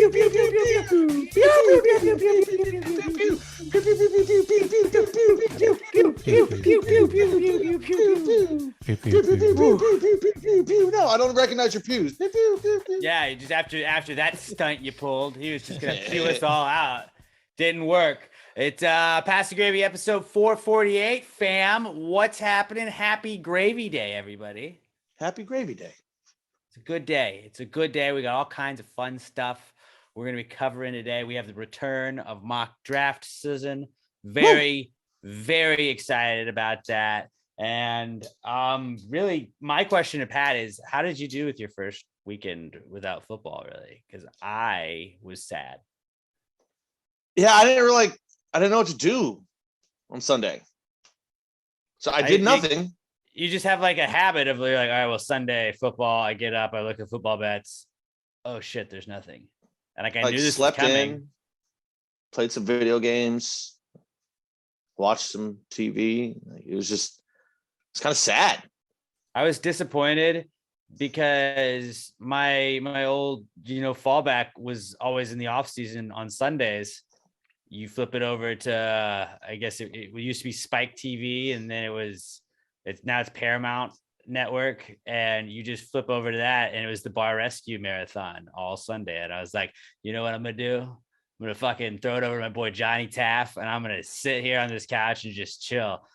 No, I don't recognize your pews. Yeah, just after that stunt you pulled, he was just gonna pew us all out. Didn't work. It's Pass the Gravy episode 448. Fam, what's happening? Happy Gravy Day, everybody. Happy Gravy Day. It's a good day. It's a good day. We got all kinds of fun stuff we're going to be covering today. We have the return of mock draft season. Very excited about that. And really, my question to Pat is, how did you do with your first weekend without football, really? Because I was sad. Yeah, I didn't know what to do on Sunday. So I did nothing. You just have like a habit of like, all right, well, Sunday football, I get up, I look at football bets. Oh shit, there's nothing. And like I knew this was coming. Played some video games, watched some TV. It's kind of sad. I was disappointed because my old, fallback was always in the off season on Sundays. You flip it over to, I guess it used to be Spike TV, and then now it's Paramount Network, and you just flip over to that, and it was the Bar Rescue Marathon all Sunday. And I was like, you know what I'm gonna do? I'm gonna fucking throw it over to my boy Johnny Taff, and I'm gonna sit here on this couch and just chill.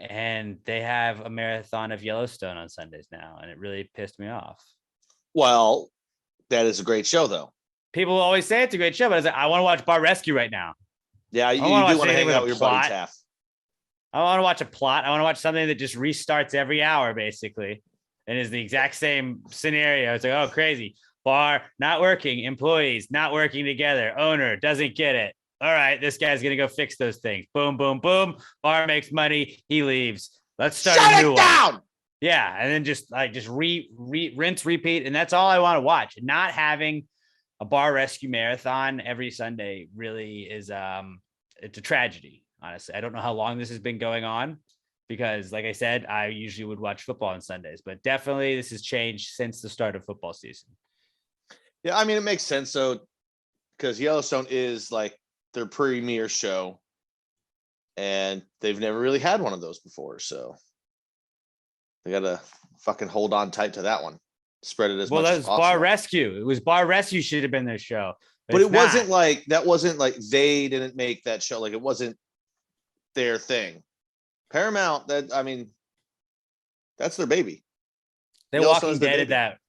And they have a marathon of Yellowstone on Sundays now, and it really pissed me off. Well, that is a great show, though. People always say it's a great show, but I was like, I want to watch Bar Rescue right now. Yeah, you do want to hang out with your buddy Taff. I want to watch a plot. I want to watch something that just restarts every hour, basically, and is the exact same scenario. It's like, oh, crazy. Bar not working, employees not working together, owner doesn't get it. All right, this guy's going to go fix those things. Boom, boom, boom. Bar makes money. He leaves. Let's start a new one. Yeah, and then just rinse, repeat. And that's all I want to watch. Not having a Bar Rescue Marathon every Sunday really is it's a tragedy, honestly. I don't know how long this has been going on because, like I said, I usually would watch football on Sundays, but definitely this has changed since the start of football season. Yeah, I mean, it makes sense, though, because Yellowstone is like their premier show, and they've never really had one of those before, so they got to fucking hold on tight to that one. Spread it as much as possible. Well, that was Bar Rescue. It was Bar Rescue should have been their show. But it wasn't like they didn't make that show. Like, it wasn't their thing. Paramount, that's their baby. They Walking Dead that.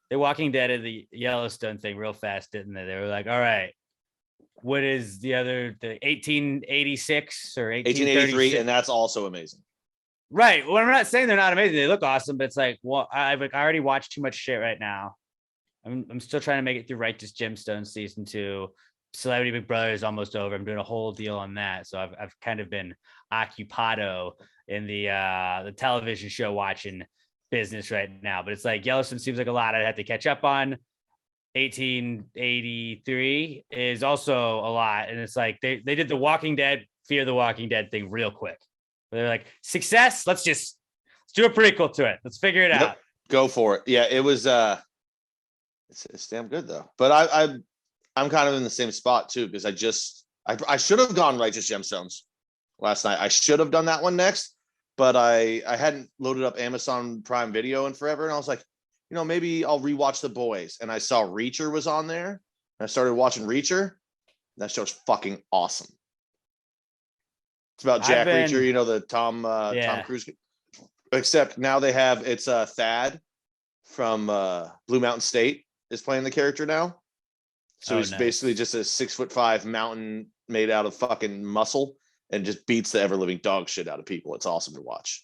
They Walking Dead of the Yellowstone thing real fast, didn't they? They were like, all right, what is the 1886 or 1883, and that's also amazing. Right. Well, I'm not saying they're not amazing. They look awesome, but it's like, well, I already watched too much shit right now. I'm still trying to make it through Righteous Gemstones season 2. Celebrity Big Brother is almost over. I'm doing a whole deal on that. So I've kind of been occupado in the television show watching business right now. But it's like Yellowstone seems like a lot I'd have to catch up on. 1883 is also a lot. And it's like they did the Walking Dead, Fear the Walking Dead thing real quick. They're like, success, let's do a prequel to it. Let's figure it out. Go for it. Yeah, it was it's damn good though. But I'm kind of in the same spot too, because I should have gone Righteous Gemstones last night. I should have done that one next, but I hadn't loaded up Amazon Prime Video in forever, and I was like, maybe I'll rewatch The Boys. And I saw Reacher was on there, and I started watching Reacher. That show's fucking awesome. It's about Jack Reacher, the Tom Cruise. Except now it's Thad from Blue Mountain State is playing the character now. So he's basically just a 6'5" mountain made out of fucking muscle and just beats the ever living dog shit out of people. It's awesome to watch.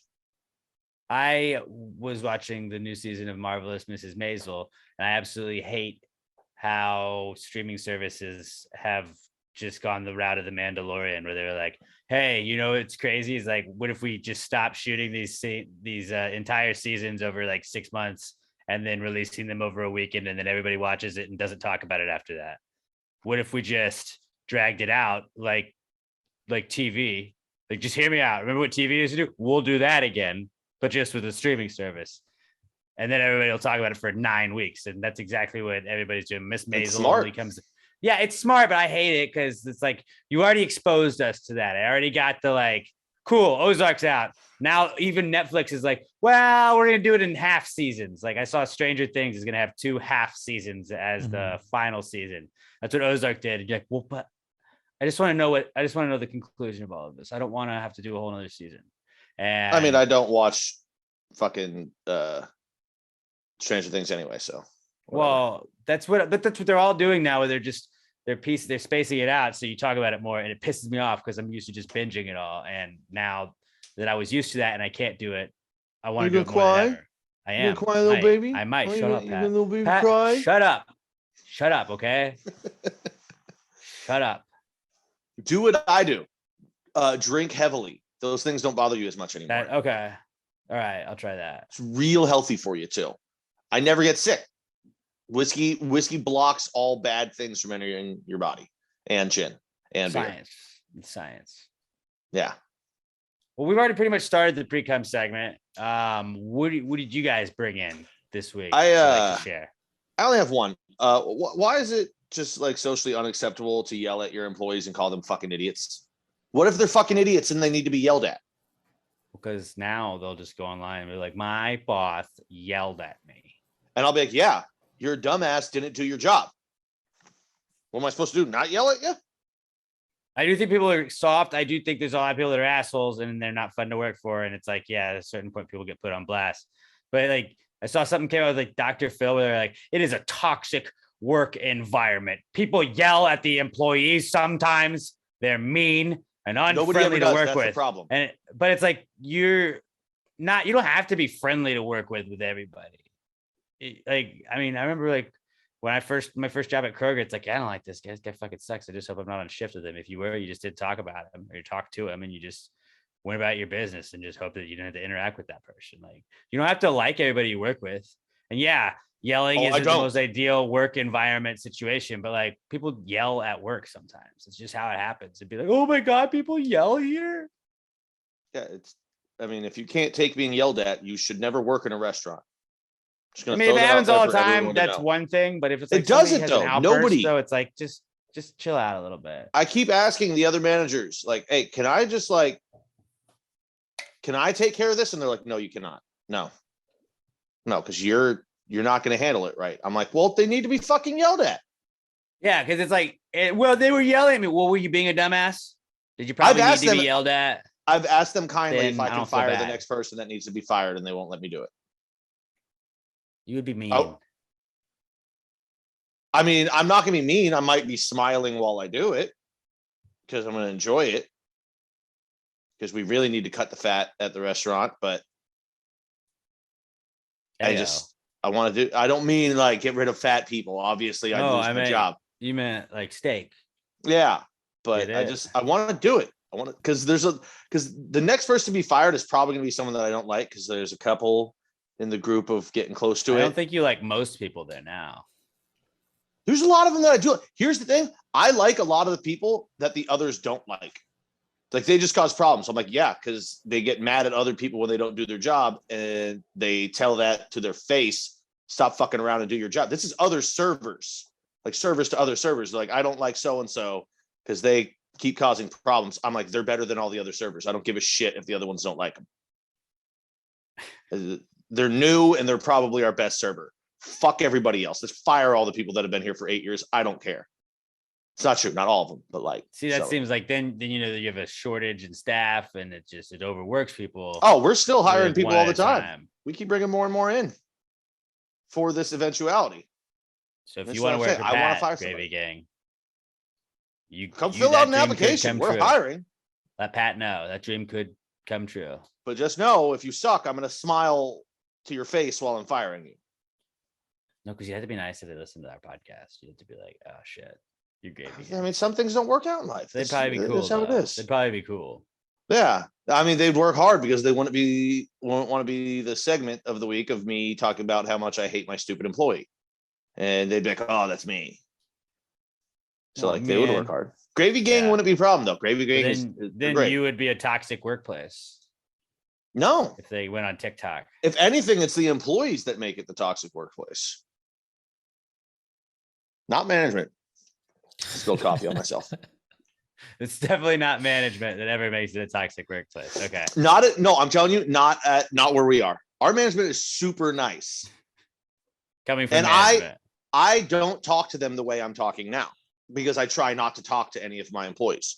I was watching the new season of Marvelous Mrs. Maisel, and I absolutely hate how streaming services have just gone the route of the Mandalorian, where they're like, hey, it's crazy. It's like, what if we just stop shooting these entire seasons over like 6 months and then releasing them over a weekend, and then everybody watches it and doesn't talk about it after that? What if we just dragged it out like TV? Like, just hear me out. Remember what TV used to do? We'll do that again, but just with a streaming service. And then everybody will talk about it for 9 weeks. And that's exactly what everybody's doing. Miss Maisel Yeah, it's smart, but I hate it because it's like you already exposed us to that. I already got the like, cool, Ozark's out. Now even Netflix is like, well, we're gonna do it in half seasons. Like I saw Stranger Things is gonna have 2 half seasons as the final season. That's what Ozark did. And you're like, well, but I just want to know the conclusion of all of this. I don't want to have to do a whole other season. And I mean, I don't watch fucking Stranger Things anyway, so whatever. Well, that's what they're all doing now, where they're spacing it out. So you talk about it more, and it pisses me off because I'm used to just binging it all. And now that I was used to that and I can't do it, I want to do it more than ever. I am. You gonna cry, little baby? I might. Oh, Shut up, you Pat. gonna little baby Pat, cry? Shut up, okay? Shut up. Do what I do. Drink heavily. Those things don't bother you as much anymore. Okay. All right, I'll try that. It's real healthy for you too. I never get sick. Whiskey blocks all bad things from entering your body and chin and Science. It's science. Yeah. Well, we've already pretty much started the pre-cum segment. What did you guys bring in this week? To share. I only have one. Why is it just like socially unacceptable to yell at your employees and call them fucking idiots? What if they're fucking idiots and they need to be yelled at? Because now they'll just go online and be like, my boss yelled at me. And I'll be like, yeah, your dumbass didn't do your job. What am I supposed to do? Not yell at you? I do think people are soft. I do think there's a lot of people that are assholes and they're not fun to work for. And it's like, yeah, at a certain point, people get put on blast. But like, I saw something came out with like Dr. Phil, where they're like, it is a toxic work environment. People yell at the employees sometimes. They're mean and unfriendly to work with. Problem. But it's like, you don't have to be friendly to work with everybody. I remember like when my first job at Kroger, it's like, I don't like this guy. This guy fucking sucks. I just hope I'm not on shift with him. If you were, you just did talk about him or you talked to him and you just went about your business and just hope that you didn't have to interact with that person. Like, you don't have to like everybody you work with. And yeah, yelling isn't the most ideal work environment situation, but like people yell at work sometimes. It's just how it happens. It'd be like, oh my God, people yell here. Yeah, if you can't take being yelled at, you should never work in a restaurant. If it happens all the time, that's one thing. But if it's like it doesn't though, nobody. So it's like just chill out a little bit. I keep asking the other managers, like, hey, can I take care of this? And they're like, no, you cannot. No, because you're not going to handle it right. I'm like, well, they need to be fucking yelled at. Yeah, because it's like, well, they were yelling at me. Well, were you being a dumbass? Did you probably need to be yelled at? I've asked them kindly if I can fire the next person that needs to be fired, and they won't let me do it. You would be mean. Oh. I mean, I'm not going to be mean. I might be smiling while I do it because I'm going to enjoy it because we really need to cut the fat at the restaurant. But I want to do, I don't mean like get rid of fat people. Obviously, I lose my job. You meant like steak. Yeah. But I want to do it. I want to, because the next person to be fired is probably going to be someone that I don't like because there's a couple in the group of getting close to it. I don't think you like most people there now. There's a lot of them that I do. Here's the thing. I like a lot of the people that the others don't like. Like they just cause problems. I'm like, yeah, because they get mad at other people when they don't do their job and they tell that to their face, stop fucking around and do your job. This is other servers, like servers to other servers. They're like, I don't like so-and-so because they keep causing problems. I'm like, they're better than all the other servers. I don't give a shit if the other ones don't like them. They're new and they're probably our best server. Fuck everybody else. Let's fire all the people that have been here for 8 years. I don't care. It's not true. Not all of them, but like. See, that seems like then you have a shortage in staff and it overworks people. Oh, we're still hiring people all the time. We keep bringing more and more in for this eventuality. So if you want to work for Pat, Gravy Gang, you come fill out an application. We're hiring. Let Pat know that dream could come true. But just know if you suck, I'm going to smile to your face while I'm firing you. No, because you have to be nice if they listen to our podcast. You have to be like, oh shit, you're Gravy. I mean, some things don't work out in life. They'd probably be cool. That's how it is. They'd probably be cool. Yeah. I mean, they'd work hard because they won't want to be the segment of the week of me talking about how much I hate my stupid employee. And they'd be like, oh, that's me. So they would work hard. Gravy Gang wouldn't be a problem though. Gravy Gang is then great. You would be a toxic workplace. No. If they went on TikTok. If anything, it's the employees that make it the toxic workplace. Not management. Spilled coffee on myself. It's definitely not management that ever makes it a toxic workplace. Okay. No, I'm telling you, not where we are. Our management is super nice. Coming from And management. I don't talk to them the way I'm talking now because I try not to talk to any of my employees.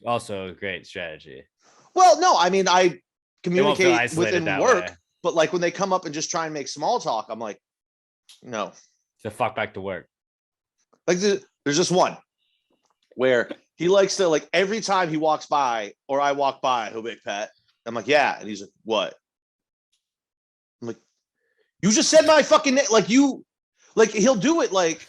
Also a great strategy. Well, no, I mean, I They won't feel communicate isolated within that work, way. but like when they come up and just try and make small talk, I'm like, no. So fuck back to work. Like there's just one where he likes to, like, every time he walks by or I walk by, he'll be like, Pat. I'm like, yeah. And he's like, what? I'm like, you just said my fucking name. Like he'll do it. Like,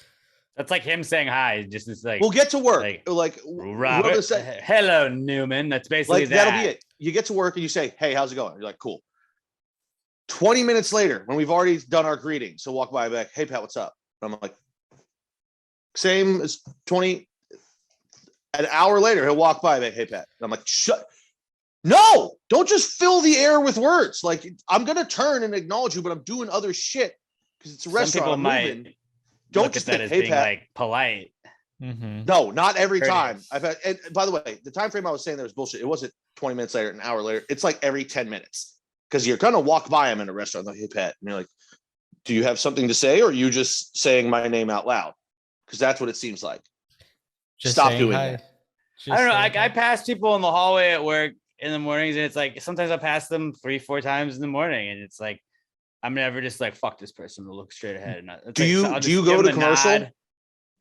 That's like him saying hi. Just it's like, we'll get to work. like, whoever Robert, said, hello, Newman. That's basically like, that'll be it. You get to work and you say, hey, how's it going? You're like, cool. 20 minutes later, when we've already done our greetings, he'll walk by and be like, hey, Pat, what's up? And I'm like, same as 20. An hour later, he'll walk by and be like, hey, Pat. And I'm like, shut. No, don't just fill the air with words. Like, I'm going to turn and acknowledge you, but I'm doing other shit because it's a Some restaurant. people I'm might moving. Don't look just at that say, as hey, being Pat. like polite. Mm-hmm. No, not every Courteous. time. I've had, and by the way, the time frame I was saying there was bullshit. It wasn't 20 minutes later, an hour later. It's like every 10 minutes because you're going to walk by him in a restaurant. Like, hey, Pat. And you're like, do you have something to say? Or are you just saying my name out loud? Because that's what it seems like. Just Stop saying doing hi. that. I don't know. Just saying I hi. pass people in the hallway at work in the mornings, and it's like sometimes I pass them 3-4 times in the morning, and it's like I'm never just like fuck this person to look straight ahead. And it's Do like, you so I'll do just you give go them to the commercial? nod.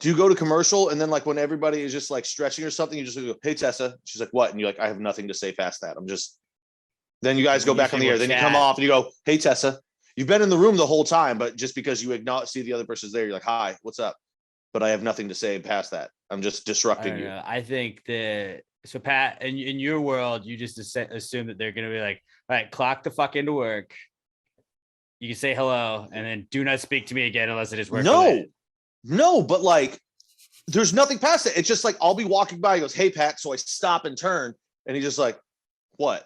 Do you go to commercial and then, like, when everybody is just like stretching or something, you just go, hey, Tessa. She's like, what? And you're like, I have nothing to say past that. I'm just. Then you guys go back on the air. Then you come off and you go, hey, Tessa. You've been in the room the whole time, but just because you see the other person's there, you're like, hi, what's up? But I have nothing to say past that. I'm just disrupting you. I think that so Pat, in your world, you just assume that they're gonna be like, all right, clock the fuck into work. You can say hello, and then do not speak to me again unless it is work. No, but like, there's nothing past it. It's just like I'll be walking by. He goes, hey, Pat. So I stop and turn, and he's just like, what?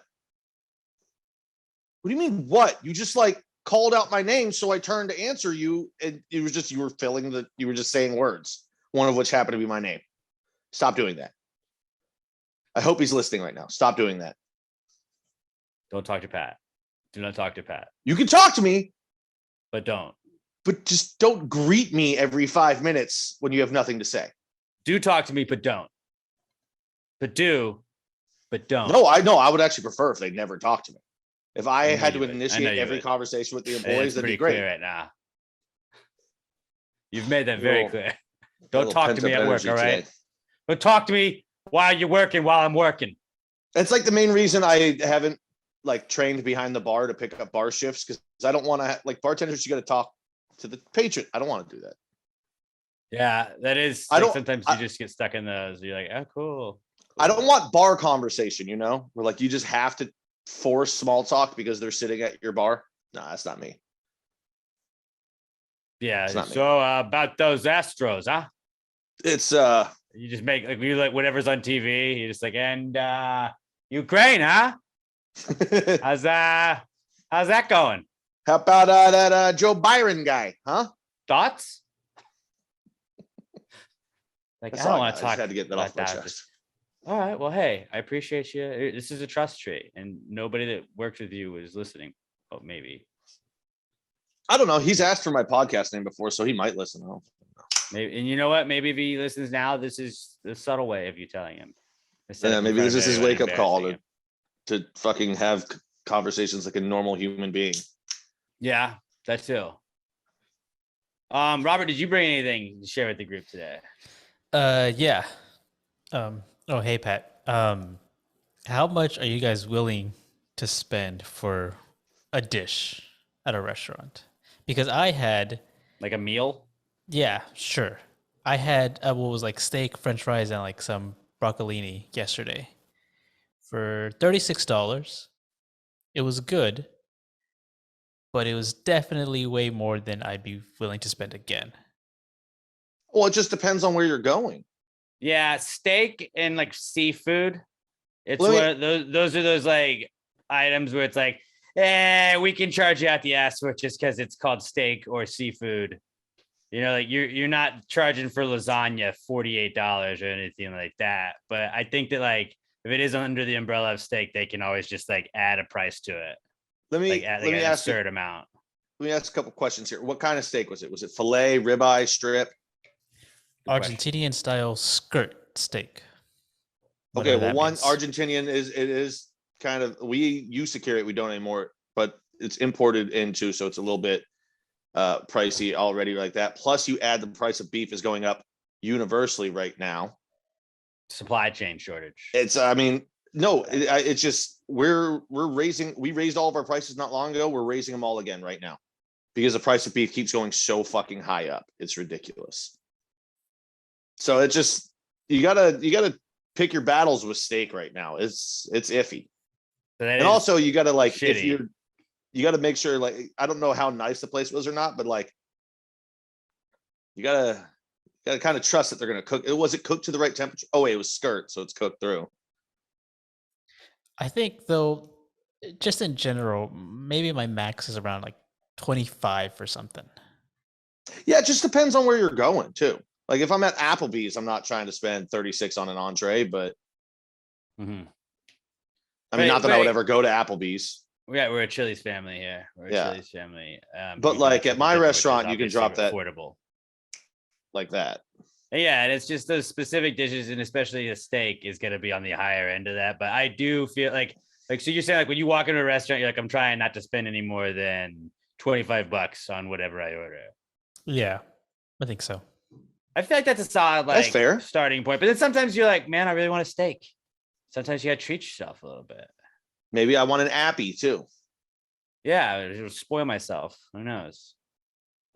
What do you mean, what? You just like called out my name, so I turned to answer you, and it was just you were just saying words, one of which happened to be my name. Stop doing that. I hope he's listening right now. Stop doing that. Don't talk to Pat. Do not talk to Pat. You can talk to me, But don't. but just don't greet me every 5 minutes when you have nothing to say. Do talk to me, but don't. But do, but don't. No, I would actually prefer if they never talk to me. If I know had you to would. I know initiate you every would. conversation with the And employees, it's that'd be pretty great. clear right now. You've made that very Little- clear. Don't Little talk to me pent-up at work, energy all right? today. But talk to me while you're working, while I'm working. That's like the main reason I haven't like trained behind the bar to pick up bar shifts, because I don't want to like bartenders. You got to talk to the patron. I don't want to do that. Yeah, that is. I Like, don't- sometimes you just get stuck in those. You're like, oh, cool. I don't want bar conversation, where like you just have to force small talk because they're sitting at your bar. No, that's not me. Yeah. It's not me. So about those Astros, huh? It's You just make like you like whatever's on TV. You're just like, and Ukraine, huh? How's that going? how about that Joe Byron guy, huh? Thoughts? Like, That's I don't all want got. to I talk just had to get that off about my that. chest. All right. Well, hey, I appreciate you. This is a trust tree, and nobody that works with you is listening. Oh, maybe. I don't know. He's asked for my podcast name before, so he might listen. I don't know. Maybe, and you know what? Maybe if he listens now, this is the subtle way of you telling him. Instead Yeah, of in maybe front this of is his everyone wake up call embarrassing him. to fucking have conversations like a normal human being. Yeah, that too. Robert, did you bring anything to share with the group today? Yeah. Oh, hey, Pat. How much are you guys willing to spend for a dish at a restaurant? Because I had, Like a meal? yeah, sure. I had what was like steak, French fries, and like some broccolini yesterday for $36. It was good, but it was definitely way more than I'd be willing to spend again. Well, it just depends on where you're going. Yeah, steak and like seafood. It's Let me- one of those are those like items where it's like, we can charge you out the ass for it just because it's called steak or seafood. You know, like you're not charging for lasagna $48 or anything like that. But I think that like if it is under the umbrella of steak, they can always just like add a price to it, Let like me add let like me an ask you. absurd amount. Let me ask a couple questions here. What kind of steak was it? Was it filet, ribeye, strip? Good question. Argentinian style skirt steak. Okay, Whatever well, that one means. Argentinian is kind of, we used to carry it, we don't anymore, but it's imported into, so it's a little bit pricey already like that. Plus, you add the price of beef is going up universally right now. Supply chain shortage. It's, I mean, no, it's just we raised all of our prices not long ago. We're raising them all again right now because the price of beef keeps going so fucking high up. It's ridiculous. So it just, you gotta pick your battles with steak right now. It's iffy. So that And is also you gotta like, if shitty. you gotta make sure, like, I don't know how nice the place was or not, but like, you gotta kind of trust that they're gonna cook. Was it cooked to the right temperature? Oh wait, it was skirt, so it's cooked through. I think though, just in general, maybe my max is around like 25 or something. Yeah, it just depends on where you're going too. Like if I'm at Applebee's, I'm not trying to spend 36 on an entree, but Mhm. I mean, not that I would Right. ever go to Applebee's. We're a Chili's family here. We're a Yeah. Chili's family. But We do like have at my something different, which is restaurant, you can obviously drop that affordable. like that. Yeah, and it's just those specific dishes, and especially a steak is going to be on the higher end of that. But I do feel like so you're saying like when you walk into a restaurant, you're like, I'm trying not to spend any more than $25 on whatever I order. Yeah, I think so. I feel like that's a solid That's like fair. starting point. But then sometimes you're like, man, I really want a steak. Sometimes you got to treat yourself a little bit. Maybe I want an appy too. Yeah, it'll spoil myself. Who knows?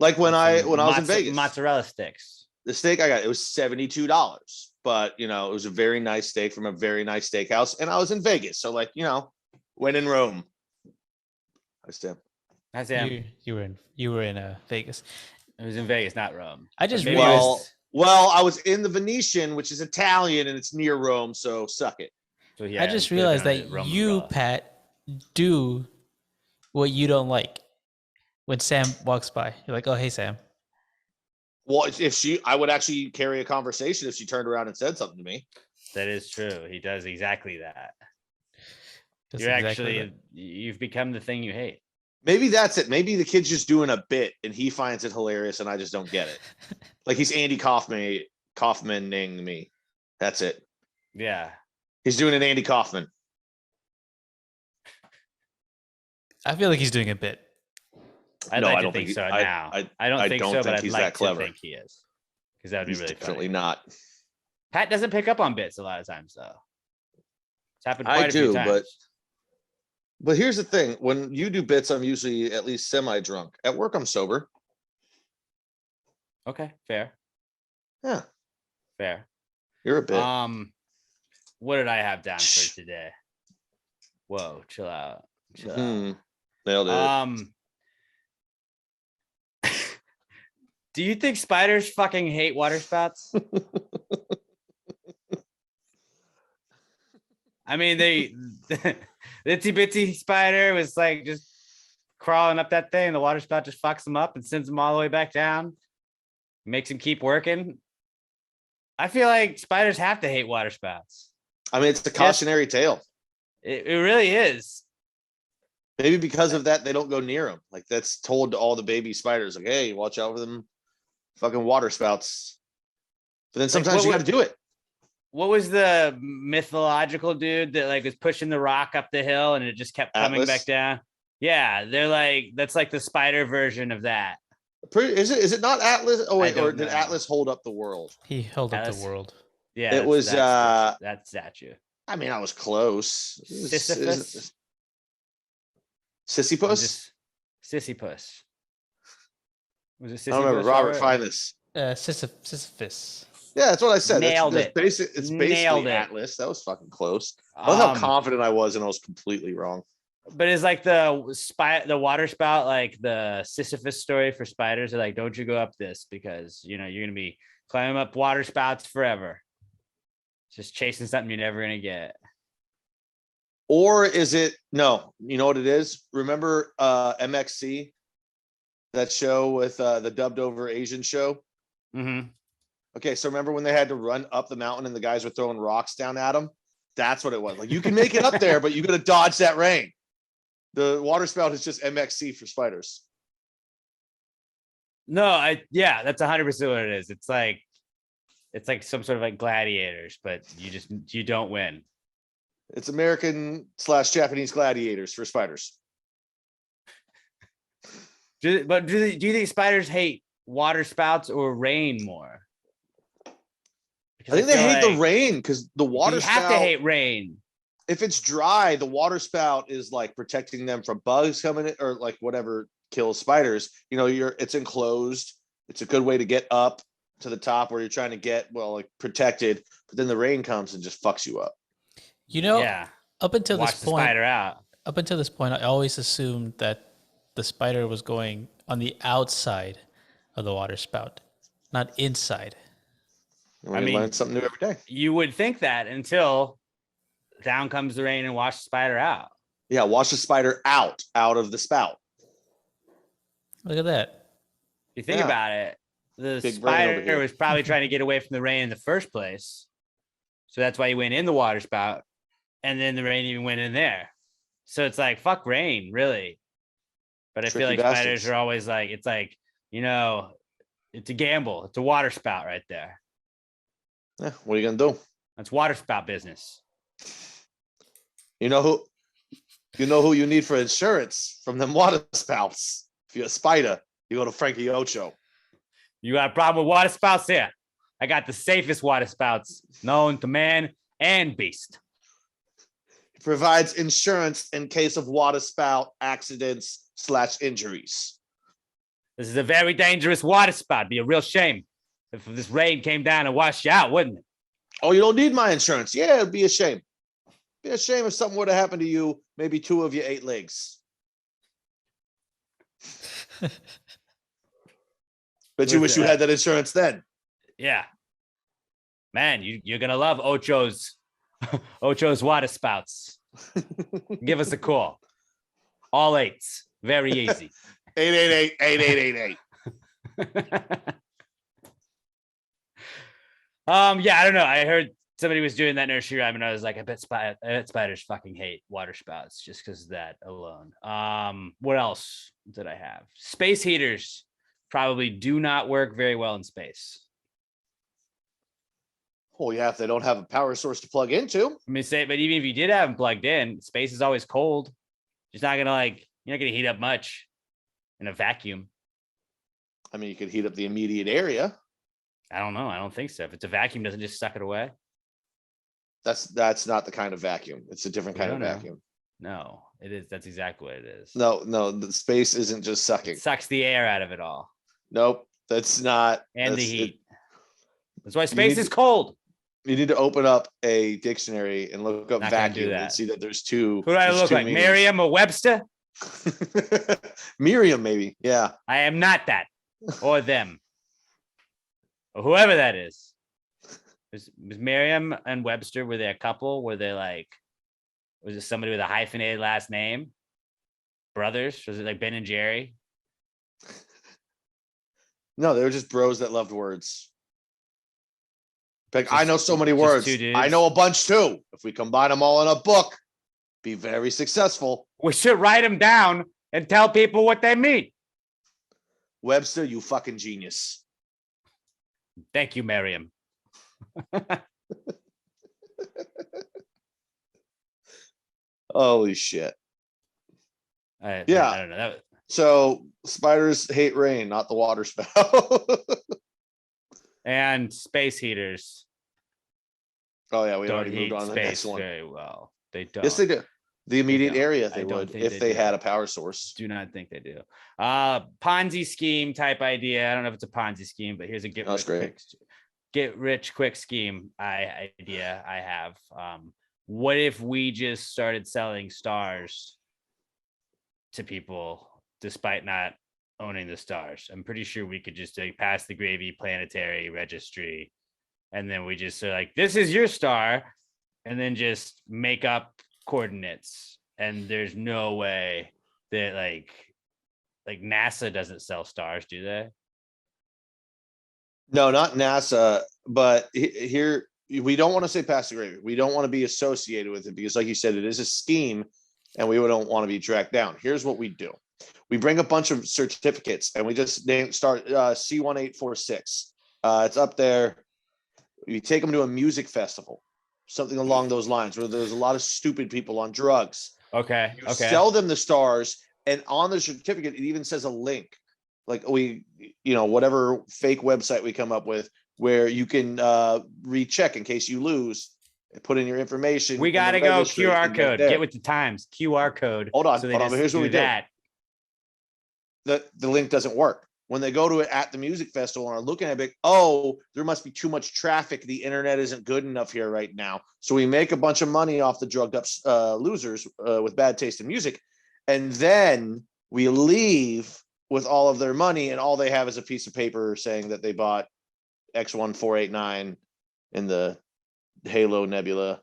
Like when I was in Vegas, Mozzarella sticks. the steak I got, it was $72. But it was a very nice steak from a very nice steakhouse, and I was in Vegas, so like when in Rome. I stand. Hi, Sam. You were in Vegas. It was in Vegas, not Rome. I just But maybe realized- Well, I was in the Venetian, which is Italian, and it's near Rome, so suck it. So yeah, I just it could've realized been under that the Roman you, umbrella. Pat, do what you don't like when Sam walks by. You're like, oh, hey, Sam. Well, I would actually carry a conversation if she turned around and said something to me. That is true. He does exactly that. That's You're exactly actually right. you've become the thing you hate. Maybe that's it. Maybe the kid's just doing a bit and he finds it hilarious and I just don't get it. Like he's Andy Kaufmaning me. That's it. Yeah. He's doing an Andy Kaufman. I feel like he's doing a bit. I'd No, like I to don't think think so he- now. I I don't think don't so, but think I'd he's like that clever. to think he is. Because that would be He's really definitely funny. not. Pat doesn't pick up on bits a lot of times though. It's happened I quite a few do, times. but here's the thing. When you do bits, I'm usually at least semi-drunk. At work, I'm sober. Okay, fair. Yeah, Fair. you're a bit. What did I have down Shh. for today? Whoa, chill out. Chill Hmm. Nailed it. out. Do you think spiders fucking hate water spouts? I mean, the itsy bitsy spider was like just crawling up that thing. The water spout just fucks them up and sends them all the way back down. Makes them keep working. I feel like spiders have to hate water spouts. I mean, it's a cautionary tale. It really is. Maybe because of that, they don't go near them. Like that's told to all the baby spiders. Like, hey, watch out for them fucking water spouts. But then sometimes you got to do it. What was the mythological dude that like was pushing the rock up the hill and it just kept coming Atlas? back down? Yeah, they're like that's like the spider version of that. Is it not Atlas? Oh wait, I or don't did know. Atlas hold up the world? He held up Alice. the world. Yeah, It was, that statue. I mean, I was close. Sisyphus. Sisyphus? Sisyphus. Was it Sisyphus? I don't remember. Robert, find this. Sisyphus. Yeah, that's what I said. Nailed it. It's Nailed basically it. Atlas. That was fucking close. I love how confident I was, and I was completely wrong. But it's like the water spout, like the Sisyphus story for spiders. They're like, don't you go up this because you're gonna be climbing up water spouts forever. Just chasing something you're never gonna get. Or is it no? You know what it is? Remember MXC That show with the dubbed over Asian show. Mm-hmm. Okay, so remember when they had to run up the mountain and the guys were throwing rocks down at them? That's what it was. Like, you can make it up there, but you got to dodge that rain. The water spout is just MXC for spiders. No, that's 100% what it is. It's like some sort of like gladiators, but you don't win. It's American/Japanese gladiators for spiders. Do you think spiders hate water spouts or rain more? I think they hate the rain because the water you spout. have to hate rain. If it's dry, the water spout is like protecting them from bugs coming in or like whatever kills spiders. You know, it's enclosed. It's a good way to get up to the top where you're trying to get protected. But then the rain comes and just fucks you up. You know, Yeah. up until Watch this the point, spider out. up until this point, I always assumed that the spider was going on the outside of the water spout, not inside. You learn something new every day. You would think that until down comes the rain and wash the spider out. Yeah, wash the spider out of the spout. Look at that. If you think about it, the Big brain over spider here. was probably trying to get away from the rain in the first place. So that's why he went in the water spout. And then the rain even went in there. So it's like, fuck rain, really. But I feel like spiders are always like, it's like, you know, it's a gamble. It's a water spout right there. Yeah, what are you gonna do? That's water spout business. You know who you need for insurance from them water spouts. If you're a spider, you go to Frankie Ocho. You got a problem with water spouts here? I got the safest water spouts known to man and beast. It provides insurance in case of water spout accidents/injuries. This is a very dangerous water spout. It'd be a real shame if this rain came down and washed you out, wouldn't it? Oh, you don't need my insurance. Yeah, it'd be a shame. Be a shame if something were to happen to you, maybe 2 of your 8 legs. But you wish you had that insurance then. Yeah. Man, you're going to love Ocho's water spouts. Give us a call. All 8s. Very easy. 888-8888. Yeah, I don't know. I heard somebody was doing that nursery rhyme, and I was like, I bet spiders fucking hate water spouts just because of that alone. What else did I have? Space heaters probably do not work very well in space. Oh yeah, if they don't have a power source to plug into. But even if you did have them plugged in, space is always cold. You're not gonna heat up much in a vacuum. I mean, you could heat up the immediate area. I don't know. I don't think so. If it's a vacuum, doesn't just suck it away. That's not the kind of vacuum. It's a different kind of vacuum. No, it is. That's exactly what it is. No, the space isn't just sucking. It sucks the air out of it all. Nope, that's not. And the heat. That's why space is cold. You need to open up a dictionary and look up vacuum and see that there's 2. Who do I look like? Meanings. Merriam or Webster? Miriam, maybe. Yeah. I am not that. Or them. Or whoever that is. Was Merriam and Webster, were they a couple? Were they like, was it somebody with a hyphenated last name? Brothers? Was it like Ben and Jerry? No, they were just bros that loved words. I know so many words. I know a bunch too. If we combine them all in a book, be very successful. We should write them down and tell people what they mean. Webster, you fucking genius. Thank you, Merriam. Holy shit. I don't know. So spiders hate rain, not the water spout. And space heaters. Oh yeah, we don't already moved on to the next one. Very well. They don't. Yes, they do. The immediate area they would if they had a power source. Do not think they do. Ponzi scheme type idea. I don't know if it's a Ponzi scheme, but here's a get rich quick scheme idea I have. What if we just started selling stars to people despite not owning the stars? I'm pretty sure we could just pass the gravy planetary registry, and then we just say like, this is your star, and then just make up coordinates. And there's no way that like like NASA doesn't sell stars, do they? No, not NASA, but here we don't want to say pass the gravy. We don't want to be associated with it because, like you said, it is a scheme, and we don't want to be tracked down. Here's what we do: we bring a bunch of certificates, and we just start C1846. It's up there. You take them to a music festival, something along those lines, where there's a lot of stupid people on drugs. Okay. You Okay. sell them the stars, and on the certificate, it even says a link. Like whatever fake website we come up with where you can recheck in case you lose, put in your information. We got to go QR code. Get with the times. QR code. Hold on. So Hold on. But here's what we do. The link doesn't work. When they go to it at the music festival and are looking at it, there must be too much traffic. The internet isn't good enough here right now. So we make a bunch of money off the drugged up losers with bad taste in music. And then we leave with all of their money, and all they have is a piece of paper saying that they bought X1489 in the Halo Nebula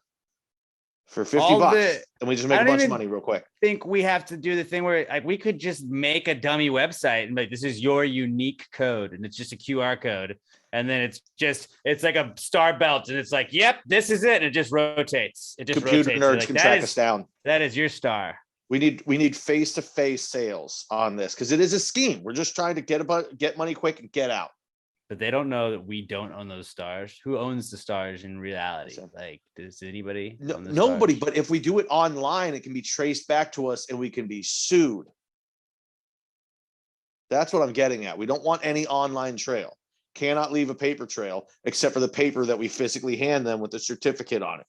for $50, and we just make a bunch of money real quick. I think we have to do the thing where like we could just make a dummy website and like, this is your unique code, and it's just a QR code, and then it's like a star belt, and it's like, yep, this is it, and it just rotates. It just Computer rotates. nerds like, can track us down. That is your star. We need face-to-face sales on this because it is a scheme. We're just trying to get money quick and get out. But they don't know that we don't own those stars. Who owns the stars in reality? Like, does anybody? No, nobody. Stars? But if we do it online, it can be traced back to us and we can be sued. That's what I'm getting at. We don't want any online trail. Cannot leave a paper trail except for the paper that we physically hand them with the certificate on it.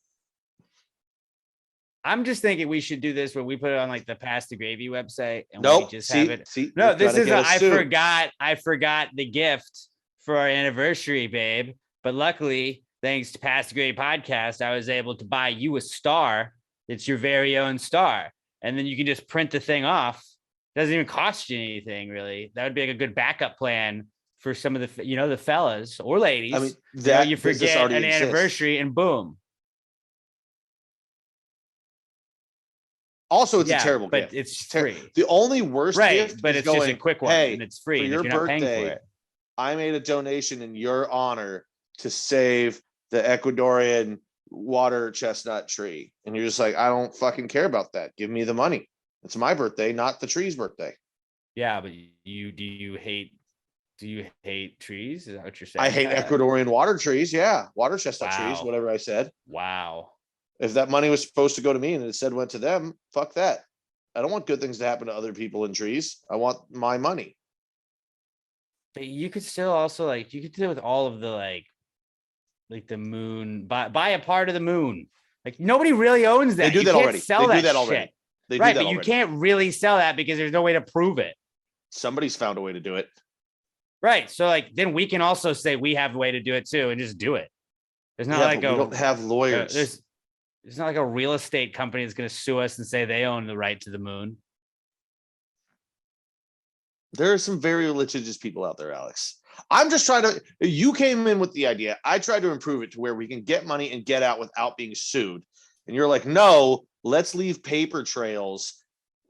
I'm just thinking we should do this where we put it on like the Pass the Gravy website and we just have it. No, this is I forgot the gift for our anniversary, babe. But luckily, thanks to Pass the Gravy podcast, I was able to buy you a star. It's your very own star. And then you can just print the thing off. It doesn't even cost you anything, really. That would be like a good backup plan for some of the, the fellas or ladies. I mean, you forget an anniversary and boom. Also, it's a terrible but gift. It's free. The only worst gift but it's just a quick one, and it's free. For your birthday, I made a donation in your honor to save the Ecuadorian water chestnut tree. And you're just like, I don't fucking care about that. Give me the money. It's my birthday, not the tree's birthday. Yeah, but do you hate trees? Is that what you're saying? I hate Ecuadorian water trees. Yeah. Water chestnut trees, whatever I said. Wow. If that money was supposed to go to me and it said went to them, fuck that. I don't want good things to happen to other people in trees. I want my money. But you could still also you could deal with all of the like the moon, buy a part of the moon. Like nobody really owns that. They do that already. Sell they do that shit. already. They do right, that but already. You can't really sell that because there's no way to prove it. Somebody's found a way to do it. Right. So then we can also say we have a way to do it too and just do it. There's not we don't have lawyers. There's not like a real estate company that's going to sue us and say they own the right to the moon. There are some very litigious people out there, Alex. I'm just trying to, you came in with the idea. I tried to improve it to where we can get money and get out without being sued. And you're like, no, let's leave paper trails.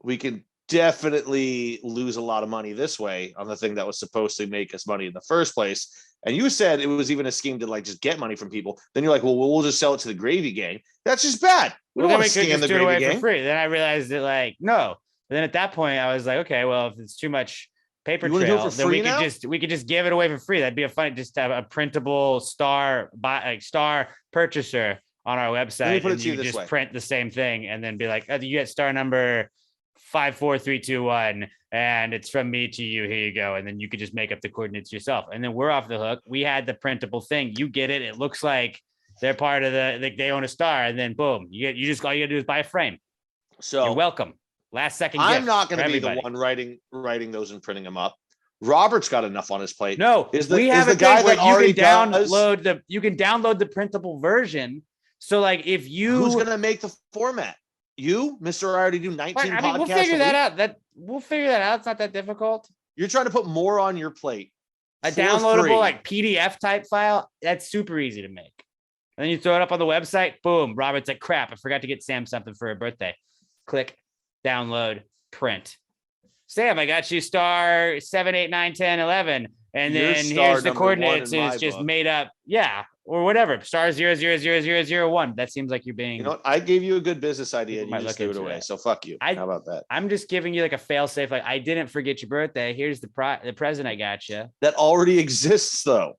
We can definitely lose a lot of money this way on the thing that was supposed to make us money in the first place. And you said it was even a scheme to just get money from people. Then you're like, well, we'll just sell it to the gravy gang. That's just bad. We don't want to scam the gravy gang. For free. Then I realized that no. But then at that point I was like, okay, well, if it's too much paper trail, then we could just give it away for free. That'd be a fun, just to have a printable star purchaser on our website. And you just print the same thing and then be like, oh, you get star number 54321 and it's from me to you, here you go, and then you could just make up the coordinates yourself, and then we're off the hook. We had the printable thing, you get it, it looks like they're part of they own a star, and then boom, you just all you gotta do is buy a frame. So you're welcome. Last second I'm not going to be the one writing those and printing them up. Robert's got enough on his plate. No, we have a guy that you can download the printable version. So like if who's going to make the format? You, Mr. I already do 19 podcasts. We'll figure that out. We'll figure that out. It's not that difficult. You're trying to put more on your plate. A downloadable like PDF type file, that's super easy to make. And then you throw it up on the website. Boom. Robert's like, crap, I forgot to get Sam something for her birthday. Click, download, print. Sam, I got you star 7, 8, 9, 10, 11. And You're then star here's the number one coordinates in my is just book. made up. Yeah. Or whatever. Star 0, 0, 0, 0, 0, 1. That seems like you're being. You know what? I gave you a good business idea People and might you just look threw it into away. it. So fuck you. How about that? I'm just giving you like a fail safe. Like, I didn't forget your birthday. Here's the present I got you. That already exists though.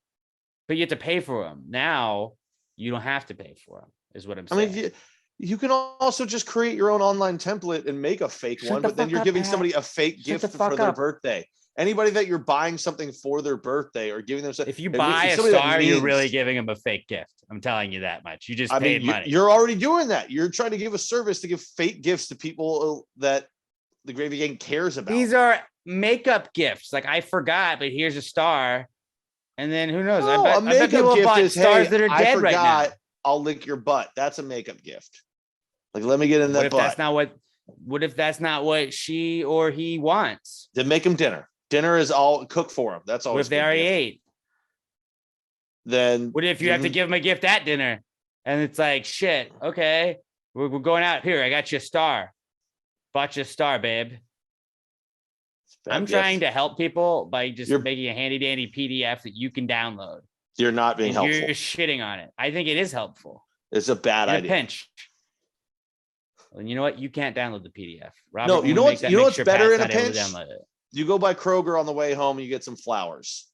But you have to pay for them. Now you don't have to pay for them, is what I'm I saying. mean, you can also just create your own online template and make a fake Shut one, the but then fuck you're up, giving Pat. somebody a fake Shut gift the for fuck their up. birthday. Anybody that you're buying something for their birthday or giving them If you buy a somebody that star, you're means- really giving them a fake gift. I'm telling you that much. You just I paid mean, money. you're already doing that. You're trying to give a service to give fake gifts to people that the Gravy Gang cares about. These are makeup gifts. Like, I forgot, but here's a star. And then who knows? No, I a bet makeup people have gift bought is, stars hey, that are I dead right now. forgot, I'll lick your butt. That's a makeup gift. Like, let me get in What that if butt. that's not what if that's not what she or he wants? Then make them dinner. Dinner is all cook for them. That's What always if they already ate? Then What if you have to give them a gift at dinner? And it's like, shit, okay, we're going out here. I got you a star. Bought you a star, babe. I'm trying to help people by just making a handy dandy PDF that you can download. You're not being helpful. You're shitting on it. I think it is helpful. It's a bad In idea. a pinch. And you know what? You can't download the PDF. Robert, No, you know what's better in a pinch? You go by Kroger on the way home and you get some flowers.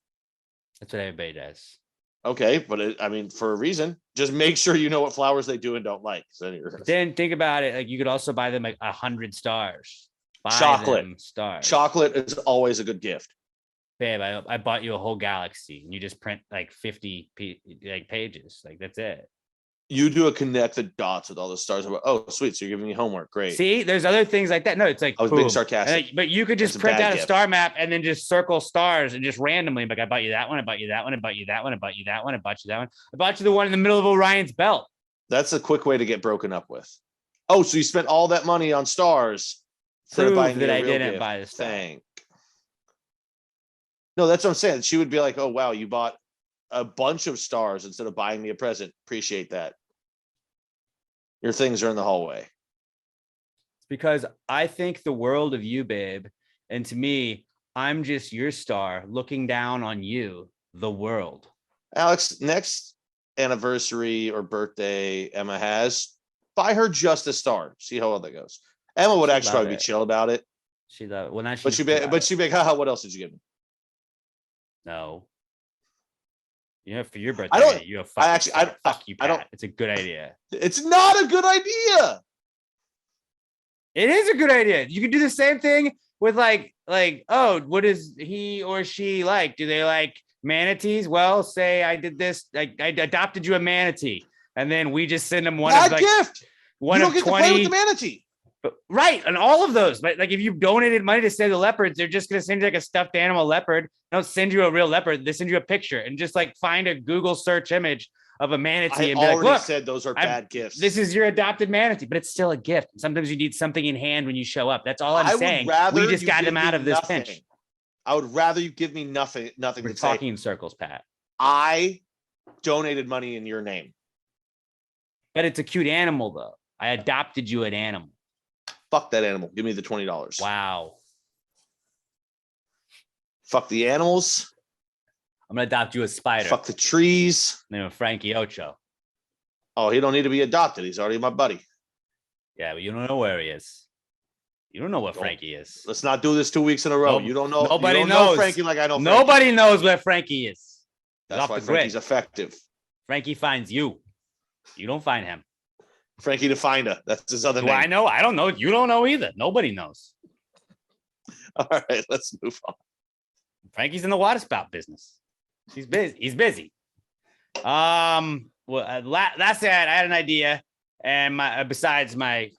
That's what everybody does. Okay, but I mean, for a reason, just make sure you know what flowers they do and don't like. Then think about it. Like, you could also buy them like 100 stars. Buy Chocolate. them stars. Chocolate is always a good gift. Babe, I bought you a whole galaxy and you just print like 50 pages. Like, that's it. You do a connect the dots with all the stars. Oh, sweet. So you're giving me homework. Great. See, there's other things like that. No, it's like, I was being sarcastic. But you could just That's a print bad out a gift. star map and then just circle stars and just randomly, like, I bought you that one, I bought you that one, I bought you that one, I bought you that one, I bought you that one. I bought you the one in the middle of Orion's belt. That's a quick way to get broken up with. Oh, so you spent all that money on stars instead of Prove buying that me a I real didn't gift. buy the star. No, that's what I'm saying. She would be like, oh, wow, you bought a bunch of stars instead of buying me a present. Appreciate that. Your things are in the hallway. It's because I think the world of you, babe. And to me, I'm just your star looking down on you, the world. Alex, next anniversary or birthday Emma has, buy her just a star. See how well that goes. Emma would actually probably be chill about it. She loved it. Well, now But she'd be like, haha, what else did you give me? No. You know, for your birthday, you have fuck you, Pat. It's a good idea. It's not a good idea. It is a good idea. You could do the same thing with like, oh, what does he or she like? Do they like manatees? Well, say I did this, I adopted you a manatee, and then we just send them one Bad of like gift. One you of don't get 20. to play with the manatee. Right, and all of those, but like if you donated money to save the leopards, they're just gonna send you like a stuffed animal leopard. They don't send you a real leopard. They send you a picture and just like find a Google search image of a manatee and be like, look, said those are bad gifts. This is your adopted manatee, but it's still a gift. Sometimes you need something in hand when you show up. That's all I'm saying. We just got them out of this pinch. I would rather you give me nothing. We're talking in circles, Pat. I donated money in your name. But it's a cute animal, though. I adopted you an animal. Fuck that animal. Give me the $20. Wow. Fuck the animals. I'm gonna adopt you a spider. Fuck the trees. Name him Frankie Ocho. Oh, he don't need to be adopted. He's already my buddy. Yeah, but you don't know where he is. You don't know what Frankie is. Let's not do this 2 weeks in a row. No, you don't know. Nobody you don't knows know Frankie like I know. Nobody knows where Frankie is. That's why Frankie's effective. Frankie finds you. You don't find him. Frankie to find her. That's his other name. I know. I don't know. You don't know either. Nobody knows. All right, let's move on. Frankie's in the water spout business. He's busy. He's busy. Well, that's it. I had an idea, and besides my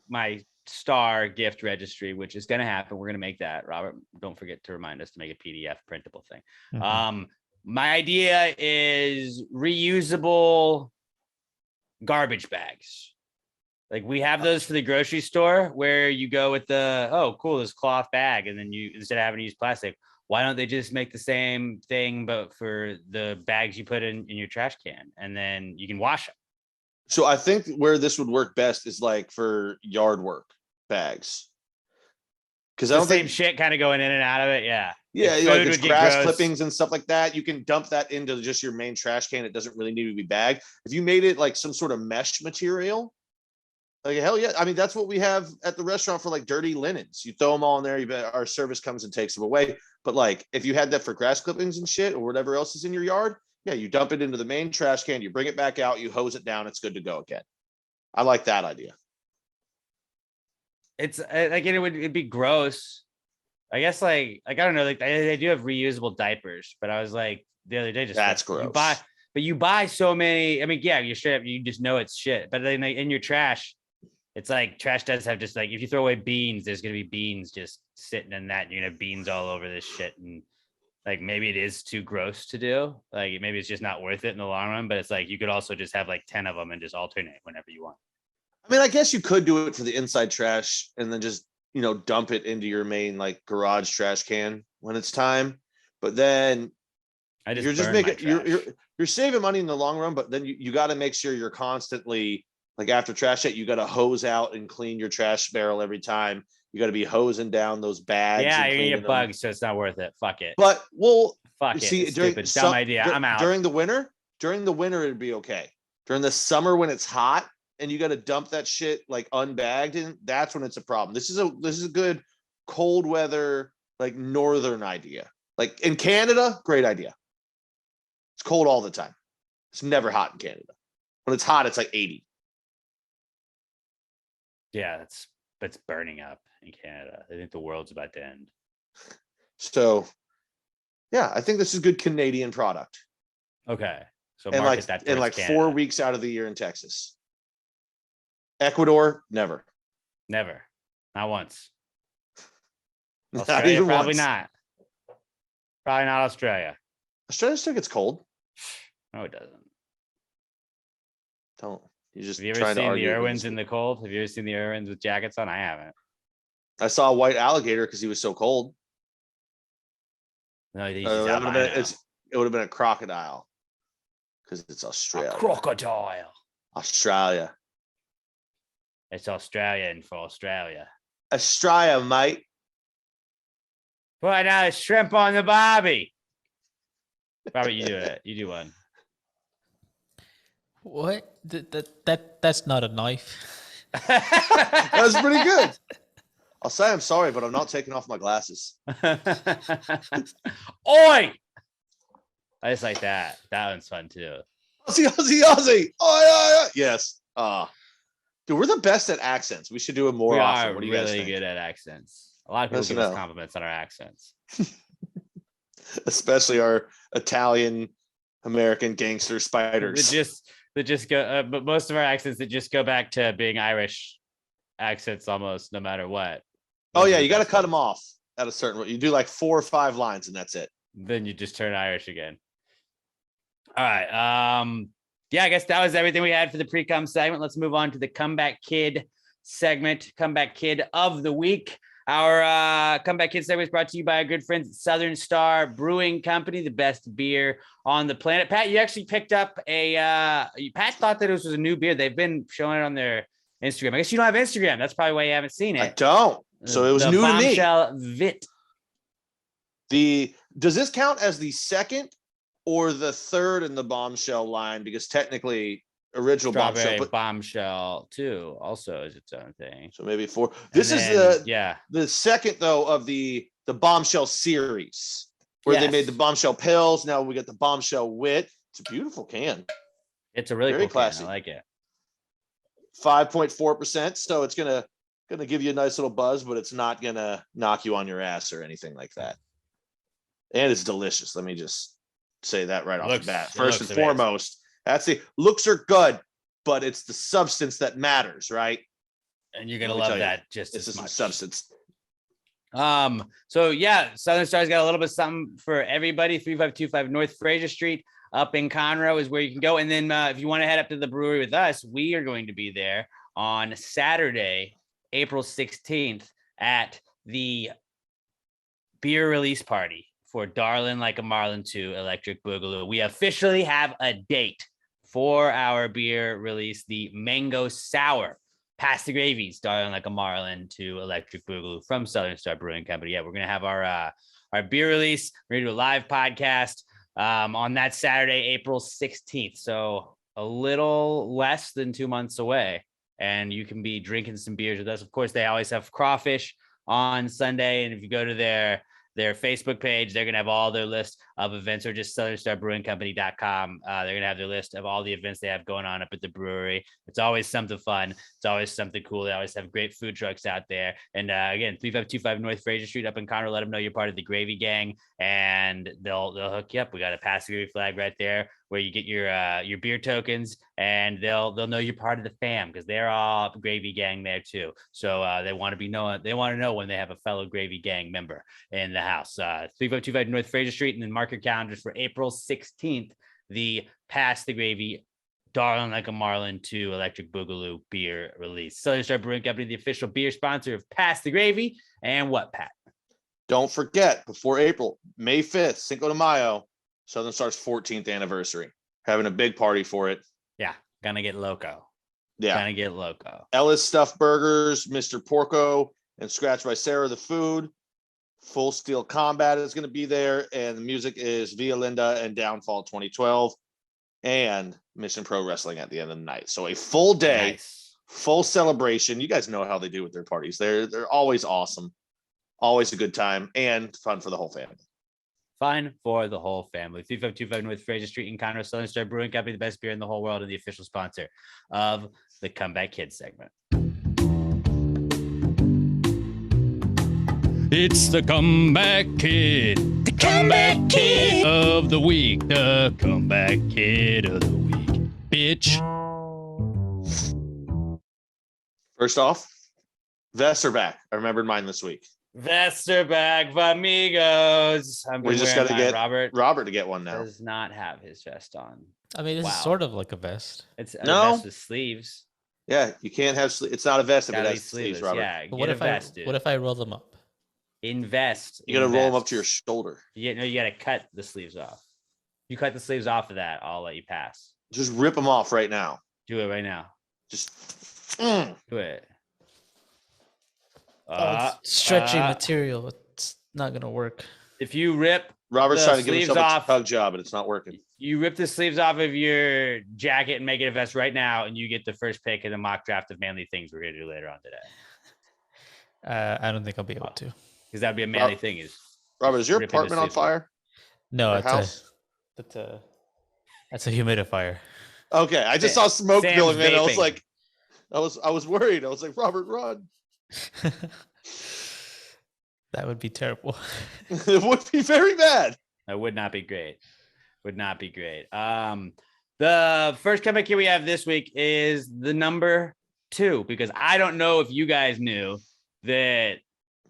star gift registry, which is going to happen, we're going to make that. Robert, don't forget to remind us to make a PDF printable thing. Mm-hmm. My idea is reusable garbage bags. Like we have those for the grocery store where you go with the, oh, cool, this cloth bag. And then you, instead of having to use plastic, why don't they just make the same thing, but for the bags you put in your trash can, and then you can wash them. So I think where this would work best is like for yard work bags. Because The I don't same think, shit kind of going in and out of it. Yeah. yeah, If like food it's would get grass gross. clippings and stuff like that. You can dump that into just your main trash can. It doesn't really need to be bagged. If you made it like some sort of mesh material, like hell yeah. I mean, that's what we have at the restaurant for like dirty linens. You throw them all in there. Our service comes and takes them away. But like if you had that for grass clippings and shit or whatever else is in your yard, yeah, you dump it into the main trash can, you bring it back out, you hose it down, it's good to go again. I like that idea. It's like it'd be gross. I guess like I don't know, like they do have reusable diapers, but I was like the other day just That's like, gross. you buy so many. I mean, yeah, you're straight up, you just know it's shit. But then like, in your trash, it's like trash does have just like if you throw away beans, there's gonna be beans just sitting in that. And you're gonna have beans all over this shit, and like maybe it is too gross to do. Like maybe it's just not worth it in the long run. But it's like you could also just have like 10 of them and just alternate whenever you want. I mean, I guess you could do it for the inside trash and then just, dump it into your main like garage trash can when it's time. But then I just you're just burn making my trash. you're saving money in the long run, but then you got to make sure you're constantly like after trash it, you got to hose out and clean your trash barrel every time. You got to be hosing down those bags. Yeah, and you're gonna cleaning get them. bugs, so it's not worth it. Fuck it. But well, Fuck you it. see, It's stupid. Dumb idea. I'm out. During the winter, it'd be okay. During the summer when it's hot and you got to dump that shit like unbagged, and that's when it's a problem. This is a good cold weather, like northern idea. Like in Canada, great idea. It's cold all the time. It's never hot in Canada. When it's hot, it's like 80. Yeah, it's burning up in Canada. I think the world's about to end. So yeah, I think this is a good Canadian product. Okay. So And market that towards like Canada. 4 weeks out of the year in Texas. Ecuador, never. Never. Not once. Not Australia, even probably once. not. Probably not Australia. Australia still gets cold. No, it doesn't. Don't. You're just Have you ever trying to seen the argue. Irwins in the cold? Have you ever seen the Irwins with jackets on? I haven't. I saw a white alligator because he was so cold. No, he's It albino. would have been a crocodile because it's Australia. A crocodile. Australia. It's Australian for Australia. Australia, mate. Put out a shrimp on the barbie. Robert, you do it. You do one. What? That's not a knife. That's pretty good. I'll say I'm sorry, but I'm not taking off my glasses. Oi! I just like that. That one's fun too. Aussie, Aussie, Aussie. Oh, yeah. Yes. Dude, we're the best at accents. We should do it more We often. are What do you guys really think? good at accents. A lot of people Yes, give I us know. compliments on our accents. Especially our Italian American gangster spiders. That just go, but most of our accents that just go back to being Irish accents almost, no matter what. Oh Those yeah, are the you got to best cut ones. them off at a certain. You do like 4 or 5 lines, and that's it. Then you just turn Irish again. All right. Yeah, I guess that was everything we had for the Precome segment. Let's move on to the Comeback Kid segment. Comeback Kid of the week. Our Comeback Kid segment is brought to you by our good friends at Southern Star Brewing Company, the best beer on the planet. Pat, you actually picked up Pat thought that this was a new beer. They've been showing it on their Instagram. I guess you don't have Instagram. That's probably why you haven't seen it. I don't. So it was The new to me. Bombshell Vit. Does this count as the second or the third in the Bombshell line? Because technically, original Strawberry Bombshell, but Bombshell too also is its own thing. so maybe 4. This And is then, the second though of the Bombshell series where they Yes. made the Bombshell pills. Now we got the Bombshell Wit. It's a beautiful can. It's a really Very cool classy. can. I like it. 5.4%. So it's gonna give you a nice little buzz, but it's not gonna knock you on your ass or anything like that. And it's delicious. Let me just say that right off the bat. First and foremost, that's the looks are good, but it's the substance that matters, right? And you're gonna Let me love tell you, that just It's as some much. substance. So yeah, Southern Star's got a little bit of something for everybody. 3525 North Fraser Street up in Conroe is where you can go. And then if you want to head up to the brewery with us, we are going to be there on Saturday, April 16th at the beer release party for Darlin' Like a Marlin 2 Electric Boogaloo. We officially have a date for our beer release, the Mango Sour. Pass the Gravies, Darling Like a Marlin to Electric Boogaloo from Southern Star Brewing Company. Yeah, we're gonna have our beer release. We're gonna do a live podcast on that Saturday, April 16th. So a little less than 2 months away, and you can be drinking some beers with us. Of course, they always have crawfish on Sunday, and if you go to their Facebook page, they're gonna have all their list of events, or just SouthernStarBrewingCompany.com. They're gonna have their list of all the events they have going on up at the brewery. It's always something fun. It's always something cool. They always have great food trucks out there. And again, 3525 North Fraser Street up in Conroe. Let them know you're part of the Gravy Gang, and they'll hook you up. We got a Pass the Gravy flag right there where you get your beer tokens, and they'll know you're part of the fam, because they're all Gravy Gang there too. So they want to know when they have a fellow Gravy Gang member in the house. 3525 North Fraser Street, and then mark your calendars for April 16th, the Pass the Gravy, Darling Like a Marlin to Electric Boogaloo beer release. Southern Star Brewing Company, the official beer sponsor of Pass the Gravy. And what, Pat? Don't forget, before April, May 5th, Cinco de Mayo, Southern Star's 14th anniversary. Having a big party for it. Yeah, gonna get loco. Yeah. Gonna get loco. Ellis Stuffed Burgers, Mr. Porco, and Scratch by Sarah the Food. Full Steel Combat is going to be there, and the music is Via Linda and Downfall 2012, and Mission Pro Wrestling at the end of the night. So a full day, Nice. full celebration. You guys know how they do with their parties. They're always awesome, always a good time, and fun for the whole family. Fun for the whole family. 3525 North Fraser Street in Conroe. Southern Star Brewing Company, the best beer in the whole world, and the official sponsor of the Comeback Kids segment. It's the Comeback Kid. The Comeback Kid of the week. The Comeback Kid of the week. Bitch. First off, vests are back. I remembered mine this week. Vests are back, amigos. We just got to get Robert to get one now. does not have his vest on. I mean, it's Wow. sort of like a vest. It's a No. vest with sleeves. Yeah, you can't have it's not a vest if it Gotta be has sleeves, sleeveless. Robert. Yeah, But get a vest, dude. what if I roll them up? Invest. You got to roll them up invest. to your shoulder. You got to cut the sleeves off. You cut the sleeves off of that, I'll let you pass. Just rip them off right now. Do it right now. Just Do it. It's stretchy material. It's not gonna work. If you rip Robert's the trying to give sleeves himself off, a tug job, but it's not working. you rip the sleeves off of your jacket and make it a vest right now, and you get the first pick in the mock draft of manly things we're gonna do later on today. I don't think I'll be able to. Because that'd be a manly thing. Is Robert, is your ripping the apartment on sleeves off. fire? No, Your it's house? that's a humidifier. Okay, I just saw smoke Sam's billowing in. I was vaping. like, I was worried. I was like, Robert, run. That would be terrible. It would be very bad. That would not be great. Would not be great. The first comeback here we have this week is the number 2, because I don't know if you guys knew that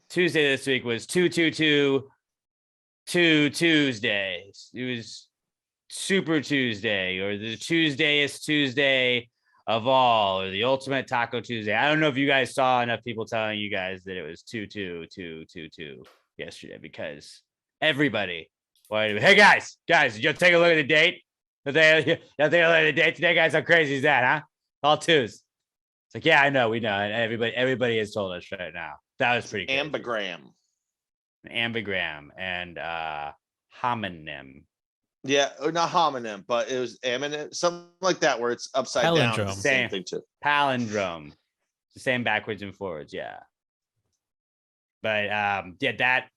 Tuesday this week was 222 Tuesdays. It was Super Tuesday, or the Tuesdayest Tuesday of all, or the ultimate Taco Tuesday. I don't know if you guys saw enough people telling you guys that it was 22222 yesterday, because everybody. Hey guys, did you take a look at the date? Y'all take a look at the date today, guys? How crazy is that, huh? All twos. It's like, yeah, I know, we know, and everybody has told us right now. That was pretty crazy. Ambigram and homonym. Yeah, or not homonym, but it was ammonym, something like that, where it's upside down. Palindrome. It's the same thing too. Palindrome. It's the same backwards and forwards, yeah. But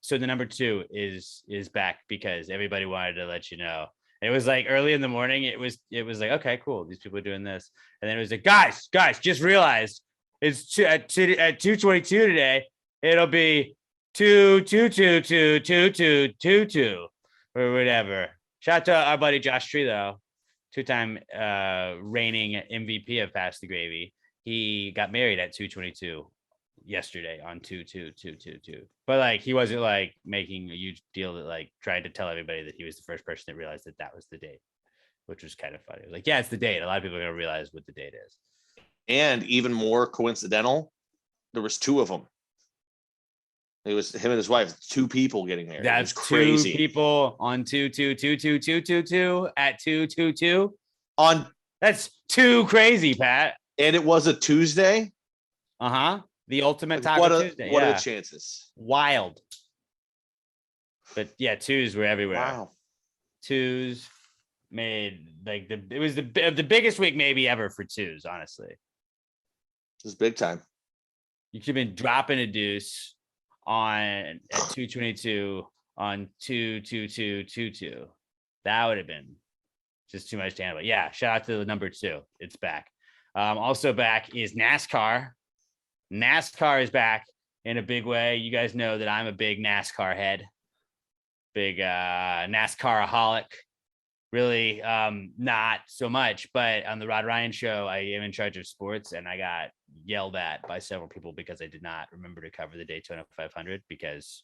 so the number 2 is back, because everybody wanted to let you know. And it was like early in the morning. It was like, okay, cool, these people are doing this. And then it was like, guys, just realized it's at 2:22 today. It'll be 2222222 or whatever. Shout out to our buddy Josh Tree, though, 2-time reigning MVP of Pass the Gravy. He got married at 2:22 yesterday on 22222. But like, he wasn't like making a huge deal that like trying to tell everybody that he was the first person that realized that was the date, which was kind of funny. Like, yeah, it's the date. A lot of people are gonna realize what the date is. And even more coincidental, there was 2 of them. It was him and his wife, 2 people getting married. That's it was crazy. 2 people on 2222222 at 222. On That's too crazy, Pat. and it was a Tuesday. The ultimate Taco What Tuesday. are Yeah. the chances? Wild. But yeah, twos were everywhere. Wow. Twos made like it was the biggest week maybe ever for twos, honestly. It was big time. You could have been dropping a deuce on at 222 on 22222. That would have been just too much to handle. Yeah, shout out to the number 2. It's back. Also back is NASCAR. NASCAR is back in a big way. You guys know that I'm a big NASCAR head, big NASCAR-aholic. Really, not so much, but on the Rod Ryan show, I am in charge of sports, and I got yelled at by several people because I did not remember to cover the Daytona 500 because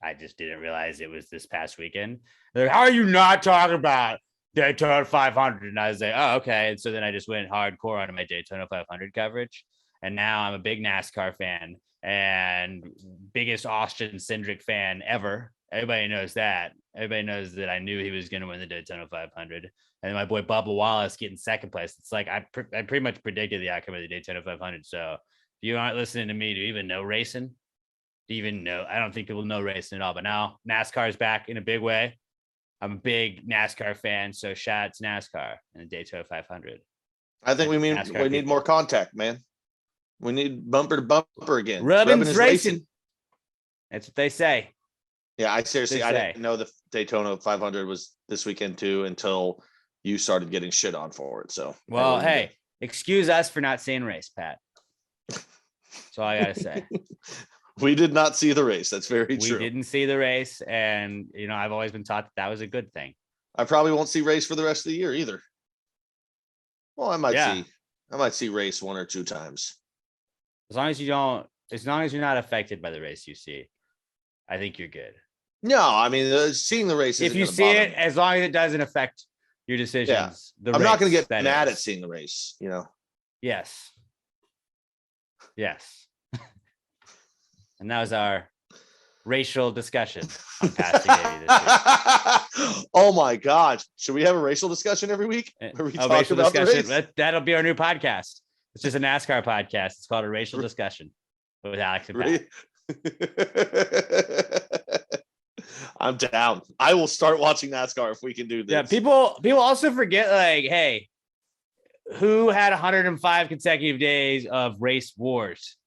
I just didn't realize it was this past weekend. They're like, how are you not talking about Daytona 500? And I was like, oh, okay. And so then I just went hardcore on my Daytona 500 coverage. And now I'm a big NASCAR fan and biggest Austin Cindric fan ever. Everybody knows that. Everybody knows that I knew he was going to win the Daytona 500. And my boy Bubba Wallace getting second place. It's like I pretty much predicted the outcome of the Daytona 500. So if you aren't listening to me, do you even know racing? Do you even know? I don't think people know racing at all. But now NASCAR is back in a big way. I'm a big NASCAR fan. So shout out to NASCAR and the Daytona 500. I think we need more contact, man. We need bumper to bumper again. Rubbin's racing. That's what they say. Yeah, I didn't know the Daytona 500 was this weekend too until you started getting shit on for it. So, well, hey, excuse us for not seeing race, Pat. That's all I gotta say. We did not see the race. That's very true. We didn't see the race, and I've always been taught that was a good thing. I probably won't see race for the rest of the year either. Well, I might see race 1 or 2 times. As long as you're not affected by the race you see, I think you're good. No, I mean, seeing the race. If you see it, as long as it doesn't affect your decisions, I'm not going to get mad at seeing the race, Yes. Yes. And that was our racial discussion on Passing Baby this week. Oh my God. Should we have a racial discussion every week? Where we talk about the race? That'll be our new podcast. It's just a NASCAR podcast. It's called A Racial Discussion with Alex and Pat. I'm down. I will start watching NASCAR if we can do this. Yeah, people also forget, like, hey, who had 105 consecutive days of race wars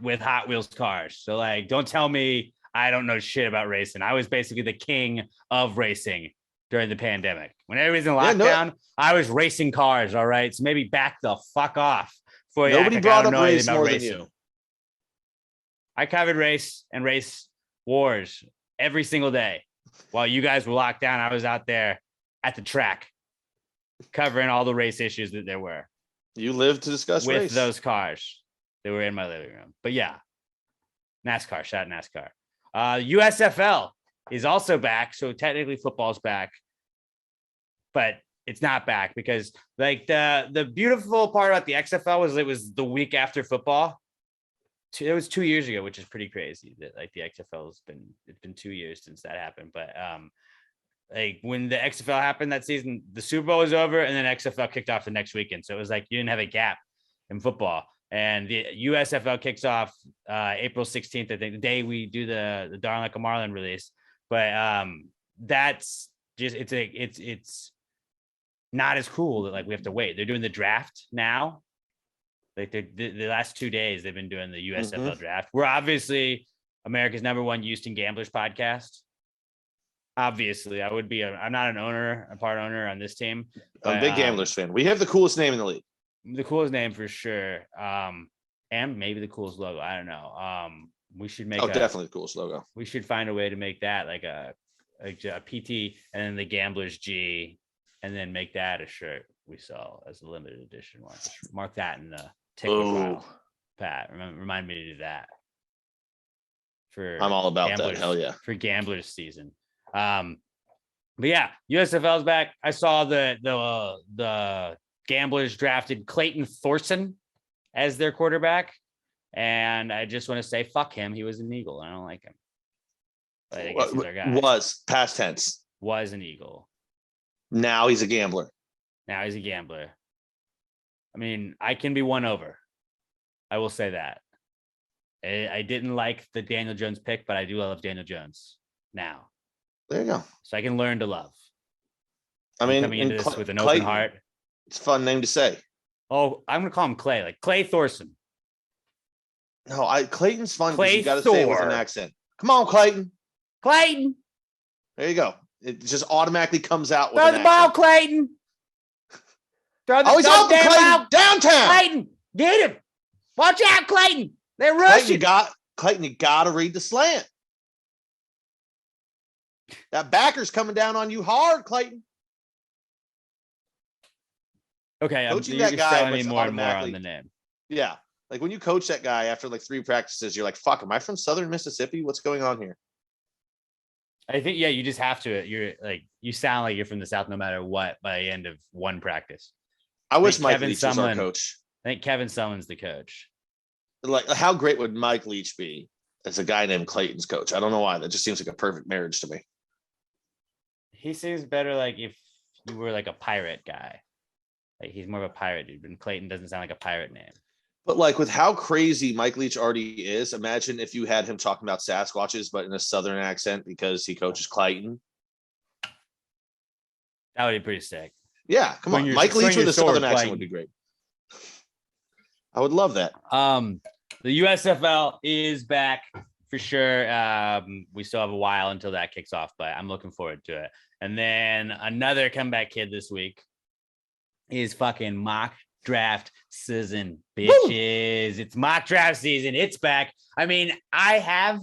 with Hot Wheels cars? So, like, don't tell me I don't know shit about racing. I was basically the king of racing during the pandemic. When everybody's in lockdown, I was racing cars, all right? So maybe back the fuck off. Nobody brought up race more than you. I covered race and race wars every single day. While you guys were locked down, I was out there at the track covering all the race issues that there were. You lived to discuss with race. Those cars that were in my living room. But yeah, NASCAR, shout out NASCAR. USFL is also back. So technically football's back, but it's not back because like the beautiful part about the XFL was it was the week after football. It was 2 years ago, which is pretty crazy that like the XFL it's been 2 years since that happened. But like when the XFL happened that season, the Super Bowl was over and then XFL kicked off the next weekend. So it was like you didn't have a gap in football. And the USFL kicks off April 16th, I think, the day we do the Darn Like a Marlin release. But that's just it's not as cool that like we have to wait. They're doing the draft now. Like the last 2 days they've been doing the USFL draft. We're obviously America's #1 Houston Gamblers podcast. Obviously, I'm not a part owner on this team. I'm a big Gamblers fan. We have the coolest name in the league. The coolest name for sure. And maybe the coolest logo. I don't know. We should make definitely the coolest logo. We should find a way to make that like a PT and then the Gamblers G, and then make that a shirt we sell as a limited edition one. Just mark that in the ticker file. Pat, remind me to do that. I'm all about Gamblers, that. Hell yeah. For Gamblers season. But yeah, USFL's back. I saw the Gamblers drafted Clayton Thorson as their quarterback. And I just want to say, fuck him. He was an Eagle. I don't like him. But I guess he's our guy. Was past tense. Was an Eagle. Now he's a gambler. I mean, I can be won over. I will say that. I didn't like the Daniel Jones pick, but I do love Daniel Jones now. There you go. So I can learn to love. I I'm mean, coming into and this with an open heart. It's a fun name to say. Oh, I'm gonna call him Clay, like Clay Thorson. No, Clayton's fun because Clay you got to say it with an Thor. accent. Come on, Clayton. Clayton, There you go. It just automatically comes out with throw an the ball, accent. Clayton. Throw the Oh, he's open, damn Clayton. ball. Downtown. Clayton, get him. Watch out, Clayton. They're rushing. Clayton, you got to read the slant. That backer's coming down on you hard, Clayton. Okay, Coaching you're that guy selling me was more and more on automatically- the name. Yeah. Like when you coach that guy after like 3 practices, you're like, fuck, am I from Southern Mississippi? What's going on here? I think, yeah, you just have to. You're like, you sound like you're from the South no matter what by the end of one practice. I wish think Mike Kevin Leach was our Sumlin- coach. I think Kevin Sumlin's the coach. Like, how great would Mike Leach be as a guy named Clayton's coach? I don't know why. That just seems like a perfect marriage to me. He seems better like if you were like a pirate guy. Like he's more of a pirate dude, and Clayton doesn't sound like a pirate name. But like with how crazy Mike Leach already is, imagine if you had him talking about Sasquatches, but in a Southern accent because he coaches Clayton. That would be pretty sick. Yeah, come Swing on. your- Mike swing Leach your with a Southern sword, accent Clayton. would be great. I would love that. The USFL is back for sure. We still have a while until that kicks off, but I'm looking forward to it. And then another comeback kid this week is fucking mock draft season, bitches. It's mock draft season. It's back. I mean, I have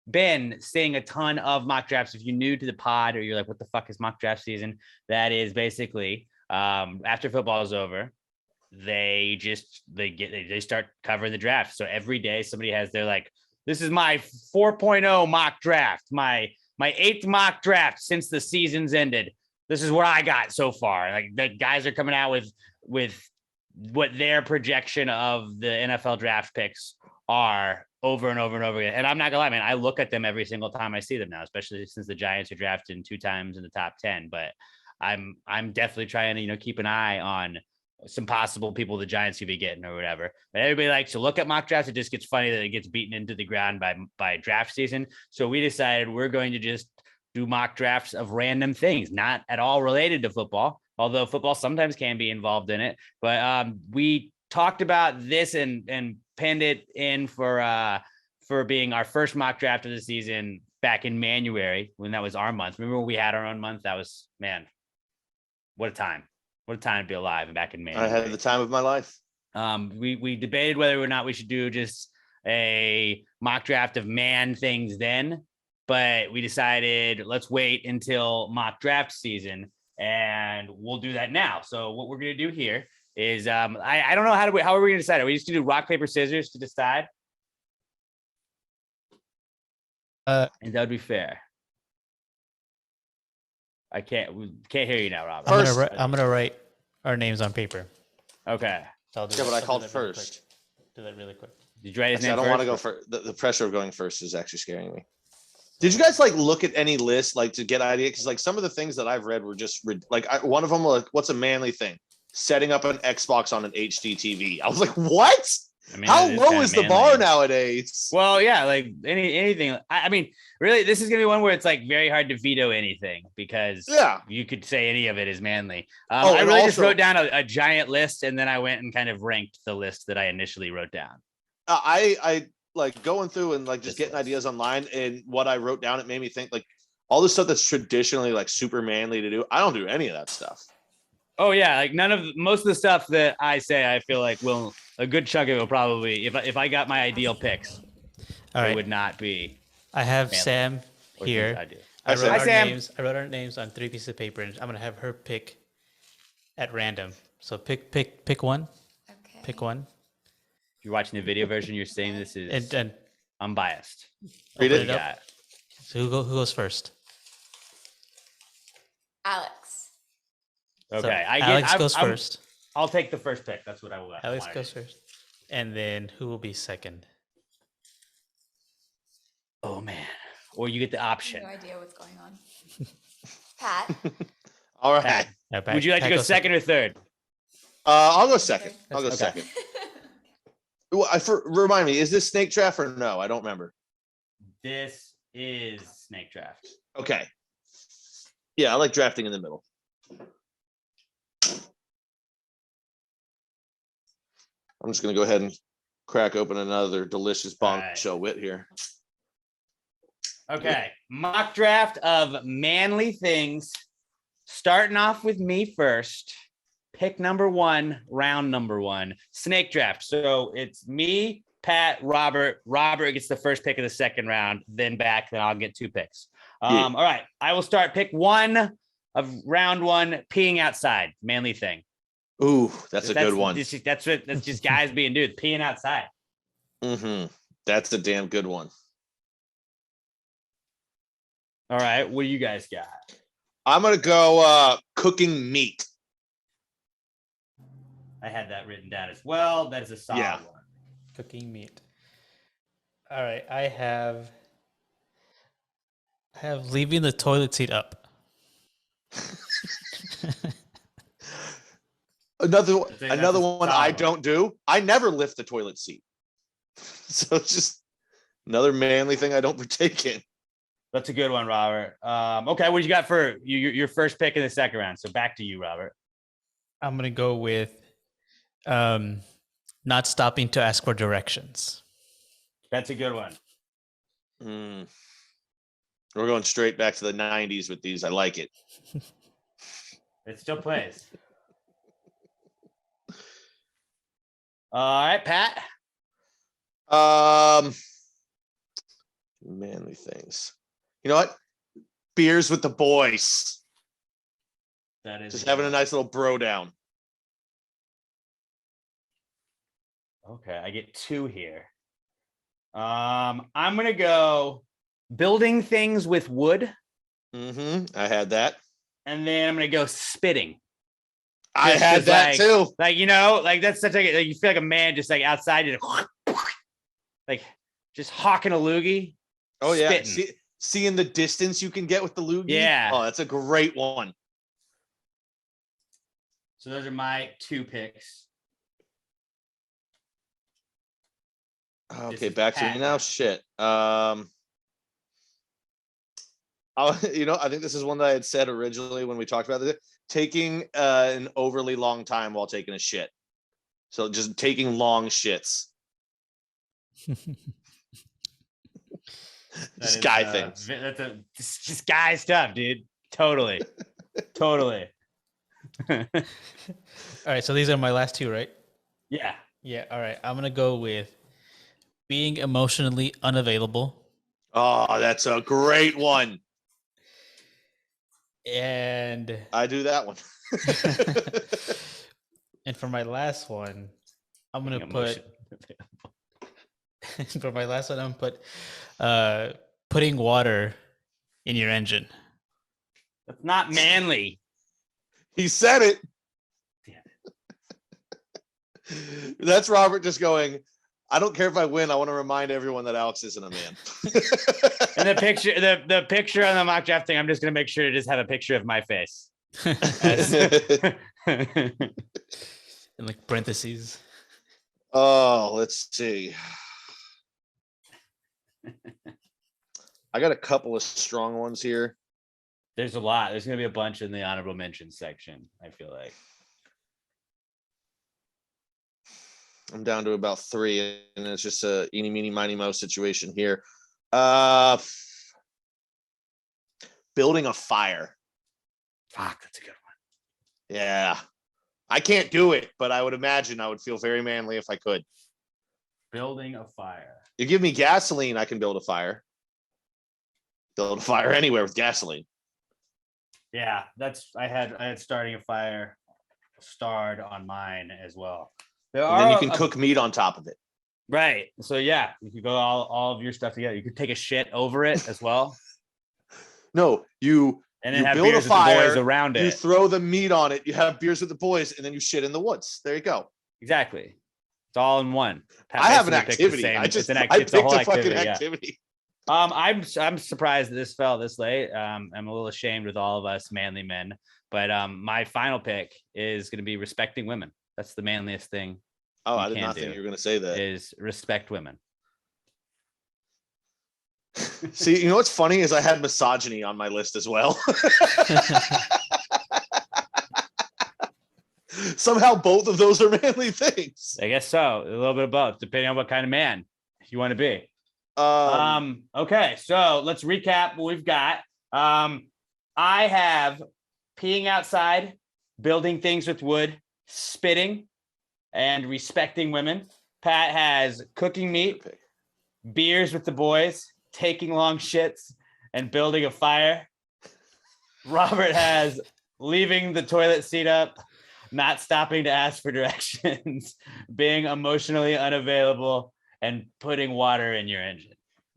been seeing a ton of mock drafts. If you're new to the pod or you're like, what the fuck is mock draft season? That is basically after football is over, they start covering the draft. So every day somebody has their like, this is my 4.0 mock draft, my 8th mock draft since the season's ended. This is what I got so far. Like the guys are coming out with what their projection of the NFL draft picks are over and over and over again. And I'm not gonna lie, man, I look at them every single time I see them now, especially since the Giants are drafted 2 times in the top 10. But I'm definitely trying to, keep an eye on some possible people the Giants could be getting or whatever. But everybody likes to look at mock drafts. It just gets funny that it gets beaten into the ground by draft season. So we decided we're going to just do mock drafts of random things, not at all related to football, although football sometimes can be involved in it. But we talked about this and pinned it in for being our first mock draft of the season back in January when that was our month. Remember when we had our own month? That was, man, what a time. What a time to be alive back in January. I had the time of my life. We debated whether or not we should do just a mock draft of man things then, but we decided let's wait until mock draft season and we'll do that now. So what we're going to do here is I don't know how are we going to decide? Are we just going to do rock, paper, scissors to decide? And that would be fair. We can't hear you now, Robert. I'm gonna write our names on paper. Okay. So I'll do Yeah, but I I'll called do that really first. quick. Do that really quick. Did you write his Actually, I name don't want to go first? for the pressure of going first is actually scaring me. Did you guys like look at any list like to get an idea? Because like some of the things that I've read were just like one of them was like, what's a manly thing? Setting up an Xbox on an HD TV. I was like, what? I mean, How it is low kinda is the manly. bar nowadays? Well, yeah, like anything. I mean, really, this is gonna be one where it's like very hard to veto anything because Yeah. you could say any of it is manly. Oh, I and really just also- wrote down a giant list and then I went and kind of ranked the list that I initially wrote down. I like going through and like just This getting list. ideas online, and what I wrote down, it made me think like all the stuff that's traditionally like super manly to do. I don't do any of that stuff. Oh yeah, like most of the stuff that I say, I feel like a good chunk of it will probably, if I got my ideal picks, All it right. would not be. I have Manly. Sam or things here. I do. I Hi, wrote, our Sam. names, I wrote our names on 3 pieces of paper, and I'm gonna have her pick at random. So pick one. Okay. Pick one. If you're watching the video version, you're saying this is And unbiased. Read open it. up. Yeah. So who goes first? Alex. Okay. So I Alex goes I'm- first. I'll take the first pick. That's what I will. Alex goes first. And then who will be second? Oh man. Or you get the I have option. no idea what's going on. Pat. All right. Pat, Yeah, would you like to Pat go goes second or third? I'll go second. I'll go Okay. second. Remind me, is this snake draft or no? I don't remember. This is snake draft. Okay. Yeah, I like drafting in the middle. I'm just gonna go ahead and crack open another delicious bombshell wit here. Okay, mock draft of manly things. Starting off with me first. Pick number 1, round number 1, snake draft. So it's me, Pat, Robert. Robert gets the first pick of the second round, then I'll get 2 picks. All right, I will start pick 1 of round 1, peeing outside, manly thing. Ooh, that's a good one. That's just guys being dudes, peeing outside. That's a damn good one. All right, what do you guys got? I'm gonna go cooking meat. I had that written down as well. That is a solid one. Cooking meat. All right, I have leaving the toilet seat up. Another that's one I don't do. I never lift the toilet seat. So it's just another manly thing I don't partake in. That's a good one, Robert. Okay, what do you got for your first pick in the second round? So back to you, Robert. I'm gonna go with not stopping to ask for directions. That's a good one. We're going straight back to the 90s with these. I like it. It still plays. All right, Pat. Manly things. You know what? Beers with the boys. That is just having a nice little bro down. Okay, I get 2 here. I'm gonna go building things with wood. I had that. And then I'm gonna go spitting. I had that too. Like, that's such like you feel like a man just like outside, like just hawking a loogie. Oh yeah. Seeing the distance you can get with the loogie. Yeah. Oh, that's a great one. So those are my 2 picks. Okay, back to me now. Shit. I think this is one that I had said originally when we talked about it. Taking an overly long time while taking a shit. So just taking long shits. Just guy things. That's just guy stuff, dude. Totally. Totally. All right, so these are my last 2, right? Yeah. Yeah, all right. I'm going to go with being emotionally unavailable. Oh, that's a great one. And I do that one. And for my last one, I'm going to put putting water in your engine. That's not manly. He said it. Damn it. That's Robert just going, I don't care if I win. I want to remind everyone that Alex isn't a man. And the picture on the mock draft thing, I'm just going to make sure to just have a picture of my face. In like parentheses. Oh, let's see. I got a couple of strong ones here. There's a lot. There's going to be a bunch in the honorable mentions section, I feel like. I'm down to about 3, and it's just a eeny, meeny, miny, mo situation here. Building a fire. Fuck, that's a good one. Yeah. I can't do it, but I would imagine I would feel very manly if I could. Building a fire. You give me gasoline, I can build a fire. Build a fire anywhere with gasoline. Yeah, I had starting a fire starred on mine as well. And then you can cook meat on top of it. Right. So yeah, you could go all of your stuff together. You could take a shit over it as well. No, you have build beers a fire with the boys around it. You throw the meat on it. You have beers with the boys, and then you shit in the woods. There you go. Exactly. It's all in one. I have an activity. I picked a fucking activity. I'm surprised that this fell this late. I'm a little ashamed with all of us manly men, but my final pick is going to be respecting women. That's the manliest thing. Oh, you I did can not do think you were going to say that. is respect women. See, you know what's funny is I had misogyny on my list as well. Somehow both of those are manly things. I guess so. A little bit of both, depending on what kind of man you want to be. Okay, so let's recap what we've got. I have peeing outside, building things with wood, spitting, and respecting women. Pat has cooking meat, beers with the boys, taking long shits, and building a fire. Robert has leaving the toilet seat up, not stopping to ask for directions, being emotionally unavailable, and putting water in your engine.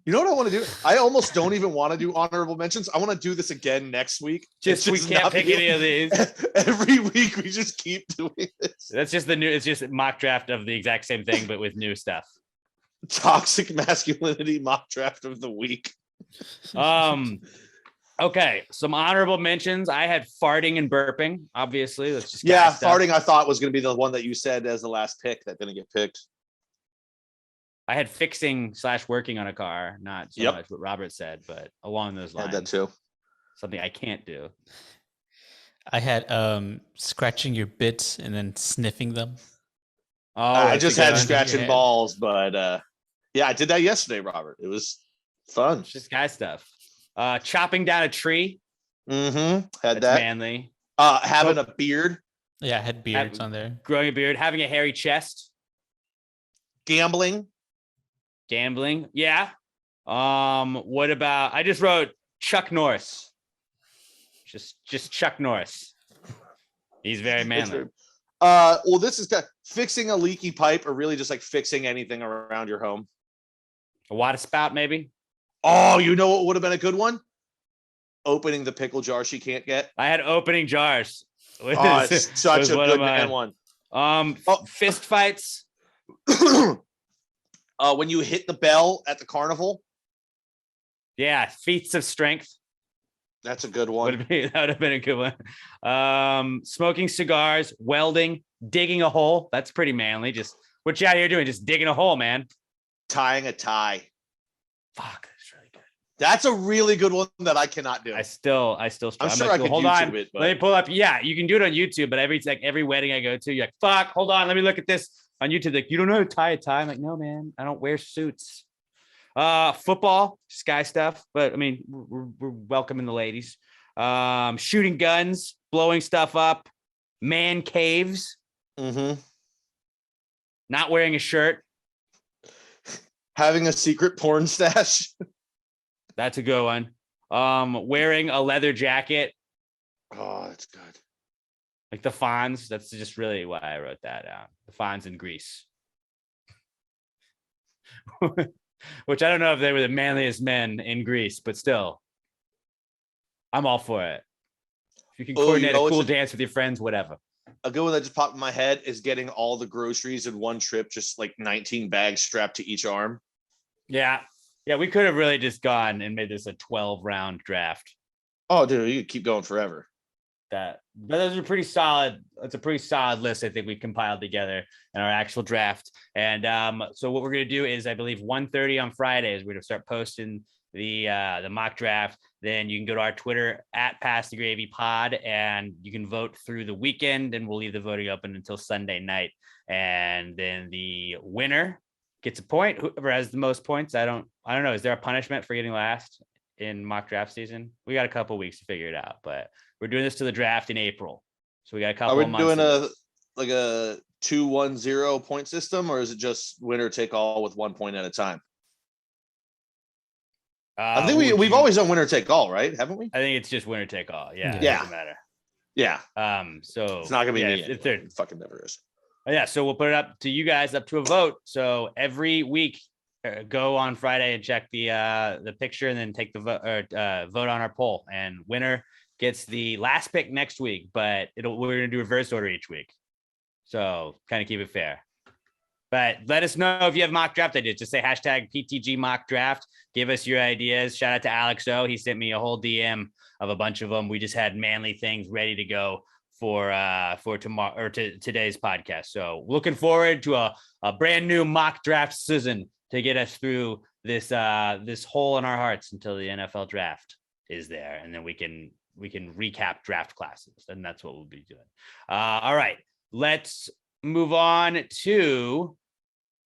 You know what I want to do? I almost don't even want to do honorable mentions. I want to do this again next week. We can't not pick be- any of these. Every week we just keep doing this. That's just it's just a mock draft of the exact same thing, but with new stuff. Toxic masculinity mock draft of the week. Okay, some honorable mentions. I had farting and burping. Obviously, that's just Yeah, guy stuff. farting I thought was going to be the one that you said as the last pick that didn't get picked. I had fixing / working on a car, not so Yep. much what Robert said, but along those lines. Had that too. Something I can't do. I had scratching your bits and then sniffing them. Oh, I that's just a good had one. scratching Yeah. balls, but yeah, I did that yesterday, Robert. It was fun. It's just guy stuff. Chopping down a tree. Mm-hmm. Had That's that. manly. Having a beard, Yeah, I had beards on there. Growing a beard. Having a hairy chest. gambling. Gambling. Yeah. What about? I just wrote Chuck Norris. Just Chuck Norris. He's very manly. Well, this is fixing a leaky pipe, or really just like fixing anything around your home. A water spout, maybe. Oh, you know what would have been a good one? Opening the pickle jar she can't get. I had opening jars. Oh, it's such a good man one. Fist fights. When you hit the bell at the carnival. Yeah, feats of strength. That's a good one. That would have been a good one. Smoking cigars, welding, digging a hole. That's pretty manly. Just what you out here doing? Just digging a hole, man. Tying a tie. Fuck, that's really good. That's a really good one that I cannot do. I still. I'm struggle. sure like, I could hold YouTube on. it, but Let me pull up. Yeah, you can do it on YouTube, but every wedding I go to, you're like, fuck, hold on, let me look at this on YouTube. Like, you don't know how to tie a tie. I'm like, no, man, I don't wear suits. Football, sky stuff, but I mean, we're welcoming the ladies. Shooting guns, blowing stuff up, man caves, mm-hmm. not wearing a shirt. Having a secret porn stash. That's a good one. Wearing a leather jacket, Oh, that's good. like the Fonz. That's just really why I wrote that down. The Fonz in Greece. Which I don't know if they were the manliest men in Greece, but still, I'm all for it. If you can coordinate a cool dance with your friends, whatever. A good one that just popped in my head is getting all the groceries in one trip, just like 19 bags strapped to each arm. Yeah. Yeah, we could have really just gone and made this a 12-round draft. Oh, dude, you could keep going forever. But those are pretty solid. It's a pretty solid list, I think, we compiled together in our actual draft. And so what we're going to do is, I believe 1:30 on Fridays, we're going to start posting the mock draft. Then you can go to our Twitter at Pass the Gravy Pod, and you can vote through the weekend, and we'll leave the voting open until Sunday night. And then the winner gets a point. Whoever has the most points. I don't know. Is there a punishment for getting last in mock draft season? We got a couple weeks to figure it out, but we're doing this to the draft in April. So we got a couple Are of we months. doing a 2-1-0 point system, or is it just winner take all with 1 point at a time? I think we've always done winner take all, right? Haven't we? I think it's just winner take all. Yeah. It Yeah. doesn't matter. Yeah. So It's not gonna be me. if they're It fucking never is. yeah, so we'll put it up to you guys, up to a vote. So every week, go on Friday and check the picture, and then take the vote on our poll. And winner gets the last pick next week, but we're gonna do reverse order each week. So kind of keep it fair. But let us know if you have mock draft ideas. Just say hashtag PTG mock draft. Give us your ideas. Shout out to Alex O. He sent me a whole DM of a bunch of them. We just had manly things ready to go for tomorrow or today's podcast. So looking forward to a brand new mock draft season to get us through this hole in our hearts until the NFL draft is there, and then we can recap draft classes, and that's what we'll be doing. All right, let's move on to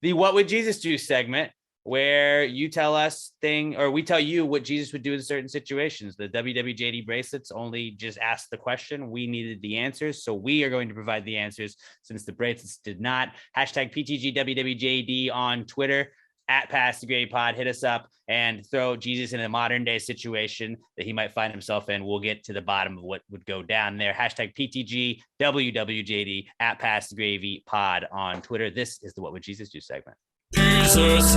the What Would Jesus Do segment, where you tell us we tell you what Jesus would do in certain situations. The WWJD bracelets only just asked the question. We needed the answers, so we are going to provide the answers since the bracelets did not. Hashtag PTGWWJD on Twitter. At Pass the Gravy Pod, hit us up and throw Jesus in a modern day situation that he might find himself in. We'll get to the bottom of what would go down there. Hashtag PTG WWJD at Pass the Gravy Pod on Twitter. This is the What Would Jesus Do segment. Jesus,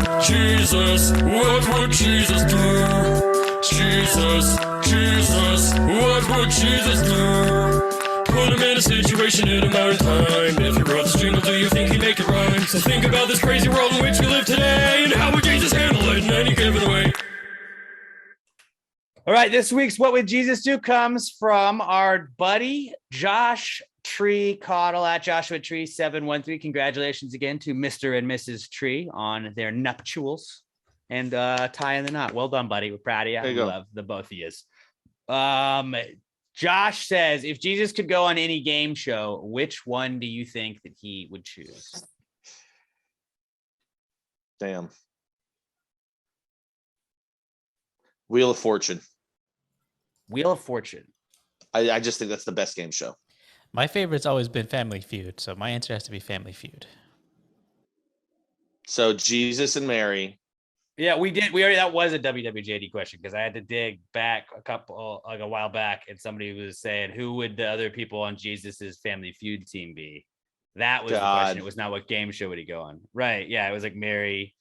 what would Jesus do? Jesus, what would Jesus do? Put him in a situation in a mountain time. If you wrote this jingle, do you think he'd make it rhyme? So think about this crazy world in which we live today, and how would Jesus handle it in any given way? All right, this week's What Would Jesus Do comes from our buddy Josh Tree Caudle at Joshua Tree 713. Congratulations again to Mr. and Mrs. Tree on their nuptials and tying the knot. Well done, buddy. We're proud of you. We love the both of you. Josh says, if Jesus could go on any game show, which one do you think that he would choose? Damn. Wheel of Fortune. Wheel of Fortune. I just think that's the best game show. My favorite's always been Family Feud, so my answer has to be Family Feud. So Jesus and Mary. Yeah, we already, that was a WWJD question because I had to dig back a while back, and somebody was saying, who would the other people on Jesus's Family Feud team be? That was the question. It was not what game show would he go on. Right. Yeah. It was like Mary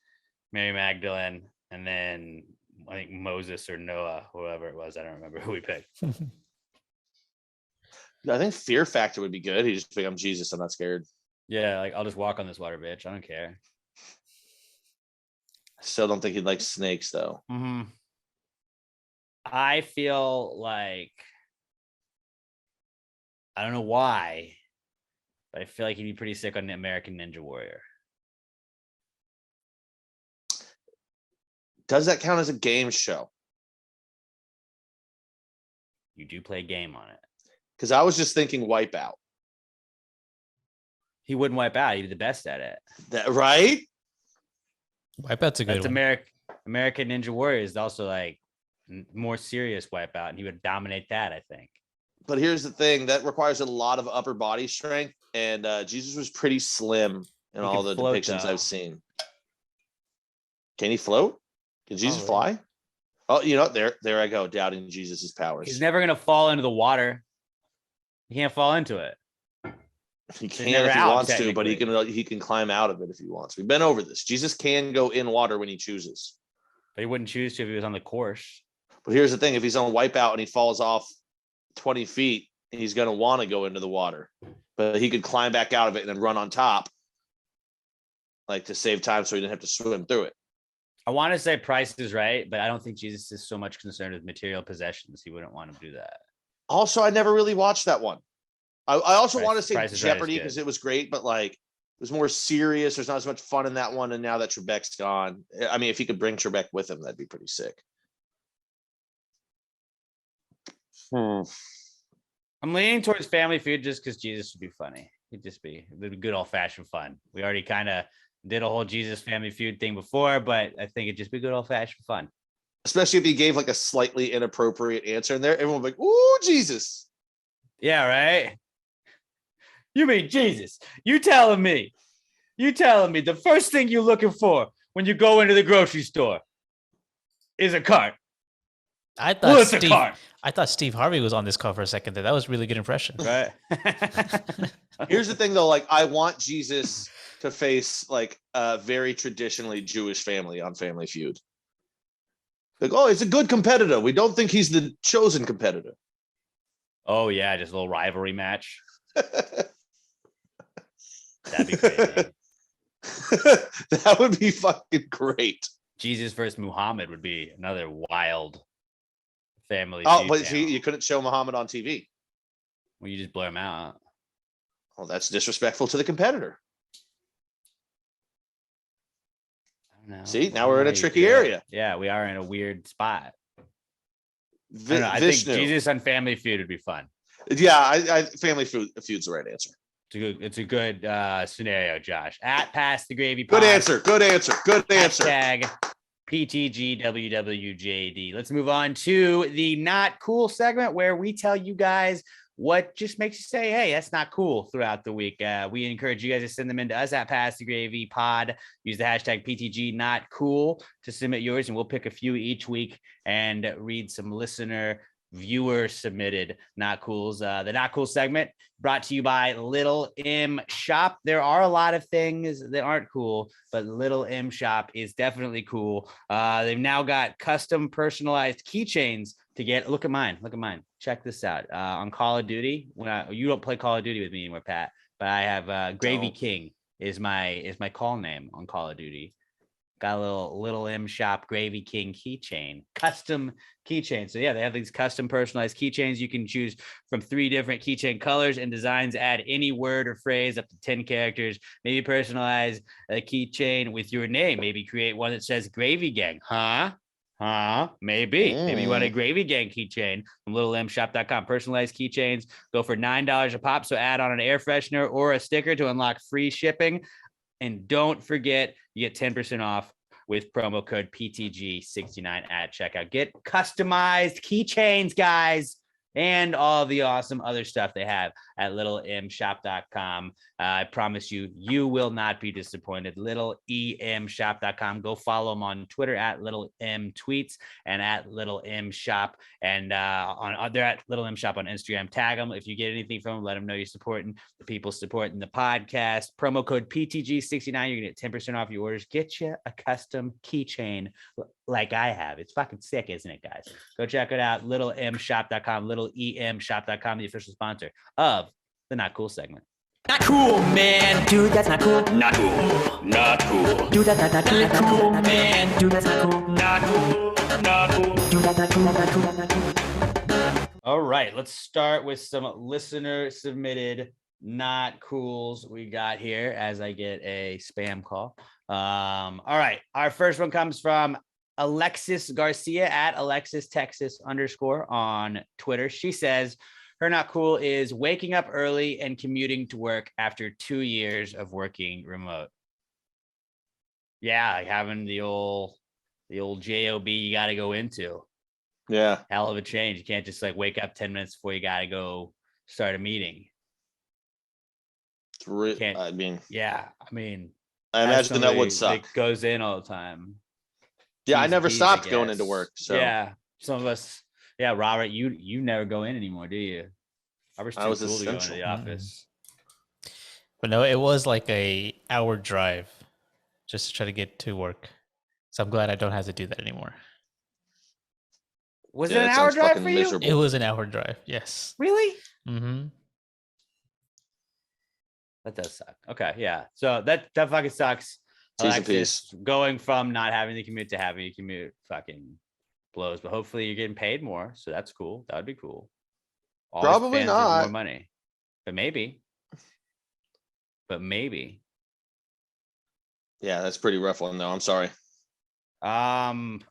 Magdalene, and then I think Moses or Noah, whoever it was. I don't remember who we picked. I think Fear Factor would be good. He just become Jesus. I'm not scared. Yeah. Like, I'll just walk on this water, bitch. I don't care. Still don't think he'd like snakes though. Mm-hmm. I feel like, I don't know why, but I feel like he'd be pretty sick on the American Ninja Warrior. Does that count as a game show? You do play a game on it. Because I was just thinking Wipeout. He wouldn't wipe out. He'd be the best at it. That right? Wipeout's a good one. American Ninja Warrior is also like more serious Wipeout, and he would dominate that, I think. But here's the thing, that requires a lot of upper body strength, and Jesus was pretty slim in all the depictions I've seen. Can he float? Can Jesus fly? Oh, there I go, doubting Jesus's powers. He's never gonna fall into the water. He can't fall into it. He can if he wants to, but he can climb out of it if he wants. We've been over this. Jesus can go in water when he chooses. But he wouldn't choose to if he was on the course. But here's the thing, if he's on Wipeout and he falls off 20 feet, he's going to want to go into the water. But he could climb back out of it and then run on top, like to save time so he didn't have to swim through it. I want to say Price is right, but I don't think Jesus is so much concerned with material possessions. He wouldn't want to do that. Also, I never really watched that one. I also want to say Jeopardy because it was great, but like it was more serious. There's not as much fun in that one. And now that Trebek's gone, I mean, if he could bring Trebek with him, that'd be pretty sick. I'm leaning towards Family Feud just because Jesus would be funny. It'd be good old fashioned fun. We already kind of did a whole Jesus Family Feud thing before, but I think it'd just be good old fashioned fun. Especially if he gave like a slightly inappropriate answer in there, everyone would be like, "Ooh, Jesus!" Yeah, right. You mean Jesus? You telling me the first thing you're looking for when you go into the grocery store is a cart? I thought Steve Harvey was on this call for a second there. That was a really good impression. Right. Here's the thing though, like I want Jesus to face like a very traditionally Jewish family on Family Feud. Like, oh, he's a good competitor. We don't think he's the chosen competitor. Oh yeah, just a little rivalry match. That'd be crazy. That would be fucking great. Jesus versus Muhammad would be another wild family. Oh, but you couldn't show Muhammad on TV. Well, you just blur them out. Well, that's disrespectful to the competitor. I don't know. See, now we're in a Yeah, tricky yeah. area. Yeah, we are in a weird spot. I don't know. I think Vishnu. Jesus on Family Feud would be fun. Yeah, I Family Feud's the right answer. It's a good scenario, Josh. At Pass the Gravy Good Pod. answer. Good answer. Good answer. Hashtag PTG WWJD. Let's move on to the not cool segment where we tell you guys what just makes you say, hey, that's not cool throughout the week. We encourage you guys to send them into us at Pass the Gravy Pod. Use the hashtag PTG not cool to submit yours, and we'll pick a few each week and read some listener viewer submitted not cools. The not cool segment brought to you by Little M Shop. There are a lot of things that aren't cool, but Little M Shop is definitely cool. They've now got custom personalized keychains to get. Look at mine. Check this out. On Call of Duty, you don't play Call of Duty with me anymore, Pat, but I have Gravy King is my call name on Call of Duty. Got a little M Shop Gravy King keychain, custom keychain. So yeah, they have these custom personalized keychains. You can choose from 3 different keychain colors and designs. Add any word or phrase up to 10 characters. Maybe personalize a keychain with your name. Maybe create one that says Gravy Gang. Maybe you want a Gravy Gang keychain from littlemshop.com. Personalized keychains go for $9 a pop. So add on an air freshener or a sticker to unlock free shipping. And don't forget, you get 10% off with promo code PTG69 at checkout. Get customized keychains, guys, and all the awesome other stuff they have at littlemshop.com. I promise you, you will not be disappointed. littlemshop.com. Go follow them on Twitter at Little M Tweets and at Little M Shop. And they're at Little M Shop on Instagram. Tag them. If you get anything from them, let them know you're supporting the people supporting the podcast. Promo code PTG69. You're going to get 10% off your orders. Get you a custom keychain like I have. It's fucking sick, isn't it, guys? Go check it out. littlemshop.com, littlemshop.com, the official sponsor of the Not Cool segment. Not cool, man. Dude, that's not cool. Not cool. Not cool. Dude, that's not cool, man. Dude, that's not cool. Not cool. Not cool. Dude, that's not cool. That's not cool. All right, let's start with some listener submitted not cools we got here as I get a spam call. All right, our first one comes from Alexis Garcia at Alexis Texas _ on Twitter. She says her not cool is waking up early and commuting to work after 2 years of working remote. Yeah, like having the old job you got to go into. Yeah. Hell of a change. You can't just like wake up 10 minutes before you got to go start a meeting. I mean, I imagine that would suck. It goes in all the time. Yeah, I Jeez, never geez, stopped I going guess. into work. So yeah, some of us. Yeah, Robert, you never go in anymore, do you? Robert's too I was cool to go into essential. the office. But no, it was like a hour drive just to try to get to work. So I'm glad I don't have to do that anymore. Was Yeah, it an that hour sounds drive fucking for you? miserable. It was an hour drive. Yes. Really? Mm-hmm. That does suck. Okay, yeah. So that fucking sucks. T's and Alexis, going from not having to commute to having to commute fucking blows. But hopefully you're getting paid more, so that's cool. That would be cool. Always Probably fans of more not. money, but maybe. yeah, that's a pretty rough one though. I'm sorry. Raimundo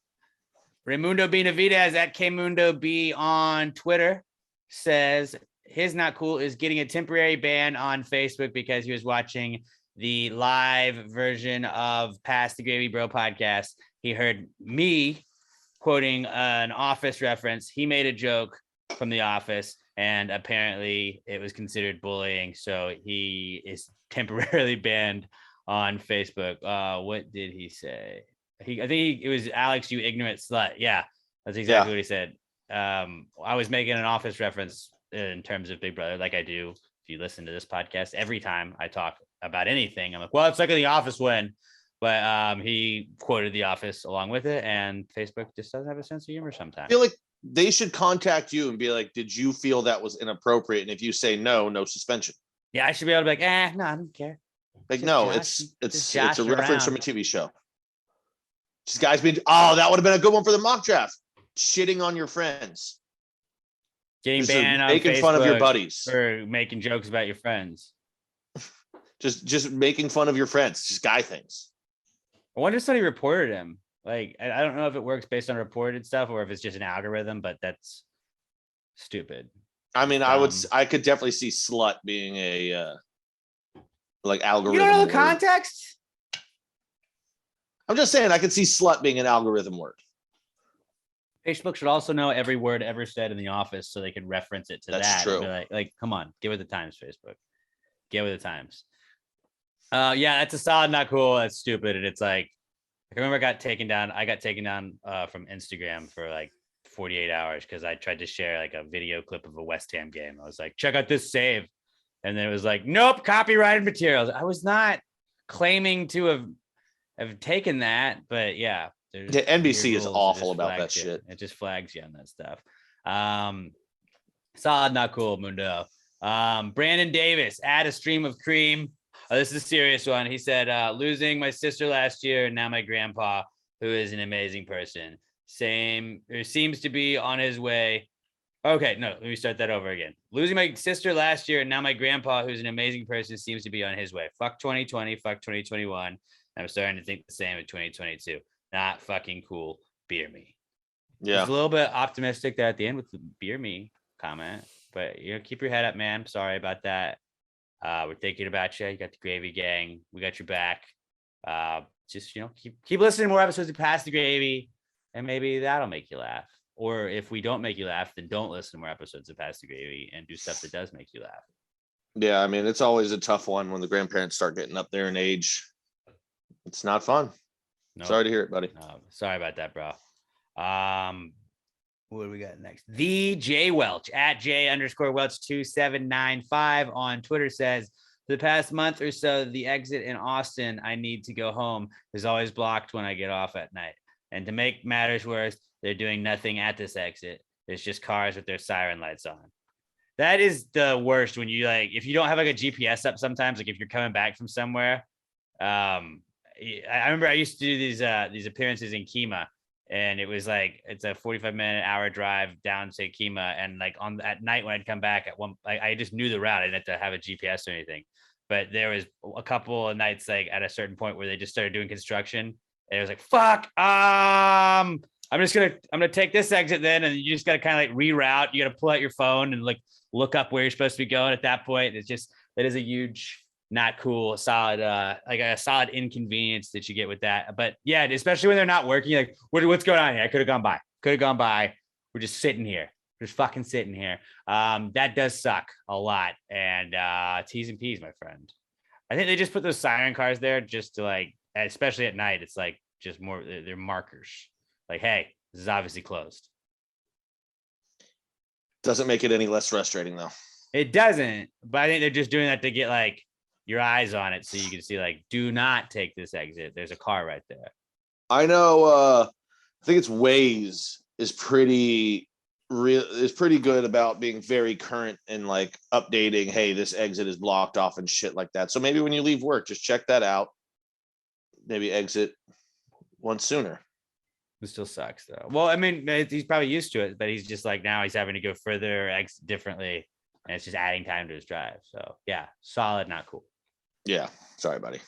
Benavidez at Kmundo B on Twitter says his not cool is getting a temporary ban on Facebook because he was watching the live version of Pass the Gravy Bro podcast. He heard me quoting an Office reference. He made a joke from The Office, and apparently it was considered bullying. So he is temporarily banned on Facebook. What did he say? I think it was Alex, you ignorant slut. Yeah, that's exactly what he said. I was making an Office reference in terms of Big Brother, like I do. If you listen to this podcast, every time I talk about anything, I'm like, well, it's like The Office when, but he quoted The Office along with it, and Facebook just doesn't have a sense of humor I sometimes. feel like they should contact you and be like, did you feel that was inappropriate? And if you say no, no suspension. Yeah, I should be able to be like, no, I don't care. Like, Just no, Josh- it's just a joshing reference around. from a TV show. Just guys being, that would have been a good one for the mock draft. Shitting on your friends. Getting Just banned on making fun of your Facebook buddies. for making jokes about your friends. Just making fun of your friends. Just guy things. I wonder if somebody reported him. Like, I don't know if it works based on reported stuff or if it's just an algorithm, but that's stupid. I mean, Um, I could definitely see slut being a like You algorithm. don't know the word. context? I'm just saying I could see slut being an algorithm word. Facebook should also know every word ever said in the office so they can reference it to That's that. And be true. like, come on, get with the times, Facebook. Get with the times. Yeah, that's a solid, not cool. That's stupid. And it's like, I remember I got taken down from Instagram for like 48 hours because I tried to share like a video clip of a West Ham game. I was like, check out this save. And then it was like, nope, copyrighted materials. I was not claiming to have taken that, but yeah. The NBC weird is rules awful just about flag that shit. It just flags you on that stuff. Solid, not cool, Mundo. Brandon Davis, add a stream of cream. This is a serious one. He said, losing my sister last year and now my grandpa, who is an amazing person. Seems to be on his way. Okay, no, let me start that over again. Losing my sister last year and now my grandpa, who's an amazing person, seems to be on his way. Fuck 2020, fuck 2021. I'm starting to think the same in 2022. Not fucking cool. Beer me. Yeah. It's a little bit optimistic there at the end with the beer me comment, but keep your head up, man. Sorry about that. We're thinking about you. You got the Gravy Gang. We got your back. Just keep listening to more episodes of Pass the Gravy, and maybe that'll make you laugh. Or if we don't make you laugh, then don't listen to more episodes of Pass the Gravy and do stuff that does make you laugh. Yeah, I mean, it's always a tough one when the grandparents start getting up there in age. It's not fun. No, Sorry to hear it, buddy. sorry about that, bro. What do we got next? The J Welch at J_Welch 2795 on Twitter says, for the past month or so, the exit in Austin, I need to go home, is always blocked when I get off at night. And to make matters worse, they're doing nothing at this exit. There's just cars with their siren lights on. That is the worst when you if you don't have like a GPS up sometimes, like if you're coming back from somewhere. I remember I used to do these appearances in Kima, and it was like it's a 45-minute hour drive down to Kima, and like at night when I'd come back I just knew the route. I didn't have to have a GPS or anything. But there was a couple of nights like at a certain point where they just started doing construction, and it was like, fuck, I'm gonna take this exit then, and you just gotta kind of like reroute. You gotta pull out your phone and like look up where you're supposed to be going at that point. It's just, that is a huge not cool, solid, like a solid inconvenience that you get with that. But yeah, especially when they're not working, like what's going on here? I could have gone by. We're just sitting here. We're just fucking sitting here. That does suck a lot. And T's and P's, my friend. I think they just put those siren cars there just to like, especially at night, it's like just more, they're markers. Like, hey, this is obviously closed. Doesn't make it any less frustrating though. It doesn't, but I think they're just doing that to get like your eyes on it so you can see like, do not take this exit. There's a car right there. I know I think it's Waze is pretty good about being very current and like updating, hey, this exit is blocked off and shit like that. So maybe when you leave work, just check that out. Maybe exit one sooner. It still sucks though. Well, I mean, he's probably used to it, but he's just like now he's having to go further, exit differently, and it's just adding time to his drive. So yeah, solid, not cool. Yeah, sorry, buddy.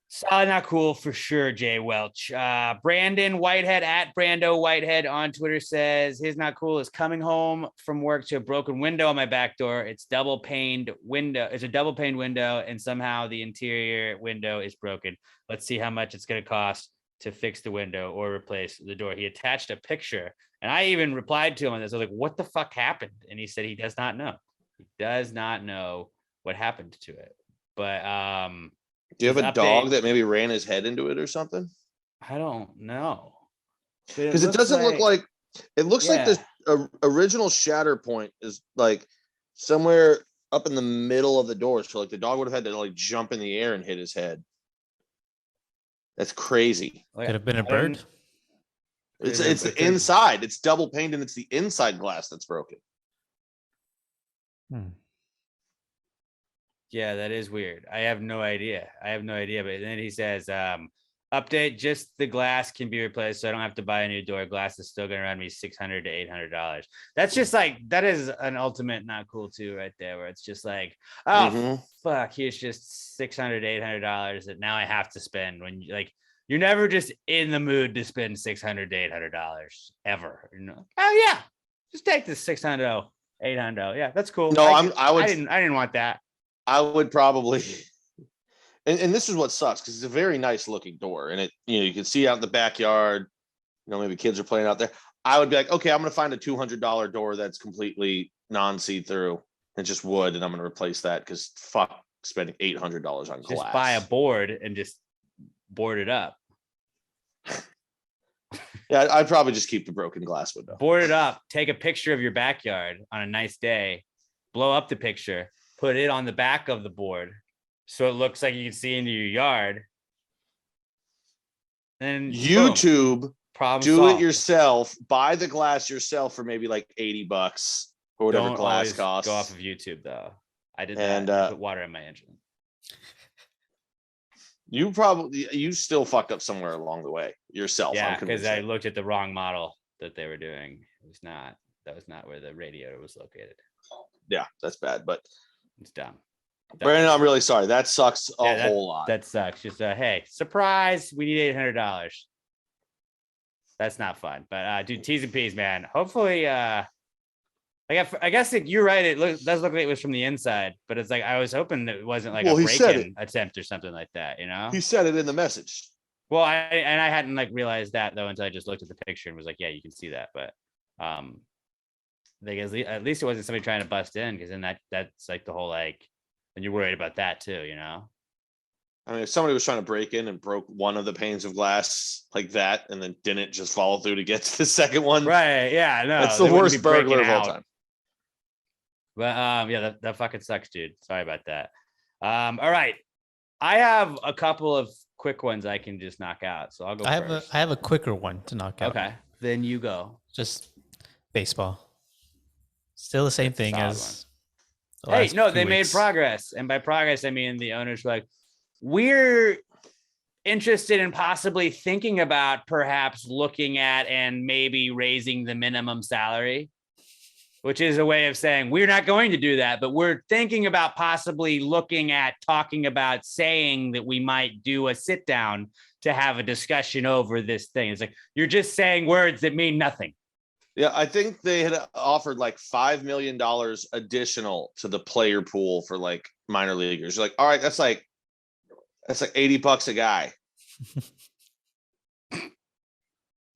Solid, not cool for sure. Jay Welch, Brandon Whitehead at Brando Whitehead on Twitter says his not cool is coming home from work to a broken window on my back door. It's a double paned window, and somehow the interior window is broken. Let's see how much it's going to cost to fix the window or replace the door. He attached a picture, and I even replied to him on this. I was like, what the fuck happened? And he said he does not know. He does not know what happened to it. But do you have a dog that maybe ran his head into it or something? I don't know. Because it doesn't look like it looks like this original shatter point is like somewhere up in the middle of the door. So like the dog would have had to like jump in the air and hit his head. That's crazy. Could have been a bird. It's the inside. It's double paned and it's the inside glass that's broken. Yeah, that is weird. I have no idea. But then he says, Update, just the glass can be replaced, so I don't have to buy a new door. Glass is still gonna run me $600 to $800. That's just like, that is an ultimate not cool too right there, where it's just like, oh Mhm. fuck, here's just $600 to $800 that now I have to spend, when you like, you're never just in the mood to spend $600 to $800 ever. You know, oh yeah, just take this 600, 800. Yeah, that's cool. No, I didn't want that. I would probably, and this is what sucks, because it's a very nice looking door, and it, you can see out in the backyard, maybe kids are playing out there. I would be like, okay, I'm gonna find a $200 door that's completely non-see-through and just wood, and I'm gonna replace that, because fuck spending $800 on glass. Just buy a board and just board it up. Yeah, I'd probably just keep the broken glass window. Board it up, take a picture of your backyard on a nice day, blow up the picture, put it on the back of the board so it looks like you can see into your yard. And YouTube, problem do solved. it yourself, buy the glass yourself for maybe like $80 or whatever Don't glass always costs. go off of YouTube though. I did And, that. I put water in my engine. You still fucked up somewhere along the way yourself. Yeah, I'm because convinced I of it. looked at the wrong model that they were doing. That was not where the radiator was located. Yeah, that's bad. But It's dumb. Brandon, I'm really sorry. That sucks a Yeah, whole lot. That sucks. Just hey, surprise, we need $800. That's not fun. But dude, T's and P's, man. Hopefully, I guess you're right. It does look like it was from the inside, but it's like I was hoping that it wasn't like Well, a he said break-in attempt or something like that, He said it in the message. Well, I hadn't like realized that though until I just looked at the picture and was like, yeah, you can see that. But like at least it wasn't somebody trying to bust in, because then that's like the whole like, and you're worried about that too, I mean, if somebody was trying to break in and broke one of the panes of glass like that, and then didn't just follow through to get to the second one, Right? Yeah, no, that's the they wouldn't worst be breaking burglar of all out. time. But yeah, that fucking sucks, dude. Sorry about that. All right, I have a couple of quick ones I can just knock out, so I'll go first. I have a quicker one to knock out. Okay, then you go. Just baseball. Still the same thing solid as. the Hey, last no, few they made weeks. progress, and by progress I mean the owners were like, we're interested in possibly thinking about perhaps looking at and maybe raising the minimum salary, which is a way of saying we're not going to do that, but we're thinking about possibly looking at talking about saying that we might do a sit down to have a discussion over this thing. It's like, you're just saying words that mean nothing. Yeah, I think they had offered like $5 million additional to the player pool for like minor leaguers. You're like, all right, that's like $80 a guy.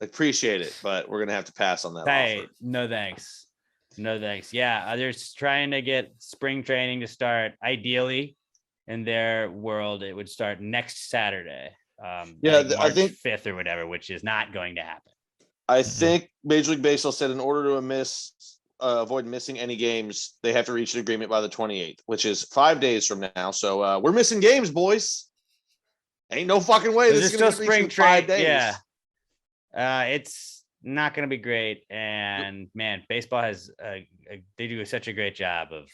Appreciate it, but we're gonna have to pass on that Hey, offer. no thanks. No thanks. Yeah, they're trying to get spring training to start. Ideally, in their world, it would start next Saturday. Yeah, like I March think 5th or whatever, which is not going to happen. I think Major League Baseball said in order to avoid missing any games, they have to reach an agreement by the 28th, which is 5 days from now. So we're missing games, boys. Ain't no fucking way. This This is is still gonna be spring reached in 5 training. days. Yeah, it's not going to be great. And man, baseball has they do such a great job of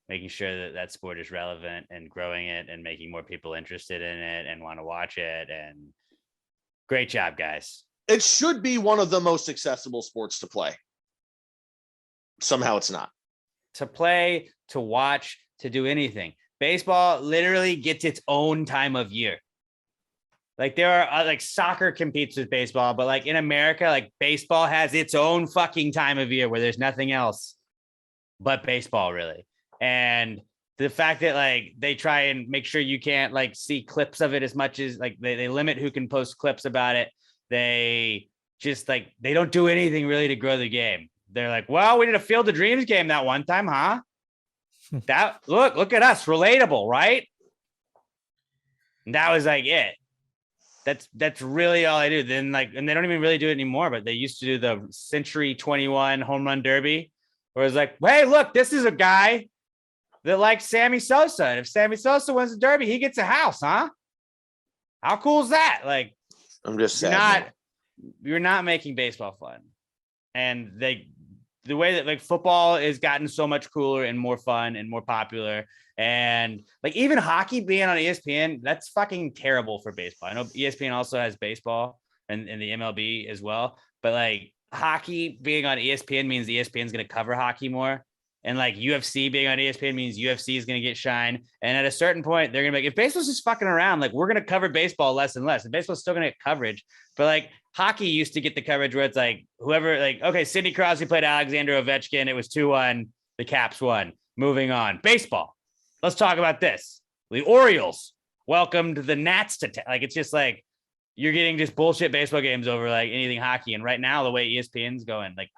making sure that sport is relevant and growing it and making more people interested in it and want to watch it. And great job, guys. It should be one of the most accessible sports to play. Somehow it's not. To play, to watch, to do anything. Baseball literally gets its own time of year. Like there are like soccer competes with baseball, but like in America, like baseball has its own fucking time of year where there's nothing else but baseball, really. And the fact that like they try and make sure you can't like see clips of it as much as like they limit who can post clips about it. They just like, they don't do anything really to grow the game. They're like, well, we did a Field of Dreams game that one time, huh? That look at us, relatable, right? And that was like it. That's really all I do. Then like, and they don't even really do it anymore, but they used to do the Century 21 home run derby, where it's like, hey, look, this is a guy that likes Sammy Sosa. And if Sammy Sosa wins the derby, he gets a house, huh? How cool is that? Like, I'm just sad. you're not making baseball fun. And they the way that like football has gotten so much cooler and more fun and more popular. And like even hockey being on ESPN, that's fucking terrible for baseball. I know ESPN also has baseball and the MLB as well, but like hockey being on ESPN means ESPN is going to cover hockey more. And like UFC being on ESPN means UFC is going to get shine. And at a certain point, they're going to be like, if baseball's just fucking around, like we're going to cover baseball less and less. And baseball's still going to get coverage. But like hockey used to get the coverage where it's like whoever, like, okay, Sidney Crosby played Alexander Ovechkin. It was 2-1. The Caps won. Moving on. Baseball. Let's talk about this. The Orioles welcomed the Nats to like, it's just like, you're getting just bullshit baseball games over like anything hockey. And right now, the way ESPN's going, like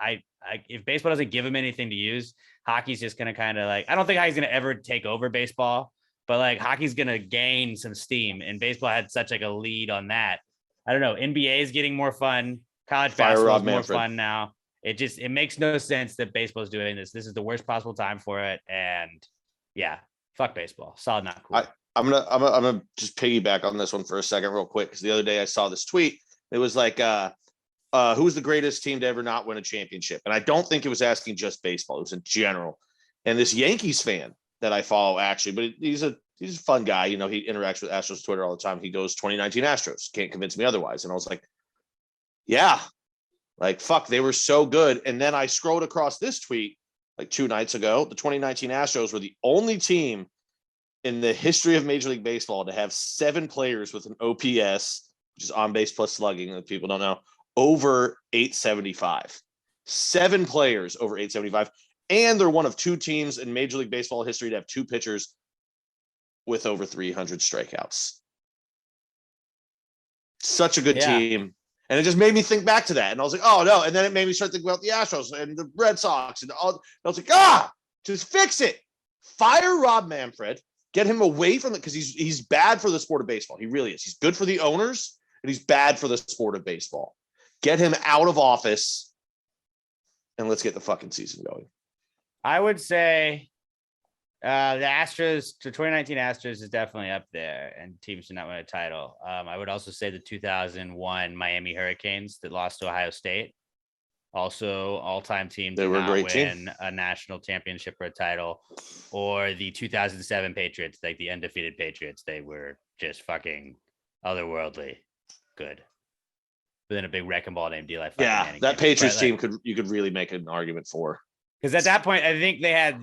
if baseball doesn't give them anything to use, hockey's just going to kind of like, I don't think hockey's going to ever take over baseball, but like hockey's going to gain some steam, and baseball had such like a lead on that. I don't know. NBA is getting more fun. College basketball is more fun now. It makes no sense that baseball is doing this. This is the worst possible time for it. And yeah, fuck baseball. Solid, not cool. I'm gonna just piggyback on this one for a second real quick, because the other day I saw this tweet. It was like, who's the greatest team to ever not win a championship? And I don't think it was asking just baseball. It was in general. And this Yankees fan that I follow, actually, but he's a fun guy. You know, he interacts with Astros Twitter all the time. He goes 2019 Astros. Can't convince me otherwise. And I was like, yeah, like, fuck, they were so good. And then I scrolled across this tweet like 2 nights ago. The 2019 Astros were the only team in the history of Major League Baseball to have 7 players with an OPS, which is on base plus slugging, that people don't know, over 875. 7 players over 875. And they're one of 2 teams in Major League Baseball history to have 2 pitchers with over 300 strikeouts. Such a good team. And it just made me think back to that. And I was like, oh no. And then it made me start thinking about the Astros and the Red Sox. And all. I was like, just fix it. Fire Rob Manfred. Get him away from it, because he's bad for the sport of baseball. He really is. He's good for the owners, and he's bad for the sport of baseball. Get him out of office, and let's get the fucking season going. I would say the Astros, the 2019 Astros is definitely up there, and teams should not win a title. I would also say the 2001 Miami Hurricanes that lost to Ohio State. Also, all-time team they were a great win team. A national championship or a title, or the 2007 Patriots, like the undefeated Patriots. They were just fucking otherworldly good. But then a big wrecking ball named D-Life. Yeah, that Patriots team you could really make an argument for. Because at that point, I think they had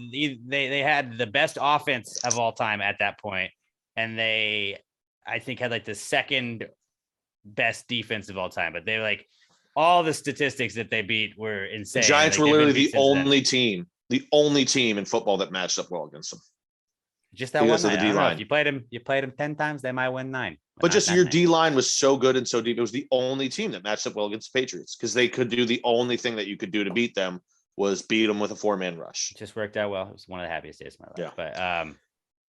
the best offense of all time at that point, and I think had like the second best defense of all time. But they like. All the statistics that they beat were insane. The Giants were literally the only team in football that matched up well against them. Just that one night. If you played them 10 times, they might win 9. But just your D line was so good and so deep. It was the only team that matched up well against the Patriots, because they could do the only thing that you could do to beat them was beat them with a 4-man rush. It just worked out well. It was one of the happiest days of my life. Yeah. But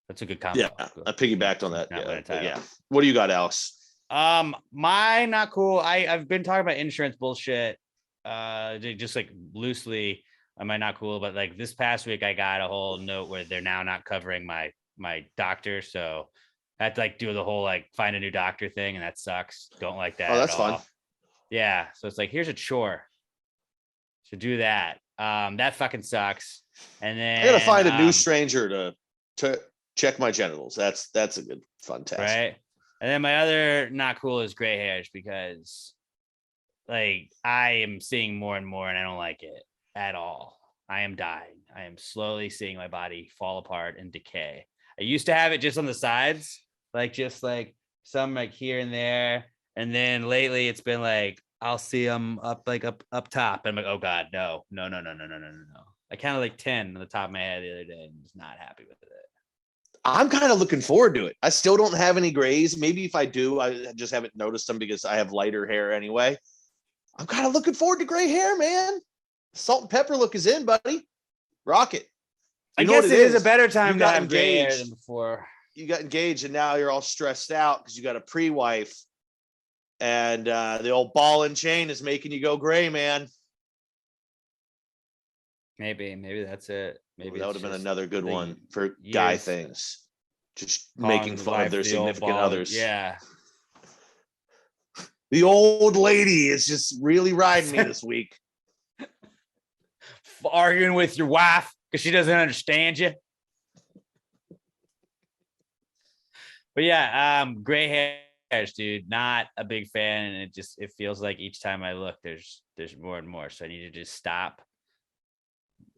that's a good combo. Yeah, I piggybacked on that. Yeah. What do you got, Alex? My not cool. I've been talking about insurance bullshit, just like loosely. Am I not cool? But like this past week, I got a whole note where they're now not covering my doctor, so I had to like do the whole like find a new doctor thing, and that sucks. Don't like that. Oh, that's fun. Yeah, so it's like here's a chore to do that. That fucking sucks. And then I gotta find a new stranger to check my genitals. That's a good fun task, right? And then my other not cool is gray hairs, because like I am seeing more and more and I don't like it at all. I am dying. I am slowly seeing my body fall apart and decay. I used to have it just on the sides, like just like some like here and there. And then lately it's been like, I'll see them up top. And I'm like, oh God, no. I counted like 10 on the top of my head the other day and was not happy with it. I'm kind of looking forward to it. I still don't have any grays. Maybe if I do, I just haven't noticed them because I have lighter hair anyway. I'm kind of looking forward to gray hair, man. Salt and pepper look is in, buddy. Rock it. I guess it is a better time to have gray hair than before. You got engaged and now you're all stressed out because you got a pre-wife, and the old ball and chain is making you go gray, man. Maybe that's it. Maybe that would have been another good one for guy things. Just making fun of their significant others. Yeah. The old lady is just really riding me this week. arguing with your wife because she doesn't understand you. But yeah, gray hairs, dude. Not a big fan, and it feels like each time I look, there's more and more. So I need to just stop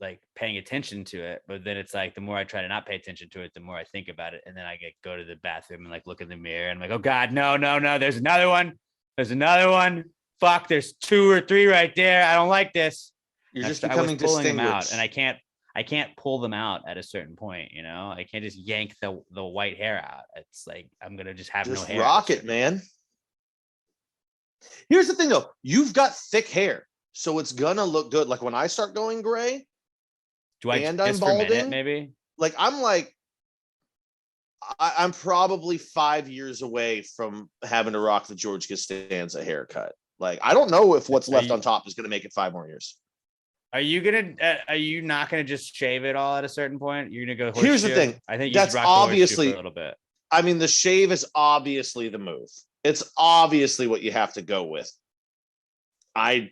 like paying attention to it. But then it's like the more I try to not pay attention to it, the more I think about it, and then I go to the bathroom and like look in the mirror and I'm like, oh God, no, there's another one. There's another one. Fuck, there's 2 or 3 right there. I don't like this. You're just I was becoming pulling them out, distinguished. and I can't pull them out at a certain point, you know. I can't just yank the white hair out. It's like I'm gonna just have Just no hair. rock it, man. Here's the thing though, you've got thick hair, so it's gonna look good. Like when I start going gray, Do I and just I'm for a minute, balding? maybe? I'm probably 5 years away from having to rock the George Costanza haircut. Like, I don't know if what's left on top is gonna make it 5 more years. Are you not gonna just shave it all at a certain point? You're gonna go. Here's the horseshoe? thing, I think you that's should rock the horseshoe obviously- for a little bit. I mean, the shave is obviously the move. It's obviously what you have to go with. I'm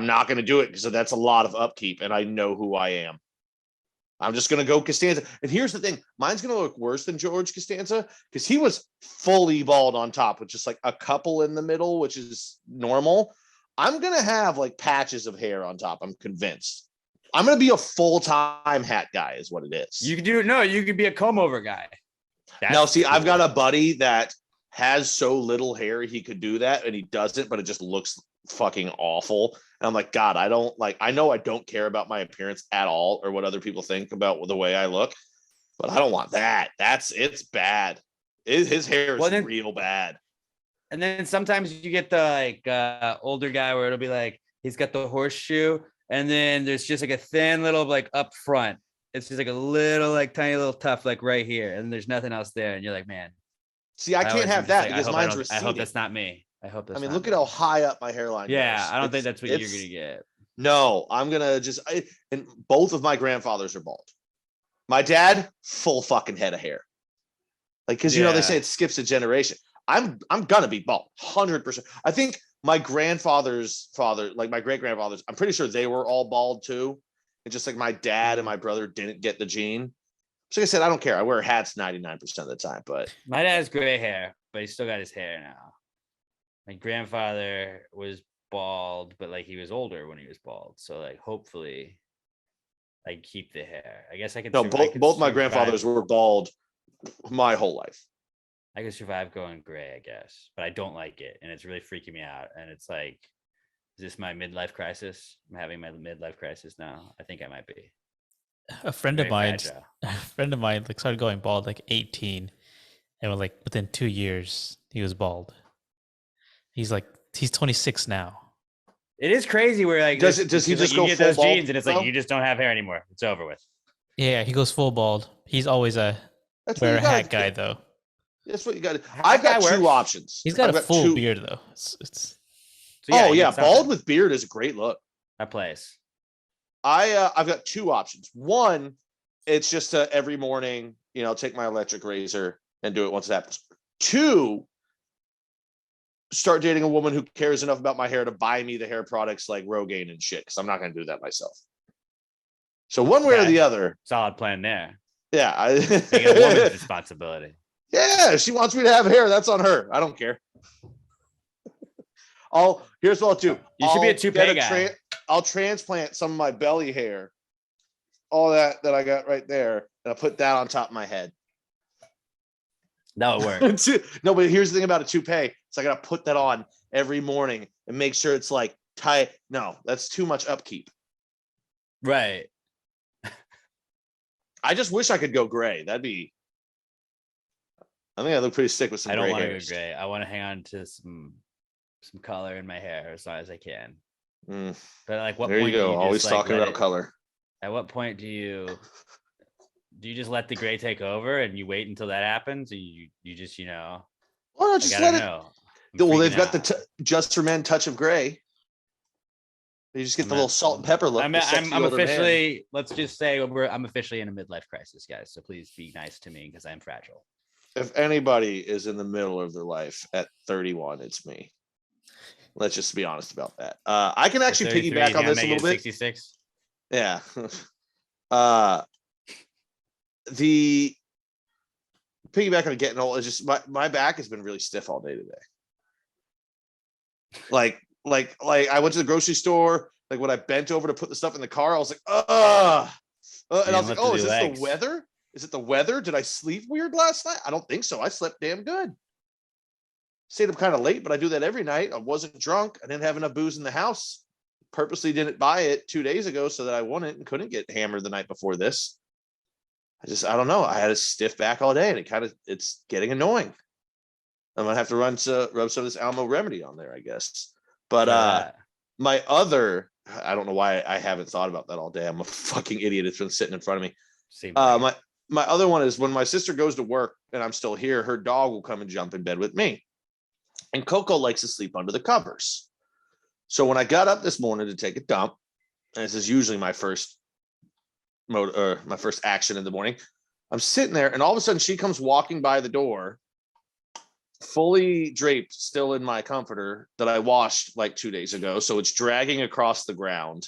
not gonna do it because that's a lot of upkeep, and I know who I am. I'm just gonna go Costanza. And here's the thing, mine's gonna look worse than George Costanza because he was fully bald on top with just like a couple in the middle, which is normal. I'm gonna have like patches of hair on top. I'm convinced. I'm gonna be a full-time hat guy, is what it is. You could do it. No, you could be a comb over guy. Now, see, I've got a buddy that has so little hair he could do that, and he doesn't, but it just looks fucking awful. And I'm like, God, I know I don't care about my appearance at all or what other people think about the way I look, but I don't want that. It's bad. His hair is real bad. And then sometimes you get the like older guy where it'll be like he's got the horseshoe, and then there's just like a thin little like up front. It's just like a little like tiny little tuft like right here, and there's nothing else there, and you're like, man. See, I can't have that because mine's receding. I hope that's not me. I hope that's. I mean, not look me. at how high up my hairline. Yeah, goes. I don't think that's what you're gonna get. No, I'm gonna just. And both of my grandfathers are bald. My dad, full fucking head of hair. Like, because you know they say it skips a generation. I'm gonna be bald, 100%. I think my grandfather's father, like my great grandfathers, I'm pretty sure they were all bald too. And just like my dad and my brother didn't get the gene. So like I said, I don't care. I wear hats 99% of the time, but My dad has gray hair, but he still got his hair now. My grandfather was bald, but like he was older when he was bald. So like hopefully I keep the hair. I guess I can. no, both my grandfathers were bald my whole life. I can survive going gray, I guess, but I don't like it, and it's really freaking me out. And it's like, is this my midlife crisis? I'm having my midlife crisis now. I think I might be. A friend of Very mine, fragile. like started going bald like 18, and was like within 2 years he was bald. He's 26 now. It is crazy where like Does it's he like just you go get full those bald, genes and it's like though? you just don't have hair anymore. It's over with. Yeah, he goes full bald. He's always a That's wear what a you gotta hat guy do. though. That's what you got. Hat I've got guy two works. options. He's got I've a full two- beard though. It's So, Oh you yeah, get bald something. with beard is a great look. That place. I've got two options. One, it's just every morning, take my electric razor and do it once it happens. Two, start dating a woman who cares enough about my hair to buy me the hair products like Rogaine and shit, because I'm not going to do that myself. So one way or Okay. the other. Solid plan there. Yeah. Make it a woman's responsibility. Yeah, if she wants me to have hair, that's on her. I don't care. Here's what I'll do. You should be a I'll toupee get guy. I'll transplant some of my belly hair, all that I got right there, and I'll put that on top of my head. That would work. No, but here's the thing about a toupee. So I got to put that on every morning and make sure it's like tight. No, that's too much upkeep. Right. I just wish I could go gray. I think I look pretty sick with some I don't gray want to go hairs. gray. I want to hang on to some color in my hair as long as I can. Mm, But like, what there you point do go. you Always just, like, talking let about it- color. At what point do you just let the gray take over and you wait until that happens? Or you just Well, no, I just gotta let it. know. I'm Well, they've freaking got out. the Just for Men touch of gray. You just get I'm the not- little salt and pepper look. I'm the sexy older man. officially. Let's just say I'm officially in a midlife crisis, guys. So please be nice to me because I'm fragile. If anybody is in the middle of their life at 31, it's me. Let's just be honest about that. I can actually 33, piggyback on gonna this a make it little bit. 66. Yeah. The piggyback on getting old is just my back has been really stiff all day today. Like I went to the grocery store. Like when I bent over to put the stuff in the car, I was like, and I was like, oh, is this the weather? Is it the weather? Did I sleep weird last night? I don't think so. I slept damn good. Stayed up kind of late, but I do that every night. I wasn't drunk. I didn't have enough booze in the house. Purposely didn't buy it 2 days ago so that I wouldn't and couldn't get hammered the night before this. I don't know. I had a stiff back all day and it's getting annoying. I'm gonna have to rub some of this Alamo Remedy on there, I guess. But my other, I don't know why I haven't thought about that all day. I'm a fucking idiot. It's been sitting in front of me. My other one is when my sister goes to work and I'm still here, her dog will come and jump in bed with me. And Coco likes to sleep under the covers. So when I got up this morning to take a dump, and this is usually my first action in the morning, I'm sitting there and all of a sudden she comes walking by the door, fully draped, still in my comforter that I washed like 2 days ago. So it's dragging across the ground.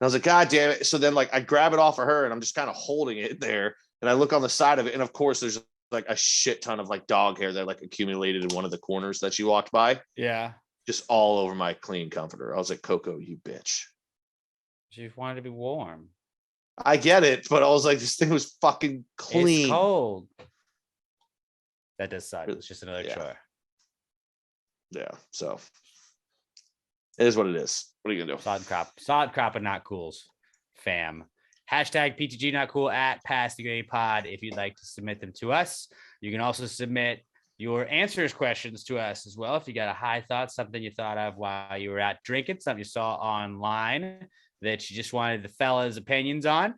And I was like, God damn it. So then like I grab it off of her and I'm just kind of holding it there. And I look on the side of it. And of course there's like a shit ton of like dog hair that like accumulated in one of the corners that she walked by. Yeah. Just all over my clean comforter. I was like, Coco, you bitch. She wanted to be warm. I get it, but I was like, this thing was fucking clean. It's cold. That does suck. It's just another chore. Yeah. So it is what it is. What are you gonna do? Solid crop and not cools, fam. Hashtag PTG not cool at Pass the Gray Pod if you'd like to submit them to us. You can also submit your answers questions to us as well. If you got a high thought, something you thought of while you were out drinking, something you saw online that you just wanted the fellas' opinions on,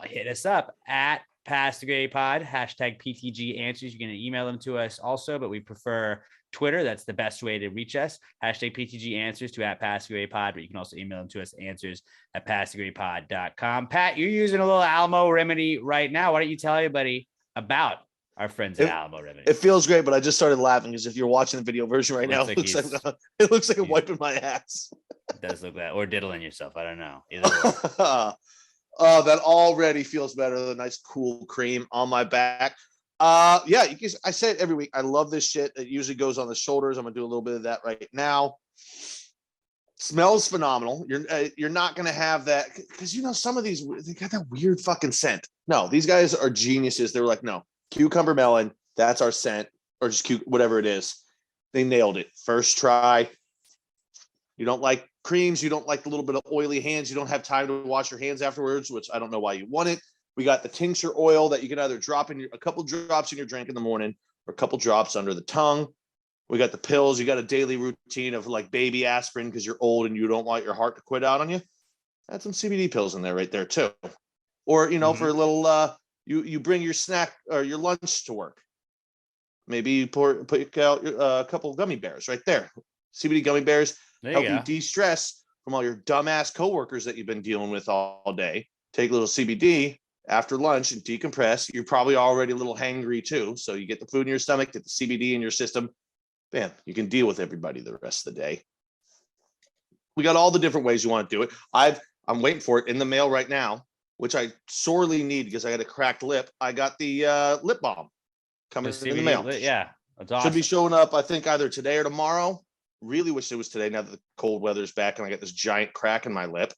hit us up at Pass the Gray Pod, hashtag PTG answers. You can email them to us also, but we prefer Twitter. That's the best way to reach us. Hashtag PTG answers to at Pass the Gray Pod, but you can also email them to us, answers at passthegraypod.com. Pat, you're using a little Alamo Remedy right now. Why don't you tell everybody about our friends at Alamo Remedy? It feels great, but I just started laughing because if you're watching the video version right now, it looks like I'm wiping my ass. It does look that, or diddling yourself. I don't know. Either way. Oh, that already feels better. The nice cool cream on my back. Yeah, I say it every week. I love this shit. It usually goes on the shoulders. I'm gonna do a little bit of that right now. Smells phenomenal. You're not gonna have that because some of these they got that weird fucking scent. No, these guys are geniuses. They were like, no, cucumber melon. That's our scent, or just whatever it is. They nailed it. First try. You don't like creams. You don't like the little bit of oily hands. You don't have time to wash your hands afterwards, which I don't know why you want it. We got the tincture oil that you can either drop in a couple drops in your drink in the morning or a couple drops under the tongue. We got the pills. You got a daily routine of like baby aspirin because you're old and you don't want your heart to quit out on you. Add some CBD pills in there right there too. Or, for a little, you bring your snack or your lunch to work. Maybe you pick out a couple of gummy bears right there. CBD gummy bears help you de-stress from all your dumbass coworkers that you've been dealing with all day. Take a little CBD after lunch and decompress. You're probably already a little hangry too. So you get the food in your stomach, get the CBD in your system. Bam, you can deal with everybody the rest of the day. We got all the different ways you want to do it. I'm waiting for it in the mail right now, which I sorely need because I got a cracked lip. I got the lip balm coming in the mail. Yeah, that's awesome. Should be showing up, I think, either today or tomorrow. Really wish it was today now that the cold weather's back and I got this giant crack in my lip.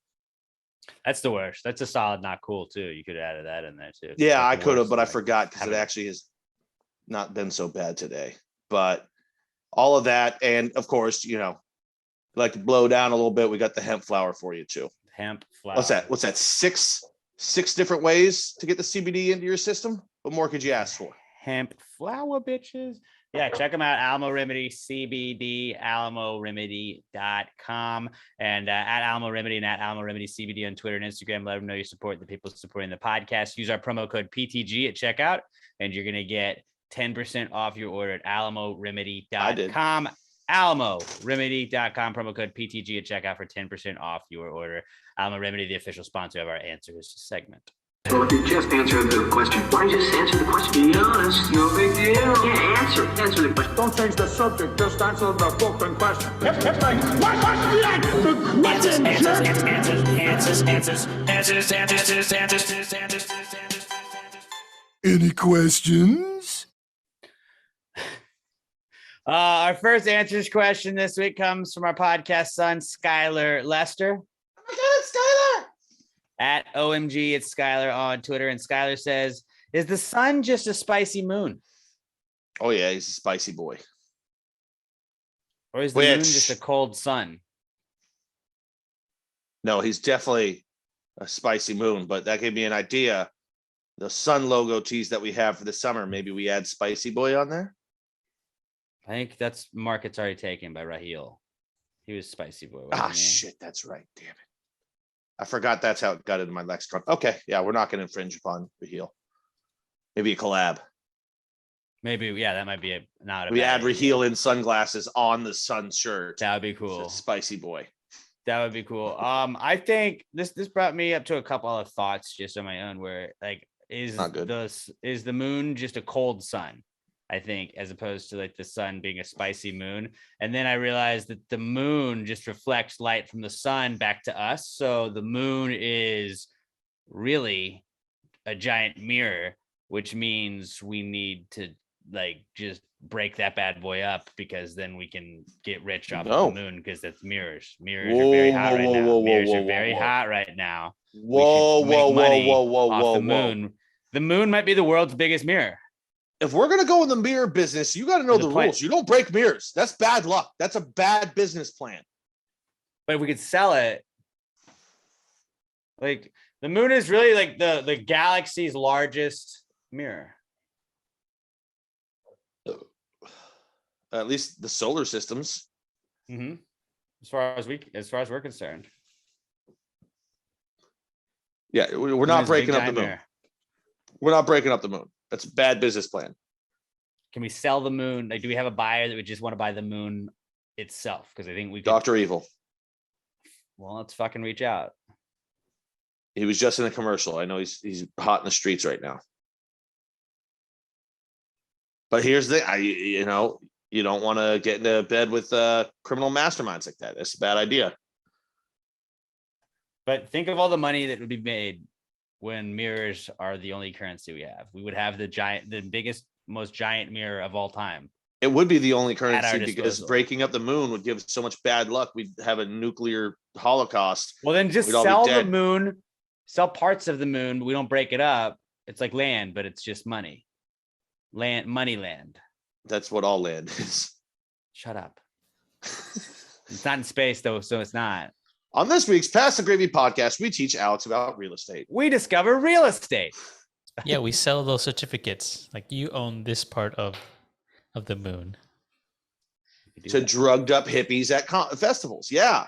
That's the worst. That's a solid not cool too. You could have added that in there too. Yeah, I could have, but I forgot because it actually has not been so bad today. But all of that, and of course, like to blow down a little bit. We got the hemp flower for you too. Hemp flower. What's that? Six different ways to get the CBD into your system. What more could you ask for? Hemp flower, bitches. Yeah, check them out. Alamo Remedy CBD, AlamoRemedy.com, and at Alamo Remedy and at Alamo Remedy CBD on Twitter and Instagram. Let them know you support the people supporting the podcast. Use our promo code PTG at checkout, and you're gonna get 10% off your order at AlamoRemedy.com. AlamoRemedy.com, promo code PTG at checkout for 10% off your order. Alamo Remedy, the official sponsor of our Answers segment. Well, if you just answer the question, why don't you just answer the question? Be honest, no big deal. Yeah, answer the question. Don't change the subject, just answer the fucking question. Any questions? Our first answers question this week comes from our podcast son, Skylar Lester. Oh my God, Skylar! At OMG, it's Skylar on Twitter. And Skylar says, is the sun just a spicy moon? Oh yeah, he's a spicy boy. Or is the moon Which- just a cold sun? No, he's definitely a spicy moon, but that gave me an idea. The sun logo tees that we have for the summer, maybe we add spicy boy on there. I think that's market's already taken by Raheel. He was spicy boy. Ah, wasn't he? shit, that's right. Damn it. I forgot that's how it got into my lexicon. Okay, yeah, we're not going to infringe upon Raheel. Maybe a collab. Maybe, yeah, that might be not a We bad add idea. Raheel in sunglasses on the sun shirt. That would be It's a cool. spicy boy. That would be cool. I think this brought me up to a couple of thoughts just on my own. Where like, is Not good. the moon just a cold sun? I think, as opposed to like the sun being a spicy moon. And then I realized that the moon just reflects light from the sun back to us. So the moon is really a giant mirror, which means we need to like just break that bad boy up, because then we can get rich off No. of the moon, because that's mirrors. Mirrors are very hot right now. Mirrors are very hot right now. Whoa, We should make whoa, whoa, money whoa, whoa, off whoa, the whoa. moon. The moon might be the world's biggest mirror. If we're going to go in the mirror business, you got to know the the point- rules. You don't break mirrors. That's bad luck. That's a bad business plan. But if we could sell it, like the moon is really like the galaxy's largest mirror. At least the solar systems. Mm-hmm. As far as we're concerned, Yeah, we're Moon not is a big breaking up the giant moon. mirror. We're not breaking up the moon. That's a bad business plan. Can we sell the moon? Like, do we have a buyer that would just want to buy the moon itself? Because I think we could. Dr. Evil. Well, let's fucking reach out. He was just in a commercial. I know he's hot in the streets right now. But here's the you don't want to get into bed with criminal masterminds like that. That's a bad idea. But think of all the money that would be made when mirrors are the only currency we have. We would have the biggest, most giant mirror of all time. It would be the only At our currency because disposal. breaking up the moon would give so much bad luck. We'd have a nuclear holocaust. Well, then just We'd all be sell the dead. moon, sell parts of the moon. We don't break it up. It's like land, but it's just money. Money land. That's what all land is. Shut up. It's not in space though, so it's not. On this week's Pass the Gravy podcast, we teach Alex about real estate. We discover real estate. Yeah, we sell those certificates. Like you own this part of the moon. We do To that. drugged up hippies at festivals. Yeah.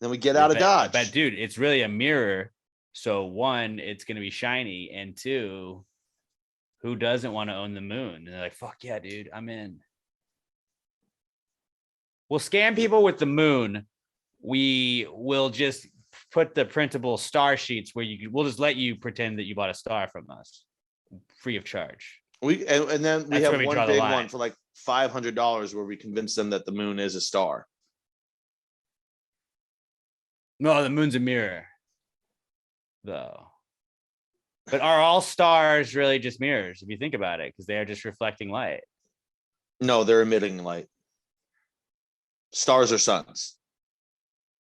Then we get out of Dodge. But dude, it's really a mirror. So one, it's gonna be shiny, and two, who doesn't want to own the moon? And they're like, fuck yeah, dude, I'm in. We'll scam people with the moon. We will just put the printable star sheets where we'll just let you pretend that you bought a star from us free of charge. And then we That's have where we one draw the big line. one for like $500 where we convince them that the moon is a star. No, the moon's a mirror, though. But are all stars really just mirrors if you think about it? Because they are just reflecting light. No, they're emitting light. Stars are suns.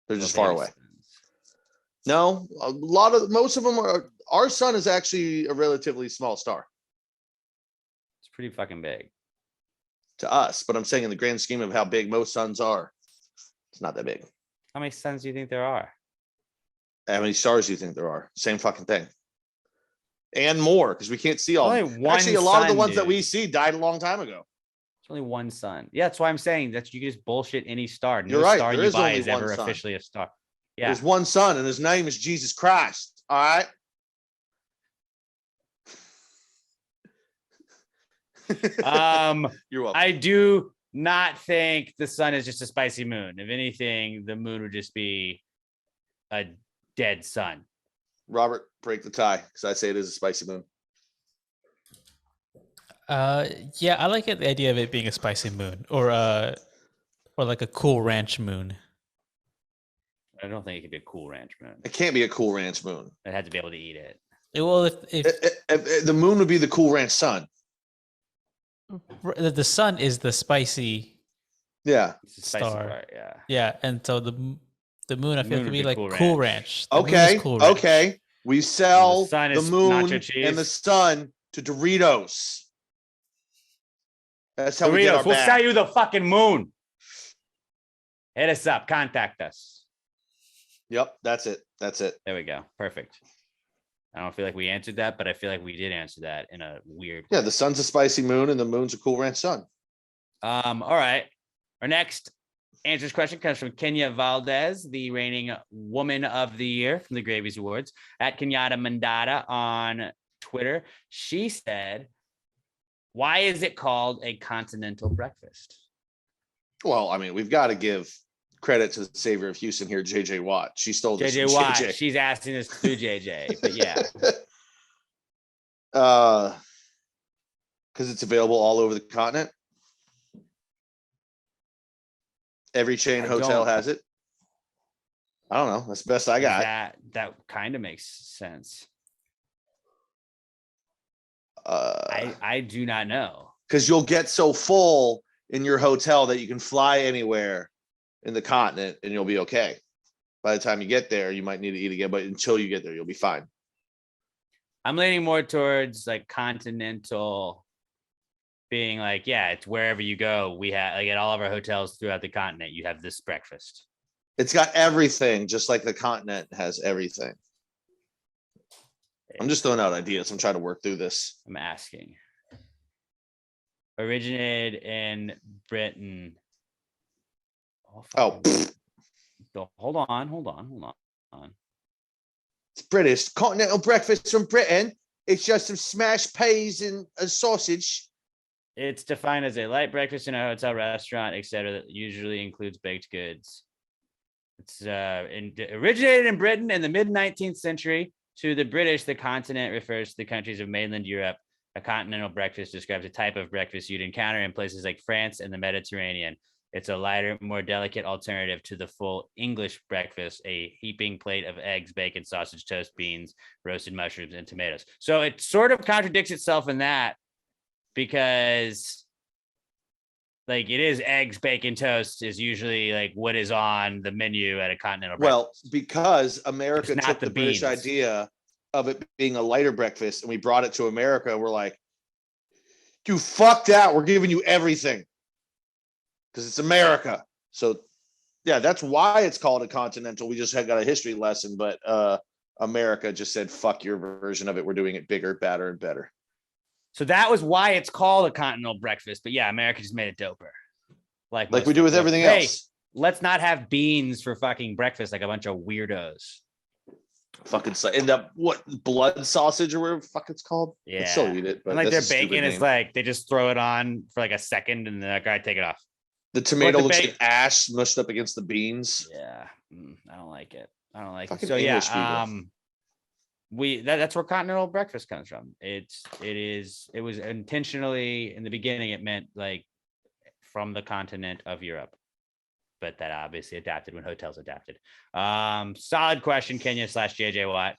They're just far away. No, most of them are. Our sun is actually a relatively small star It's pretty fucking big. to us, but I'm saying in the grand scheme of how big most suns are, it's not that big. How many suns do you think there are? How many stars do you think there are? Same fucking thing. And more, because we can't see all. Only one Actually, a lot of the sun, ones that we dude. see died a long time ago. It's only one sun. Yeah, that's why I'm saying that you can just bullshit any star. No You're right, star there you is buy only is one ever sun. officially a star. Yeah. There's one son, and his name is Jesus Christ. All right. You're welcome. I do not think the sun is just a spicy moon. If anything, the moon would just be a dead sun. Robert, break the tie because I say it is a spicy moon. Yeah, I like it, the idea of it being a spicy moon or like a Cool Ranch moon. I don't think it could be a Cool Ranch moon. It can't be a Cool Ranch moon. It had to be able to eat it. Well, if The moon would be the Cool Ranch sun. the sun is the spicy, Yeah. It's a spicy Star. part, yeah. yeah, and so the moon I The feel moon could would be be like Cool Cool Ranch. Ranch. The moon is Okay. Cool Ranch. Okay. We sell sun the is moon nacho and cheese. the sun to Doritos. That's how we get Doritos, our we'll bag. sell you the fucking moon. Hit us up. Contact us. Yep, that's it. That's it. There we go. Perfect. I don't feel like we answered that, but I feel like we did answer that in a weird. Yeah, the sun's a spicy moon and the moon's a Cool Ranch sun. All right. Our next answers question comes from Kenya Valdez, the reigning Woman of the Year from the Gravies Awards, at Kenyatta Mandata on Twitter. She said, "Why is it called a continental breakfast?" Well, I mean, we've got to give credit to the savior of Houston here, JJ Watt. She stole this. JJ from Watt. JJ. She's asking us to do JJ, but yeah. Because it's available all over the continent. Every chain I hotel don't- has it. I don't know. That's the best I got. That kind of makes sense. Because I do not know. you'll get so full in your hotel that you can fly anywhere in the continent and you'll be okay. By the time you get there, you might need to eat again, but until you get there, you'll be fine. I'm leaning more towards like continental being like, yeah, it's wherever you go. We have like at all of our hotels throughout the continent, you have this breakfast. It's got everything, just like the continent has everything. I'm just throwing out ideas. I'm trying to work through this. I'm asking. Originated in Britain. Oh, fucking- hold on. it's British. Continental breakfast from Britain. It's just some smashed peas and a sausage. It's defined as a light breakfast in a hotel, restaurant, etc. that usually includes baked goods. It's originated in Britain in the mid-19th century. To the British, the continent refers to the countries of mainland Europe. A continental breakfast describes a type of breakfast you'd encounter in places like France and the Mediterranean. It's a lighter, more delicate alternative to the full English breakfast, a heaping plate of eggs, bacon, sausage, toast, beans, roasted mushrooms, and tomatoes. So it sort of contradicts itself in that, because like it is eggs, bacon, toast is usually like what is on the menu at a continental Well, breakfast. because America It's not took the the British beans. idea of it being a lighter breakfast and we brought it to America. We're like, you fucked out. We're giving you everything because it's America. So yeah, that's why it's called a continental. We just had got a history lesson, but America just said, fuck your version of it. We're doing it bigger, badder, and better. So that was why it's called a continental breakfast. But yeah, America just made it doper. Like Like most we do with things. everything Hey, else. let's not have beans for fucking breakfast like a bunch of weirdos. Fucking end up what blood sausage or whatever the fuck it's called. Yeah. I'd still eat it, but And like their that's a stupid bacon is name. like they just throw it on for like a second and then like, all right, take it off. The tomato the looks ba- like ash mushed up against the beans. Yeah, I don't like it. I don't like it. Fucking So English people. That's where continental breakfast comes from. It was intentionally in the beginning. It meant like from the continent of Europe, but that obviously adapted when hotels adapted. Solid question, Kenya/JJ Watt.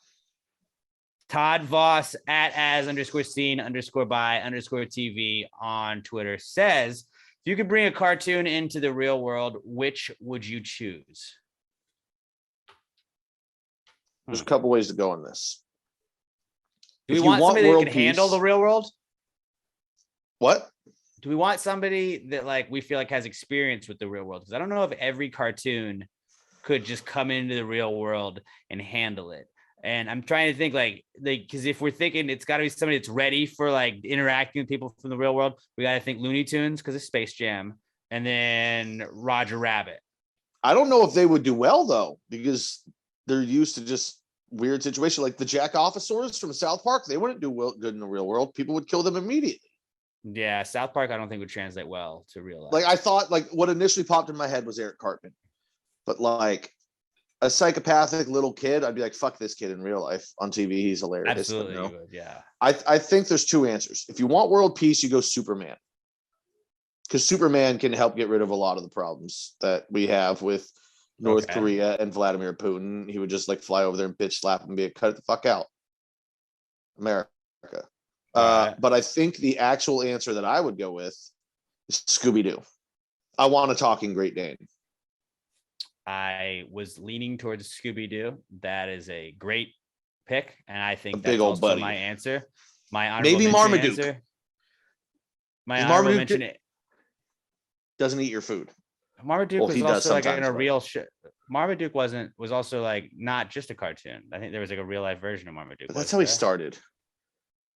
Todd Voss at @as_seen_by_TV on Twitter says, if you could bring a cartoon into the real world, which would you choose? There's a couple ways to go on this. Do If we you want want somebody that world can handle peace- the real world? What? Do we want somebody that like we feel like has experience with the real world? Because I don't know if every cartoon could just come into the real world and handle it. And I'm trying to think like because if we're thinking it's got to be somebody that's ready for like interacting with people from the real world, we got to think Looney Tunes because of Space Jam, and then Roger Rabbit. I don't know if they would do well though, because they're used to just weird situation like the Jack Officeers from South Park. They wouldn't do well, good in the real world. People would kill them immediately. Yeah, South Park I don't think would translate well to real life. Like I thought, like what initially popped in my head was Eric Cartman, but like a psychopathic little kid, I'd be like, fuck this kid in real life. On TV, he's hilarious. but Absolutely, no. you would, yeah. I think there's two answers. If you want world peace, you go Superman. Because Superman can help get rid of a lot of the problems that we have with North Okay. Korea and Vladimir Putin. He would just like fly over there and bitch slap and be like, cut it the fuck out. America. Alright. But I think the actual answer that I would go with is Scooby-Doo. I want a talking Great Dane. I was leaning towards Scooby-Doo. That is a great pick, and I think A that's big old also buddy. my answer. My honorable Maybe mention Marmaduke. answer. My Is honorable Marmaduke mention. Doesn't eat your food. Marmaduke Well, was he does also like in sometimes, a but- real shit. Marmaduke was also like not just a cartoon. I think there was like a real life version of Marmaduke. But that's wasn't how he there? started.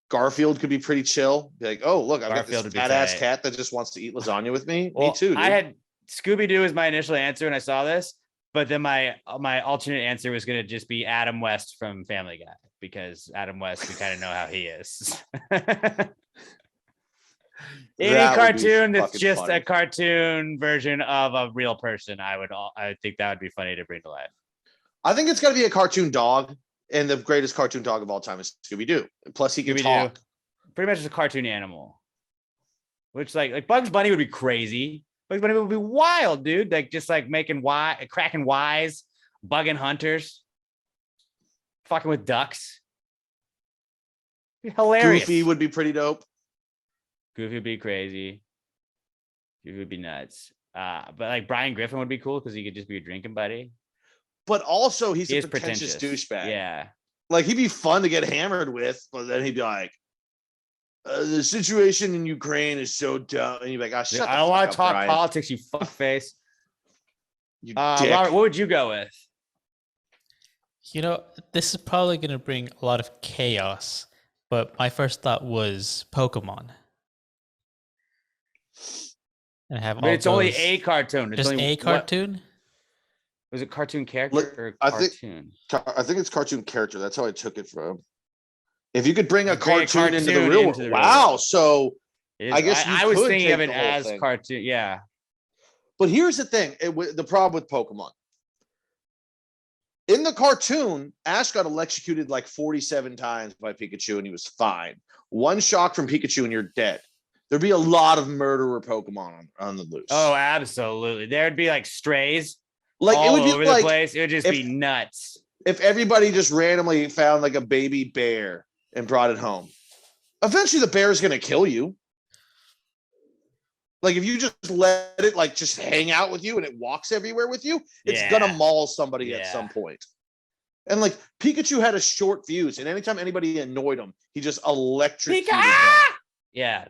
Garfield could be pretty chill. Be like, oh, look, I've got Garfield this would be badass tight. cat that just wants to eat lasagna with me. Well, Me too, dude. I had Scooby-Doo as my initial answer when I saw this, but then my alternate answer was going to just be Adam West from Family Guy, because Adam West, we kind of know how he is. Any That would be cartoon that's fucking just funny. a cartoon version of a real person, I think that would be funny to bring to life. I think it's got to be a cartoon dog, and the greatest cartoon dog of all time is Scooby-Doo. Plus, he can Scooby-Doo, talk. pretty much just a cartoon animal, which like Bugs Bunny would be crazy. Bugs Bunny would be wild, dude. Like just like cracking wise, bugging hunters, fucking with ducks. Be hilarious. Goofy would be pretty dope. Goofy would be crazy. Goofy would be nuts. But like Brian Griffin would be cool because he could just be a drinking buddy. But also, he's He a is pretentious douchebag. Yeah. Like, he'd be fun to get hammered with, but then he'd be like, the situation in Ukraine is so dumb. And you'd be like, oh, shut I the don't fuck want up, to talk Brian. politics, you fuckface. You dick. Robert, what would you go with? You know, this is probably going to bring a lot of chaos, but my first thought was Pokemon. And have But all it's only those- a cartoon. It's just only a cartoon. Was it cartoon character Look, or I think- cartoon? I think it's cartoon character. That's how I took it from. If you could bring a Bring a cartoon into the cartoon real into world. the real Wow. world. So, It is- I guess you I was could thinking of take it the whole as thing. cartoon. Yeah. but here's the thing. The problem with Pokemon. In the cartoon, Ash got electrocuted like 47 times by Pikachu and he was fine. One shock from Pikachu and you're dead. There'd be a lot of murderer Pokemon on the loose. Oh, absolutely. There'd be like strays like all it would be over like the place. It would just if- be nuts. if everybody just randomly found like a baby bear and brought it home. Eventually the bear is going to kill you. Like if you just let it like just hang out with you and it walks everywhere with you, it's Yeah. gonna maul somebody at Yeah. some point. And like Pikachu had a short fuse, and anytime anybody annoyed him, he just electrocuted them. Yeah.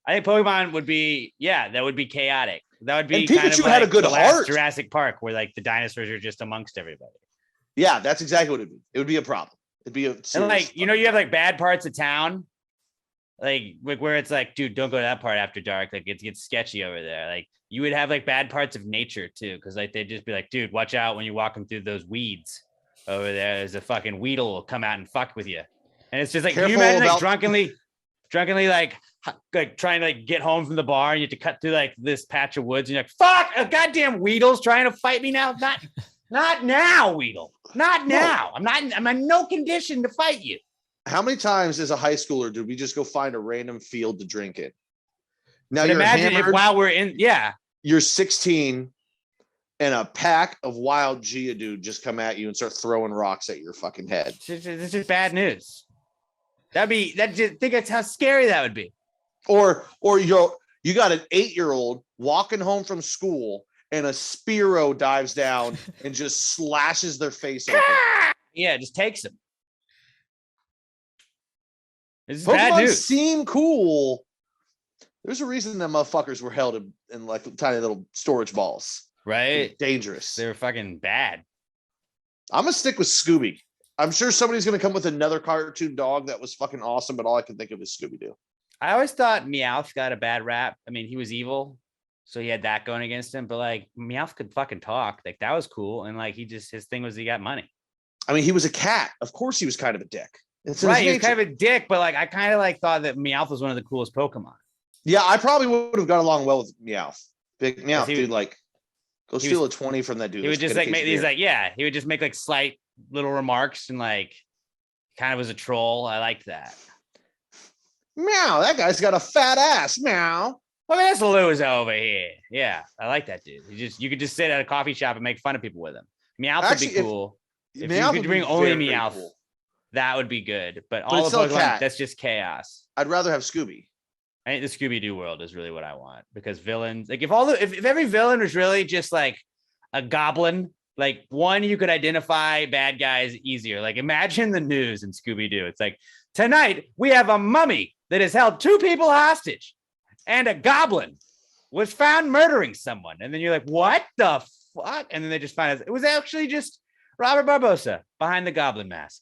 I think Pokemon would be, that would be chaotic. That would be And kind Pikachu of had a like good the last heart. Jurassic Park, where like the dinosaurs are just amongst everybody. Yeah, that's exactly what it'd be. It would be a problem. It'd be a And serious like, you have like bad parts of town, like where it's like, dude, don't go to that part after dark. Like it gets sketchy over there. Like you would have like bad parts of nature too, because like they'd just be like, dude, watch out when you're walking through those weeds over there. There's a fucking weedle will come out and fuck with you. And it's just like, can you Careful imagine like about- drunkenly like trying to like get home from the bar and you have to cut through like this patch of woods and you're like, fuck, a goddamn Weedle's trying to fight me now. Not now, Weedle. Not now. I'm in no condition to fight you. How many times as a high schooler did we just go find a random field to drink in? Now But you're imagine hammered, if while we're in, you're 16 and a pack of wild Geodude just come at you and start throwing rocks at your fucking head. it's just bad news. Think that's how scary that would be. Or you got an 8-year-old walking home from school and a Spearow dives down and just slashes their face open. Yeah, it just takes them. This is bad Pokemon news. seem cool. There's a reason that motherfuckers were held in like tiny little storage balls. Right? Dangerous. They're fucking bad. I'm gonna stick with Scooby. I'm sure somebody's gonna come with another cartoon dog that was fucking awesome, but all I can think of is Scooby-Doo. I always thought Meowth got a bad rap. I mean, he was evil, so he had that going against him. But like Meowth could fucking talk. Like that was cool. And like his thing was he got money. I mean, he was a cat. Of course, he was kind of a dick. It's in Right, his he was nature. kind of a dick, but like I kind of like thought that Meowth was one of the coolest Pokemon. Yeah, I probably would have got along well with Meowth. Big Meowth, he- dude. Like, Go He steal a 20 from that dude. He would Let's just get a like case make of these beer. like, yeah, he would just make like slight little remarks and like kind of was a troll. I liked that. Meow, that guy's got a fat ass. Meow. Look at this loser over here. Yeah, I like that dude. You could just sit at a coffee shop and make fun of people with him. Meowth would Actually, be if- cool. If Meowth you would could be bring only very Meowth, cool. that would be good. But But all it's the still a Pokemon, cat. that's just chaos. I'd rather have Scooby. I think the Scooby-Doo world is really what I want because villains, like if every villain was really just like a goblin, like one, you could identify bad guys easier. Like imagine the news in Scooby-Doo. It's like tonight we have a mummy that has held 2 people hostage and a goblin was found murdering someone. And then you're like, what the fuck? And then they just find out it was actually just Robert Barbosa behind the goblin mask.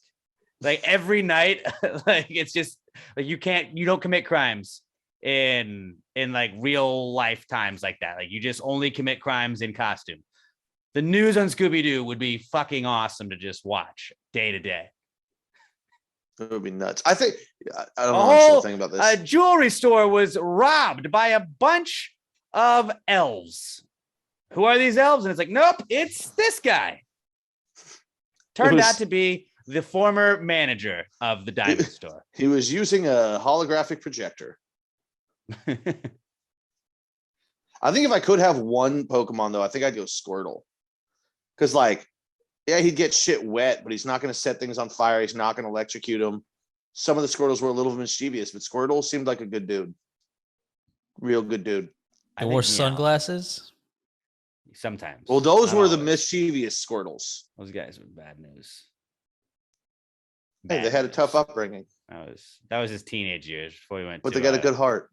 Like every night, like it's just like you don't commit crimes in like real life times like that. Like you just only commit crimes in costume. The news on Scooby-Doo would be fucking awesome to just watch day to day. It would be nuts. I think I don't A know. I'm still whole thinking about this. jewelry store was robbed by a bunch of elves. Who are these elves? And it's like, nope, it's this guy. Turned out to be the former manager of the diamond store. He was using a holographic projector. I think if I could have one Pokemon though, I think I'd go Squirtle. Because like, yeah, he'd get shit wet, but he's not going to set things on fire. He's not going to electrocute them. Some of the Squirtles were a little mischievous, but Squirtle seemed like a good dude. Real good dude. I They think wore Meow. sunglasses. Sometimes. Well, those Not were the always. mischievous Squirtles. Those guys were bad news. Hey, they had a tough upbringing, That was his teenage years before he went. but to, they got a good heart.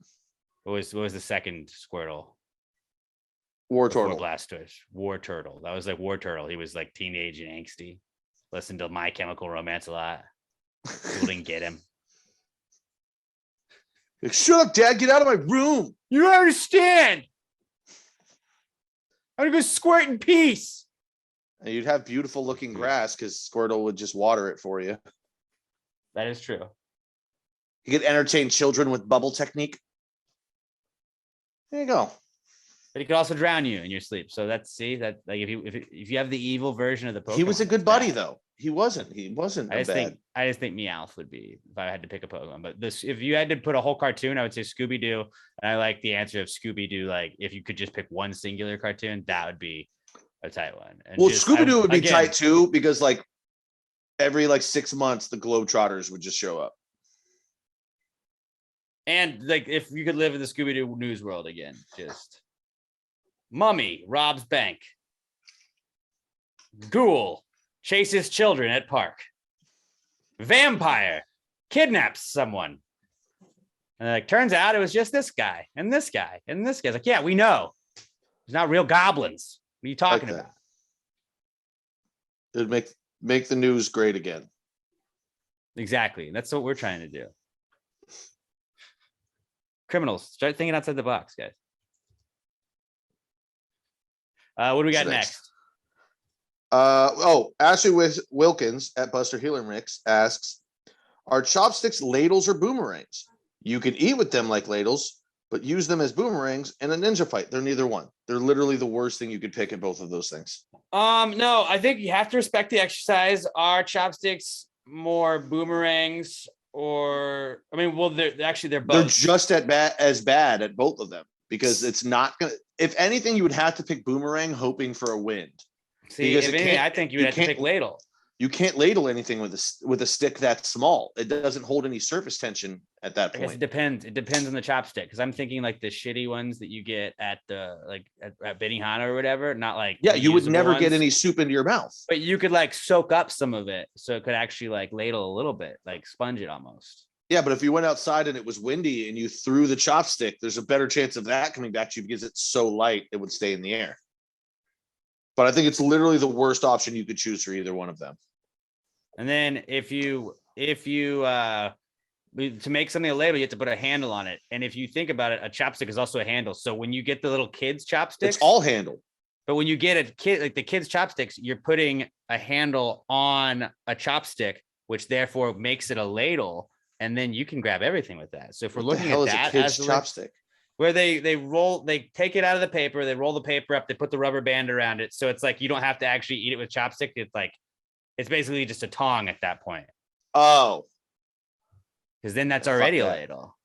What was the second Squirtle? War Before Turtle. Blastoise. War Turtle. That was like War Turtle. He was like teenage and angsty. Listened to My Chemical Romance a lot. People didn't get him. Like, shut up, Dad. Get out of my room. You understand? I'm gonna go squirt in peace. And you'd have beautiful looking grass because Squirtle would just water it for you. That is true. You could entertain children with bubble technique. There you go. But he could also drown you in your sleep. So that's like if you have the evil version of the Pokemon. He was a good it's buddy bad. though. He wasn't I a just bad. think Meowth would be if I had to pick a Pokemon. But this, if you had to put a whole cartoon, I would say Scooby Doo. And I like the answer of Scooby Doo. Like if you could just pick one singular cartoon, that would be a tight one. And Well, just- Scooby Doo would be again, tight too because like every like 6 months the Globetrotters would just show up. And like if you could live in the Scooby Doo news world again, just mummy robs bank, ghoul chases children at park, vampire kidnaps someone. And like turns out it was just this guy and this guy and this guy's like, yeah, we know. It's not real goblins. What are you talking Like that. about? It would make the news great again. Exactly. That's what we're trying to do. Criminals, start thinking outside the box, guys. What do we got What's next? Ashley Wilkins at Buster Healer Mix asks, are chopsticks ladles or boomerangs? You can eat with them like ladles, but use them as boomerangs in a ninja fight. They're neither one. They're literally the worst thing you could pick at both of those things. No, I think you have to respect the exercise. Are chopsticks more boomerangs or they're both. They're just as bad at both of them because it's not gonna. If anything, you would have to pick boomerang, hoping for a wind. See, because if it anything, can't- I think you you would have to can't- pick ladle. You can't ladle anything with a stick that small. It doesn't hold any surface tension at that I guess it point. depends. It depends on the chopstick because I'm thinking like the shitty ones that you get at the at Benihana or whatever, not like Yeah, you would reusable never get ones. any soup into your mouth. But you could like soak up some of it, so it could actually like ladle a little bit, like sponge it almost. Yeah, but if you went outside and it was windy and you threw the chopstick, there's a better chance of that coming back to you because it's so light it would stay in the air. But I think it's literally the worst option you could choose for either one of them. And then if you to make something a ladle, you have to put a handle on it. And if you think about it, a chopstick is also a handle. So when you get the little kids chopsticks, It's all handle. but when you get a kid like the kids chopsticks, you're putting a handle on a chopstick, which therefore makes it a ladle. And then you can grab everything with that. So if we're What the looking hell at is a that kid's as chopstick? where they take it out of the paper, they roll the paper up, they put the rubber band around it. So it's like you don't have to actually eat it with chopstick. It's basically just a tong at that point. Oh, Because then that's Fuck already a that. ladle.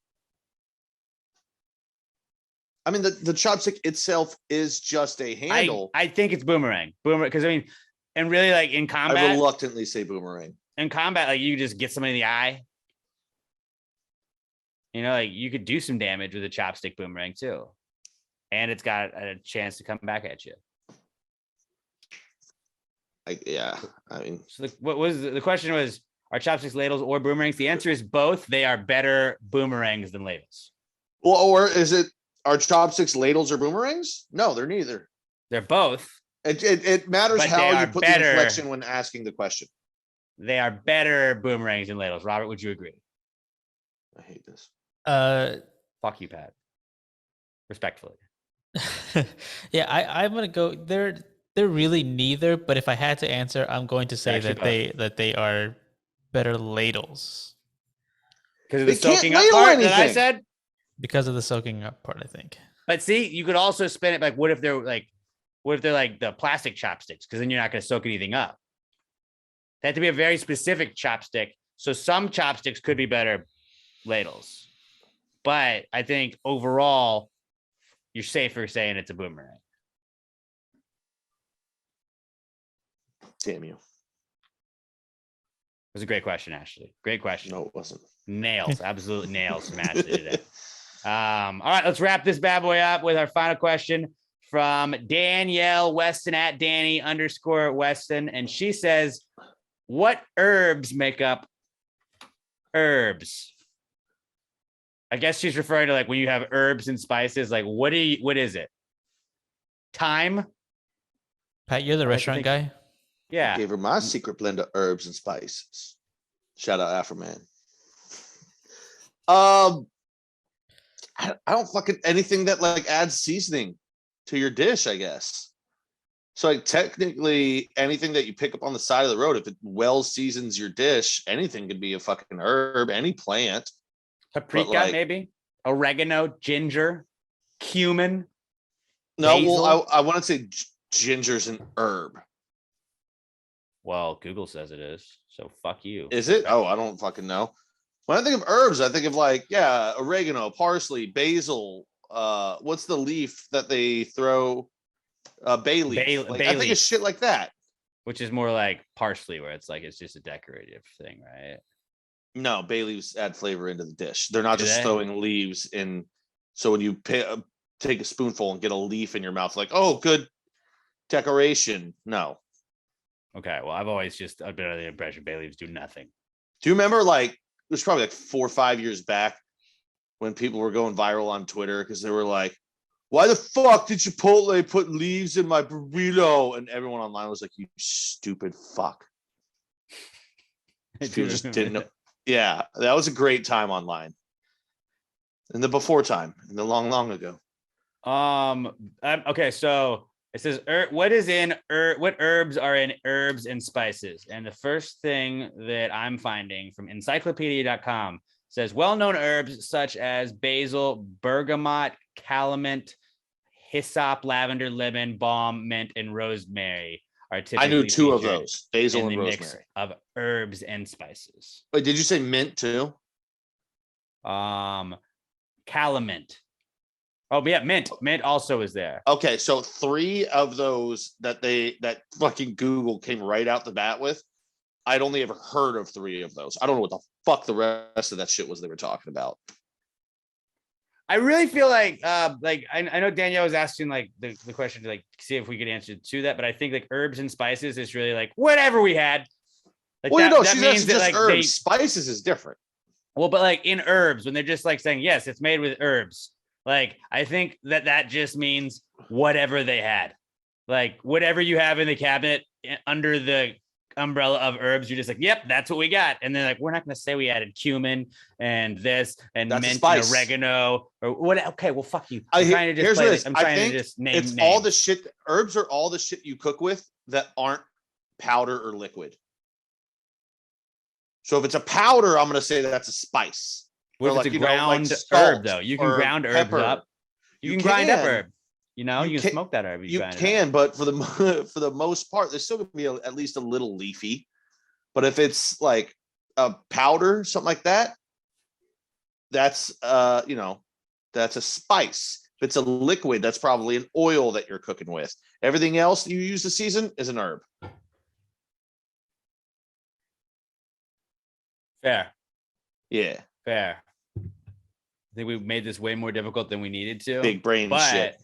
I mean, the chopstick itself is just a handle. I think it's boomerang. Because I mean, and really like in I combat, reluctantly say boomerang. like you just get somebody in the eye. You know, like you could do some damage with a chopstick boomerang too. And it's got a chance to come back at you. Yeah, I mean, So the question was, are chopsticks ladles or boomerangs? The answer is both. They are better boomerangs than ladles. well, or is it, are chopsticks ladles or boomerangs? No, they're neither. They're both. It matters But they how are you put better. the inflection when asking the question. They are better boomerangs than ladles. Robert, would you agree? I hate this. Fuck you, Pat. Respectfully. Yeah, I'm gonna go. They're really neither. But if I had to answer, I'm going to say Actually, that they are better ladles Because of the They can't soaking up ladle part that I anything. said. because of the soaking up part. I think. But see, you could also spin it like, what if they're like the plastic chopsticks? Because then you're not going to soak anything up. They have to be a very specific chopstick. So some chopsticks could be better ladles. But I think overall, you're safer saying it's a boomerang. Damn you. It was a great question, Ashley. Great question. No, it wasn't. Nails, absolute nails from Ashley today. All right, let's wrap this bad boy up with our final question from Danielle Weston at Danny_Weston. And she says, what herbs make up herbs? I guess she's referring to like when you have herbs and spices, like what is it? Thyme? Pat, you're the restaurant think- guy. Yeah. Gave her my secret blend of herbs and spices. Shout out Afroman. I don't fucking anything that like adds seasoning to your dish, I guess. So like technically anything that you pick up on the side of the road, if it well seasons your dish, anything could be a fucking herb, any plant. Paprika, like- maybe oregano, ginger, cumin. No, Basil? well, I want to say ginger's an herb. Well, Google says it is. So fuck you. Is it? Oh, I don't fucking know. When I think of herbs, I think of like, yeah, oregano, parsley, basil. What's the leaf that they throw? Bay leaf. Bay I think leaf. of shit like that. Which is more like parsley, where it's like it's just a decorative thing, right? No, bay leaves add flavor into the dish. They're not Do just they? throwing leaves in. So when you take a spoonful and get a leaf in your mouth, like, oh, good decoration. No. Okay, well, I've been under the impression bay leaves do nothing. Do you remember like it was probably like 4 or 5 years back when people were going viral on Twitter because they were like, why the fuck did Chipotle put leaves in my burrito? And everyone online was like, you stupid fuck. People just didn't know. Yeah, that was a great time online. In the before time, in the long, long ago. Okay, so it says what herbs are in herbs and spices, and the first thing that I'm finding from encyclopedia.com says well-known herbs such as basil, bergamot, calamine, hyssop, lavender, lemon, balm, mint, and rosemary are typically I knew 2 of featured those, basil in and the mix rosemary. of herbs and spices. Wait, did you say mint too? Calamine. Oh, yeah, mint. Mint also is there. Okay, so 3 of those that fucking Google came right out the bat with. I'd only ever heard of 3 of those. I don't know what the fuck the rest of that shit was they were talking about. I really feel like I know Danielle was asking like the question to like see if we could answer to that, but I think like herbs and spices is really like whatever we had. Like Well, that she's means asking that just like herbs. Spices is different. well, but like in herbs, when they're just like saying yes, it's made with herbs. Like I think that just means whatever they had, like whatever you have in the cabinet under the umbrella of herbs, you're just like, yep, that's what we got. And then like, we're not going to say we added cumin and this and That's a mint and spice. oregano or what. Okay, well, fuck you. I'm trying to just Here's play what it this. is. I'm I trying to think just name it's names. all the shit. Herbs are all the shit you cook with that aren't powder or liquid. So if it's a powder, I'm going to say that's a spice. What Or if it's like, a ground salt herb though? You can or ground herbs pepper. up. You can grind up can. herb. You know, You you can can- smoke that herb. You grind it up. can, but for the most part, there's still gonna be at least a little leafy. But if it's like a powder, something like that, that's that's a spice. If it's a liquid, that's probably an oil that you're cooking with. Everything else you use to season is an herb. Fair. Yeah, Fair. I think we made this way more difficult than we needed to. big brain but shit.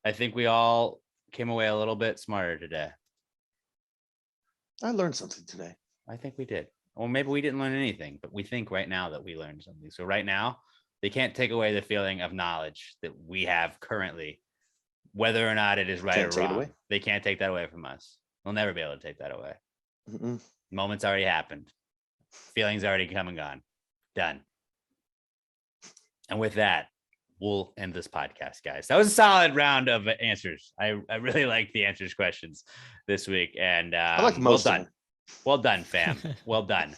I think we all came away a little bit smarter today. I learned something today. I think we did. Or maybe we didn't learn anything, but we think right now that we learned something. So right now, they can't take away the feeling of knowledge that we have currently, whether or not it is right Can't or take it wrong. away. They can't take that away from us. They'll never be able to take that away. Mm-mm. Moment's already happened. Feelings already come and gone. Done. And with that, we'll end this podcast, guys. That was a solid round of answers. I really liked the answers questions this week. And I like most well of done. them. Well done, fam. Well done.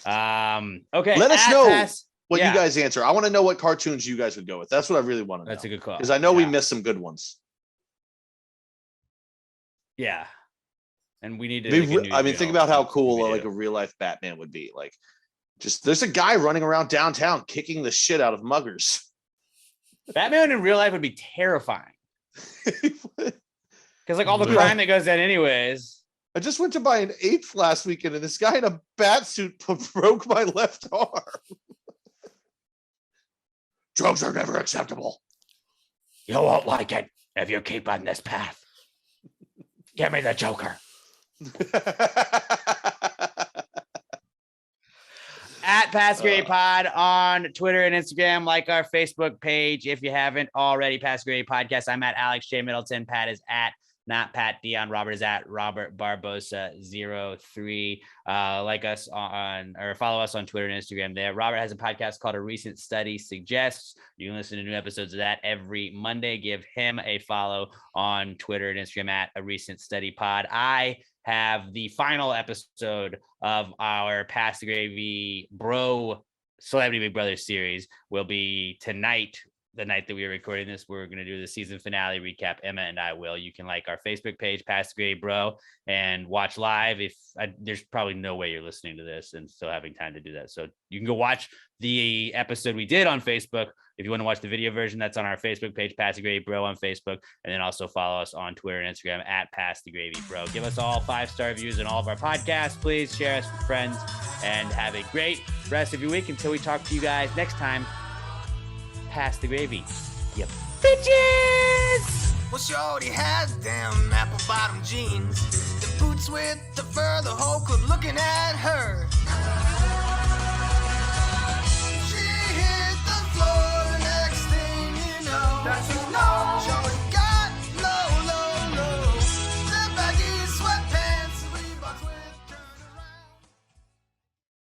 Okay. Let us at know Pass- What yeah, you guys answer. I want to know what cartoons you guys would go with. That's what I really want to know. That's a good call. Because I know we Yeah. missed some good ones. Yeah. And we need to. I make a mean, new I mean, deal think about how if cool we like do. a real life Batman would be. Like, just there's a guy running around downtown kicking the shit out of muggers. Batman in real life would be terrifying. Because like all the Dude. crime that goes down anyways. I just went to buy an eighth last weekend, and this guy in a bat suit broke my left arm. Drugs are never acceptable. You won't like it if you keep on this path. Give me the Joker. At Pass Grade Pod on Twitter and Instagram. Like our Facebook page if you haven't already. Pass Grade Podcast. I'm at Alex J. Middleton. Pat is at not Pat Dion. Robert is at Robert Barbosa 03. Like us on or follow us on Twitter and Instagram there. Robert has a podcast called A Recent Study Suggests. You can listen to new episodes of that every Monday. Give him a follow on Twitter and Instagram at A Recent Study Pod. I have the final episode of our Pass the Gravy Bro Celebrity Big Brother series will be tonight. The night that we are recording this, we're going to do the season finale recap. Emma and I will. You can like our Facebook page, Pass the Gravy Bro, and watch live. There's probably no way you're listening to this and still having time to do that. So you can go watch the episode we did on Facebook. If you want to watch the video version, that's on our Facebook page, Pass the Gravy Bro on Facebook. And then also follow us on Twitter and Instagram at Pass the Gravy Bro. Give us all 5-star reviews in all of our podcasts. Please share us with friends and have a great rest of your week until we talk to you guys next time. Pass the gravy, you bitches! Well, shorty has them apple bottom jeans, the boots with the fur, the whole club looking at her.